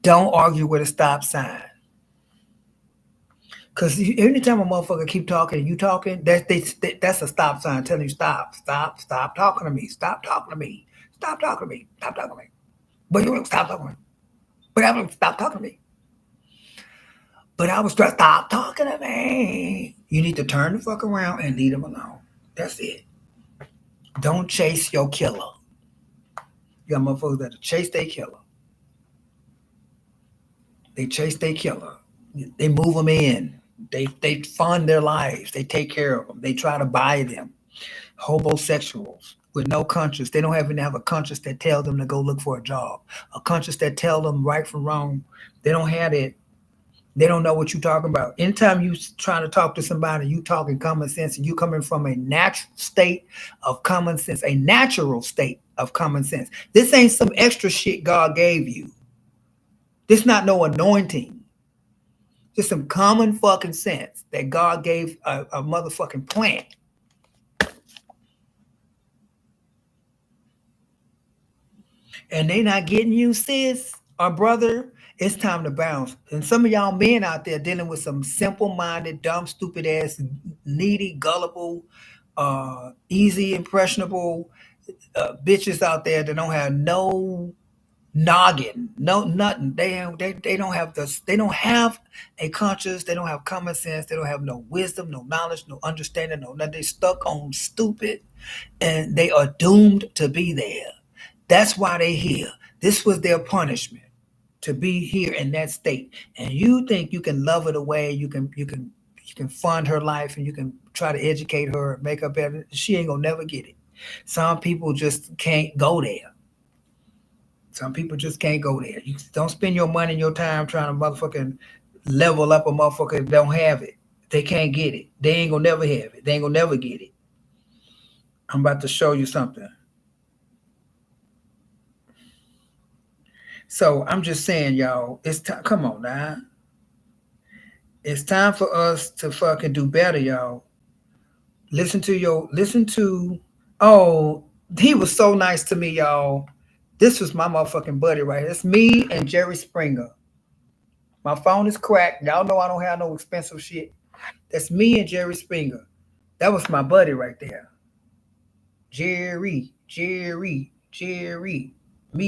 don't argue with a stop sign. Because anytime a motherfucker keep talking and you talking, that's a stop sign telling you stop talking to me, stop talking to me, stop talking to me, stop talking to me. But you stop talking to me. But I don't stop talking to me. But I was trying stop talking to me. You need to turn the fuck around and leave them alone. That's it. Don't chase your killer. You got motherfuckers that chase their killer. They chase their killer. They move them in. They fund their lives. They take care of them. They try to buy them. Homosexuals with no conscience. They don't even have a conscience that tell them to go look for a job. A conscience that tell them right from wrong. They don't have it. They don't know what you're talking about. Anytime you trying to talk to somebody, you talking common sense, and you coming from a natural state of common sense, a natural state of common sense. This ain't some extra shit God gave you. This not no anointing. Just some common fucking sense that God gave a motherfucking plant. And they not getting you, sis or brother. It's time to bounce. And some of y'all men out there dealing with some simple-minded, dumb, stupid ass, needy, gullible, easy, impressionable bitches out there that don't have no noggin, no nothing. They don't have this. They don't have a conscience. They don't have common sense. They don't have no wisdom, no knowledge, no understanding, no nothing. They stuck on stupid, and they are doomed to be there. That's why they here. This was their punishment to be here in that state. And you think you can love it away? You can fund her life and you can try to educate her, make her better. She ain't gonna never get it. Some people just can't go there. Some people just can't go there. You don't spend your money and your time trying to motherfucking level up a motherfucker that don't have it. They can't get it. They ain't gonna never have it. They ain't gonna never get it. I'm about to show you something. So I'm just saying, y'all, it's time. Come on now. It's time for us to fucking do better, y'all. Listen to oh, he was so nice to me, y'all. This was my motherfucking buddy right here. It's me and Jerry Springer. My phone is cracked. Y'all know I don't have no expensive shit. That's me and Jerry Springer. That was my buddy right there. Jerry. Me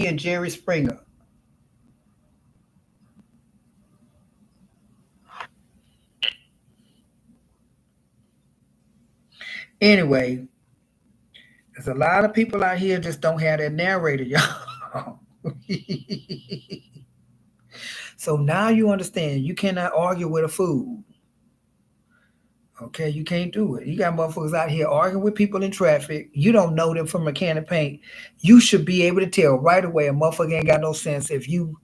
and Jerry Springer. Anyway, there's a lot of people out here just don't have that narrator, y'all. So now you understand you cannot argue with a fool. Okay, you can't do it. You got motherfuckers out here arguing with people in traffic. You don't know them from a can of paint. You should be able to tell right away a motherfucker ain't got no sense if you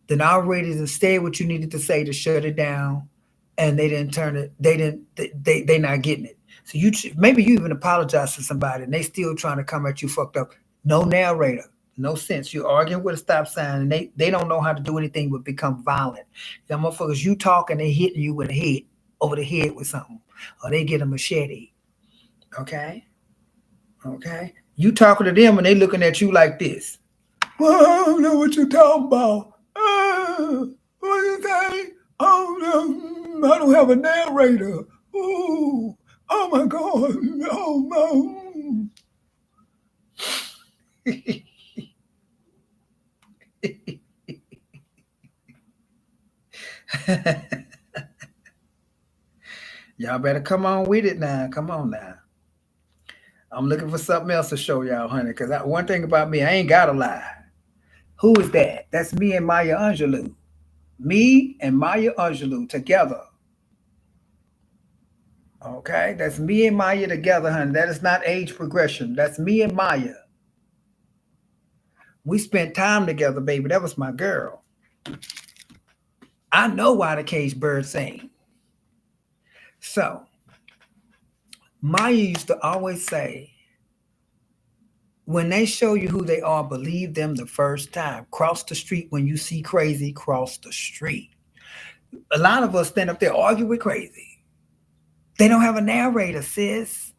then already said what you needed to say to shut it down, and they didn't turn it. They didn't. They not getting it. So maybe you even apologize to somebody, and they still trying to come at you fucked up. No narrator, no sense. You're arguing with a stop sign, and they don't know how to do anything but become violent. Them motherfuckers, you talking, they hitting you with a head over the head with something, or they get a machete. Okay, okay. You talking to them, and they looking at you like this. Well, I don't know what you're talking about. What you say? Oh, no, I don't have a narrator. Ooh, oh my God. Oh, no. Y'all better come on with it now. Come on now. I'm looking for something else to show y'all, honey, because one thing about me, I ain't got to lie. Who is that? That's me and Maya Angelou. Me and Maya Angelou together. Okay, that's me and Maya together, honey. That is not age progression. That's me and Maya. We spent time together, baby. That was my girl. I know why the cage bird sing. So, Maya used to always say, when they show you who they are, believe them the first time. Cross the street when you see crazy, cross the street. A lot of us stand up there argue with crazy. They don't have a narrator, sis.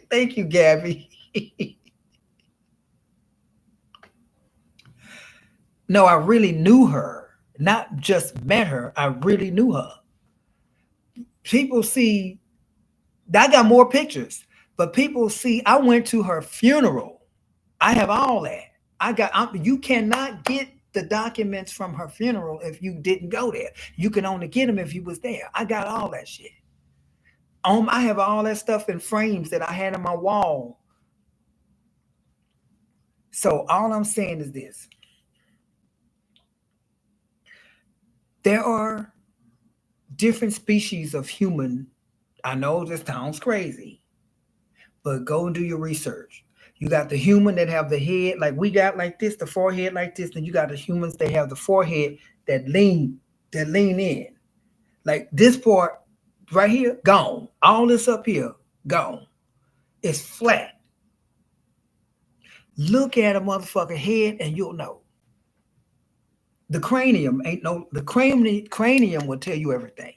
Thank you, Gabby. No, I really knew her. Not just met her, I really knew her. People see, I got more pictures, but people see, I went to her funeral. I have all that. You cannot get the documents from her funeral if you didn't go there. You can only get them if you was there. I got all that shit. I have all that stuff in frames that I had on my wall. So all I'm saying is this. There are different species of human. I know this sounds crazy, but go and do your research. You got the human that have the head like we got like this, the forehead like this, and you got the humans that have the forehead that lean in. Like this part right here, gone. All this up here, gone. It's flat. Look at a motherfucker head and you'll know. The cranium ain't no, the cranium will tell you everything.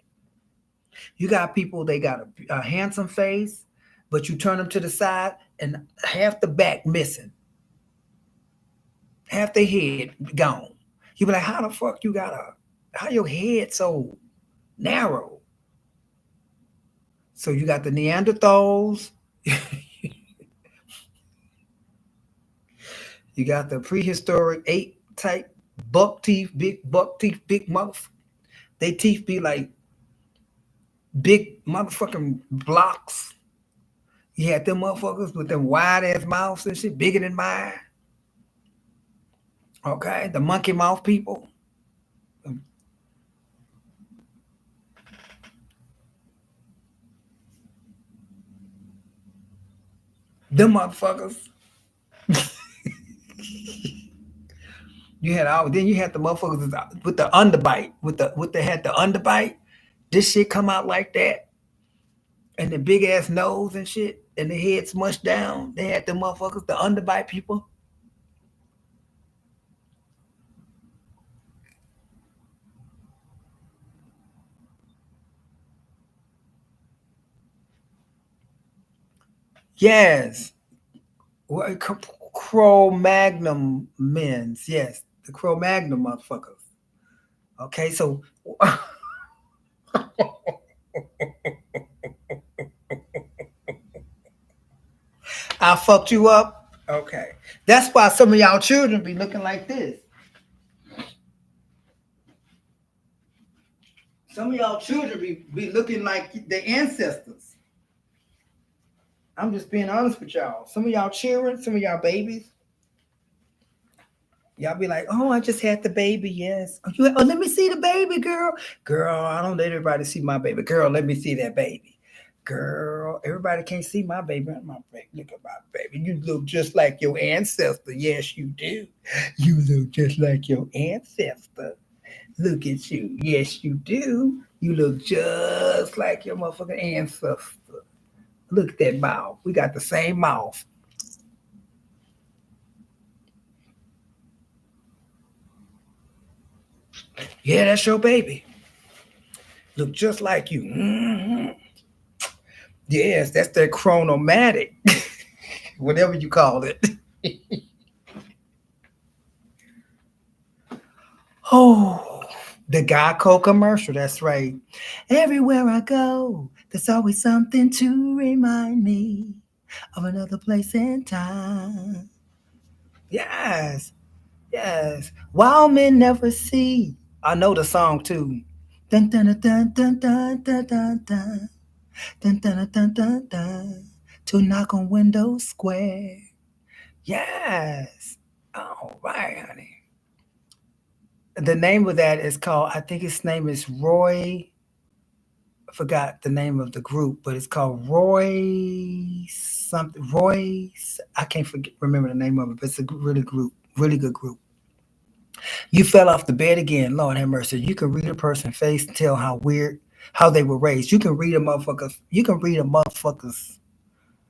You got people, they got a handsome face, but you turn them to the side and half the back missing, half the head gone. You be like, how the fuck how your head so narrow? So you got the Neanderthals, you got the prehistoric ape type buck teeth, big mouth. They teeth be like big motherfucking blocks. You had them motherfuckers with them wide ass mouths and shit, bigger than mine. Okay, the monkey mouth people. Them motherfuckers. Then you had the motherfuckers with the underbite, with they had the underbite. This shit come out like that, and the big ass nose and shit, and the head smushed down. They had the motherfuckers, the underbite people. Yes, what Cro-Magnon men's. Yes, the Cro-Magnon motherfuckers. Okay, so I fucked you up. Okay, that's why some of y'all children be looking like this. Some of y'all children be looking like their ancestors. I'm just being honest with y'all. Some of y'all children, some of y'all babies, y'all be like, "Oh, I just had the baby." Yes. Let me see the baby, girl. Girl, I don't let everybody see my baby. Girl, let me see that baby. Girl, everybody can't see my baby. My baby. Look at my baby. You look just like your ancestor. Yes, you do. You look just like your ancestor. Look at you. Yes, you do. You look just like your motherfucking ancestor. Look at that mouth. We got the same mouth. Yeah, that's your baby. Look just like you. Mhm. Yes, that's that chronomatic, whatever you call it. Oh, the Geico commercial. That's right. Everywhere I go, there's always something to remind me of another place and time. Yes, yes. Wild men never see. I know the song too. Dun dun dun dun dun dun dun dun dun dun dun dun dun. To knock on Windows Square. Yes. All right, honey. The name of that is called. I think his name is Roy. I forgot the name of the group, but it's called Roy something. Roy. I can't remember the name of it, but it's a really good group. You fell off the bed again. Lord have mercy. You can read a person's face and tell how they were raised. You can read a motherfucker's. You can read a motherfucker's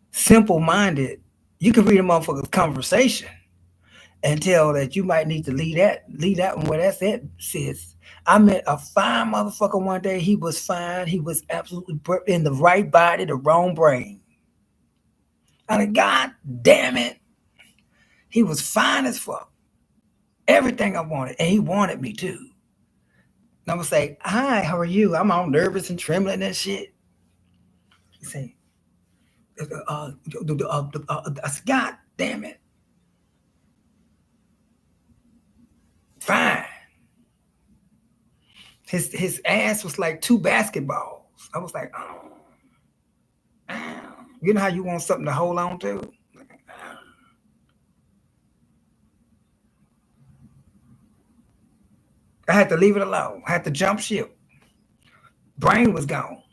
simple minded. You can read a motherfucker's conversation. until that you might need to leave that one where that's it, sis. I met a fine motherfucker one day. He was fine. He was absolutely in the right body, the wrong brain. I mean, God damn it. He was fine as fuck. Everything I wanted. And he wanted me too. And I'm gonna say, hi, how are you? I'm all nervous and trembling and shit. He say, I said, God damn it. Fine. His ass was like 2 basketballs. I was like, oh, you know how you want something to hold on to? I had to leave it alone. I had to jump ship. Brain was gone.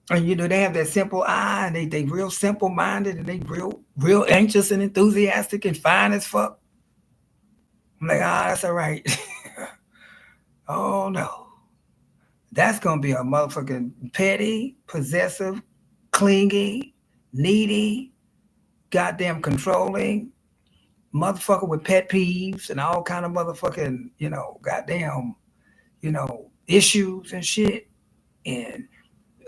And they have that simple eye, and they real simple minded, and they real anxious and enthusiastic and fine as fuck. I'm like, that's all right. Oh no. That's gonna be a motherfucking petty, possessive, clingy, needy, goddamn controlling motherfucker with pet peeves and all kind of motherfucking, goddamn, issues and shit and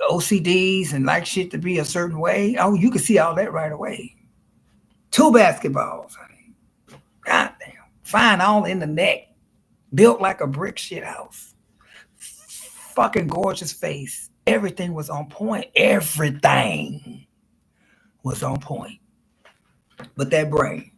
OCDs and like shit to be a certain way. Oh, you can see all that right away. 2 basketballs, honey. Goddamn. Fine all in the neck. Built like a brick shit house. Fucking gorgeous face. Everything was on point. Everything was on point. But that brain.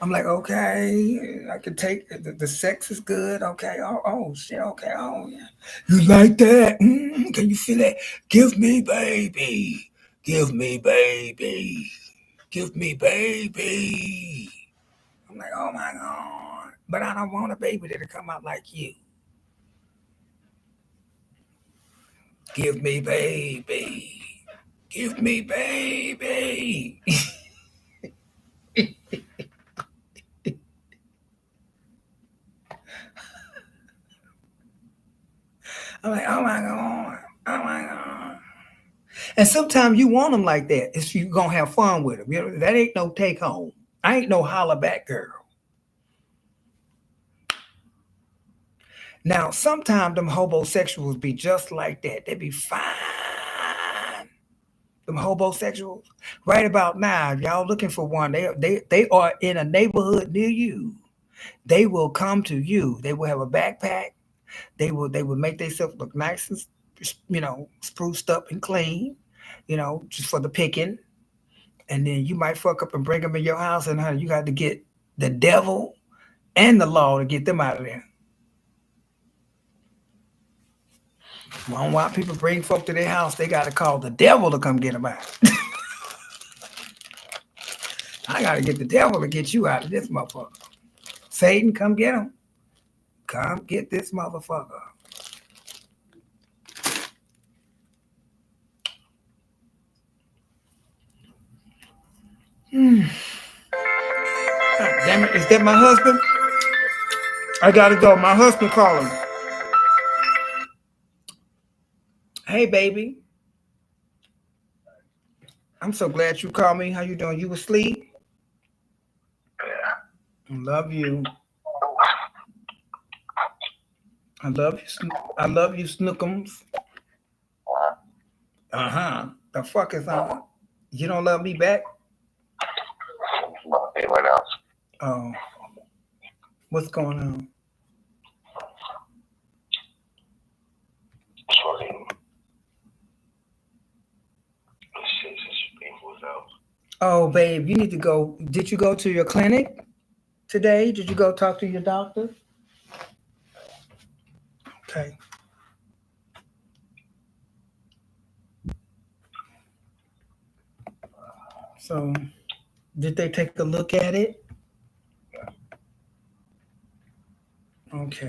I'm like, okay, I can take the sex is good. Okay. Oh shit. Okay. Oh yeah. You like that? Can you feel that? Give me baby. Give me baby. Give me baby. I'm like, oh my God. But I don't want a baby that'll come out like you. Give me baby. Give me baby. I'm like, oh my God. Oh my God. And sometimes you want them like that. It's you gonna have fun with them. That ain't no take home. I ain't no holler back girl. Now, sometimes them homosexuals be just like that. They be fine. Them homosexuals. Right about now, if y'all looking for one, they are in a neighborhood near you. They will come to you. They will have a backpack. They will make themselves look nice and spruced up and clean. Just for the picking. And then you might fuck up and bring them in your house, and honey, you got to get the devil and the law to get them out of there. I don't want people bring folk to their house. They got to call the devil to come get them out. I got to get the devil to get you out of this motherfucker. Satan, come get him. Come get this motherfucker. God damn it. Is that my husband? I got to go. My husband calling. Hey, baby. I'm so glad you called me. How you doing? You asleep? Yeah. Love you. I love you. I love you, Snookums. The fuck is on? You don't love me back? Anyone else? Oh, what's going on? Oh, babe, you need to go. Did you go to your clinic today? Did you go talk to your doctor? Okay. So, did they take a look at it? Okay.